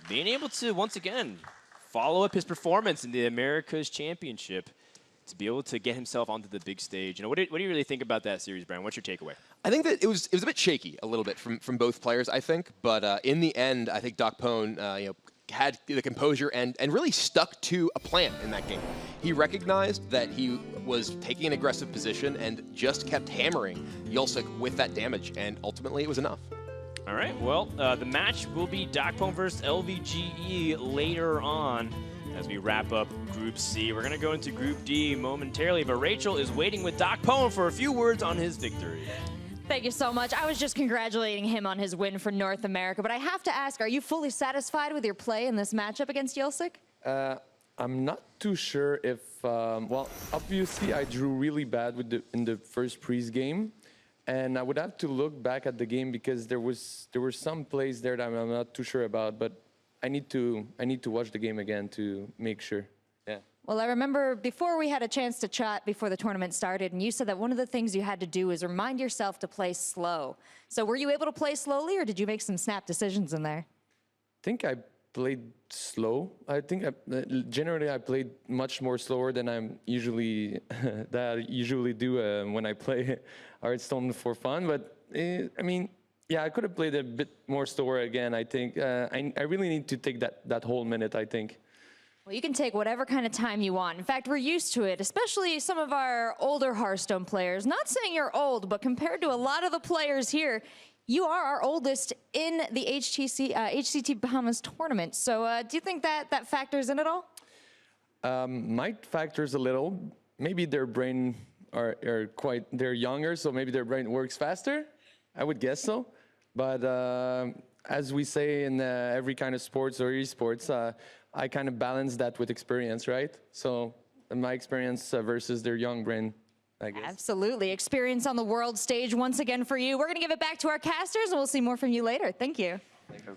Being able to, once again, follow up his performance in the America's Championship to be able to get himself onto the big stage. What do you really think about that series, Brian? What's your takeaway? I think that it was a bit shaky a little bit from both players, I think. But in the end, I think DocPwn had the composure and really stuck to a plan in that game. He recognized that he was taking an aggressive position and just kept hammering Yulsic with that damage, and ultimately it was enough. All right, well, the match will be DocPwn versus LVGE later on as we wrap up Group C. We're going to go into Group D momentarily, but Rachel is waiting with DocPwn for a few words on his victory. Thank you so much. I was just congratulating him on his win for North America, but I have to ask, are you fully satisfied with your play in this matchup against Yulsic? I'm not too sure if, well, obviously I drew really bad in the first Priest game. And I would have to look back at the game because there were some plays there that I'm not too sure about, but I need to watch the game again to make sure. Yeah. Well, I remember before we had a chance to chat before the tournament started, and you said that one of the things you had to do is remind yourself to play slow. So were you able to play slowly, or did you make some snap decisions in there? I think I played slow. I think generally I played much more slower than I usually do when I play Hearthstone for fun. But I mean, yeah, I could have played a bit more slower again. I think I really need to take that whole minute, I think. Well, you can take whatever kind of time you want. In fact, we're used to it, especially some of our older Hearthstone players. Not saying you're old, but compared to a lot of the players here, you are our oldest in the HCT Bahamas tournament. So do you think that factors in at all? Might factors a little. Maybe their brain they're younger, so maybe their brain works faster. I would guess so. But as we say in every kind of sports or esports, I kind of balance that with experience, right? So my experience versus their young brain, I guess. Absolutely. Experience on the world stage once again for you. We're going to give it back to our casters, and we'll see more from you later. Thank you. Thank you.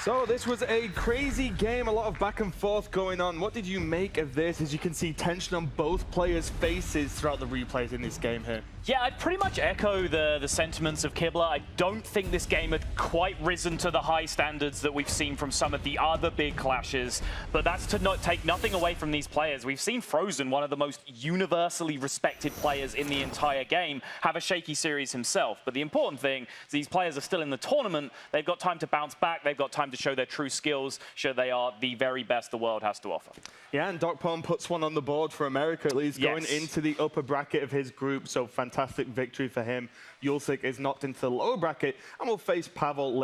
So this was a crazy game, a lot of back and forth going on. What did you make of this? As you can see, tension on both players' faces throughout the replays in this game here. Yeah, I'd pretty much echo the sentiments of Kibler. I don't think this game had quite risen to the high standards that we've seen from some of the other big clashes, but that's to not take nothing away from these players. We've seen Frozen, one of the most universally respected players in the entire game, have a shaky series himself. But the important thing is these players are still in the tournament. They've got time to bounce back. They've got time to show their true skills, show they are the very best the world has to offer. Yeah, and DocPwn puts one on the board for America, at least going into the upper bracket of his group. So fantastic victory for him. Yulsic is knocked into the lower bracket and will face Pavel later.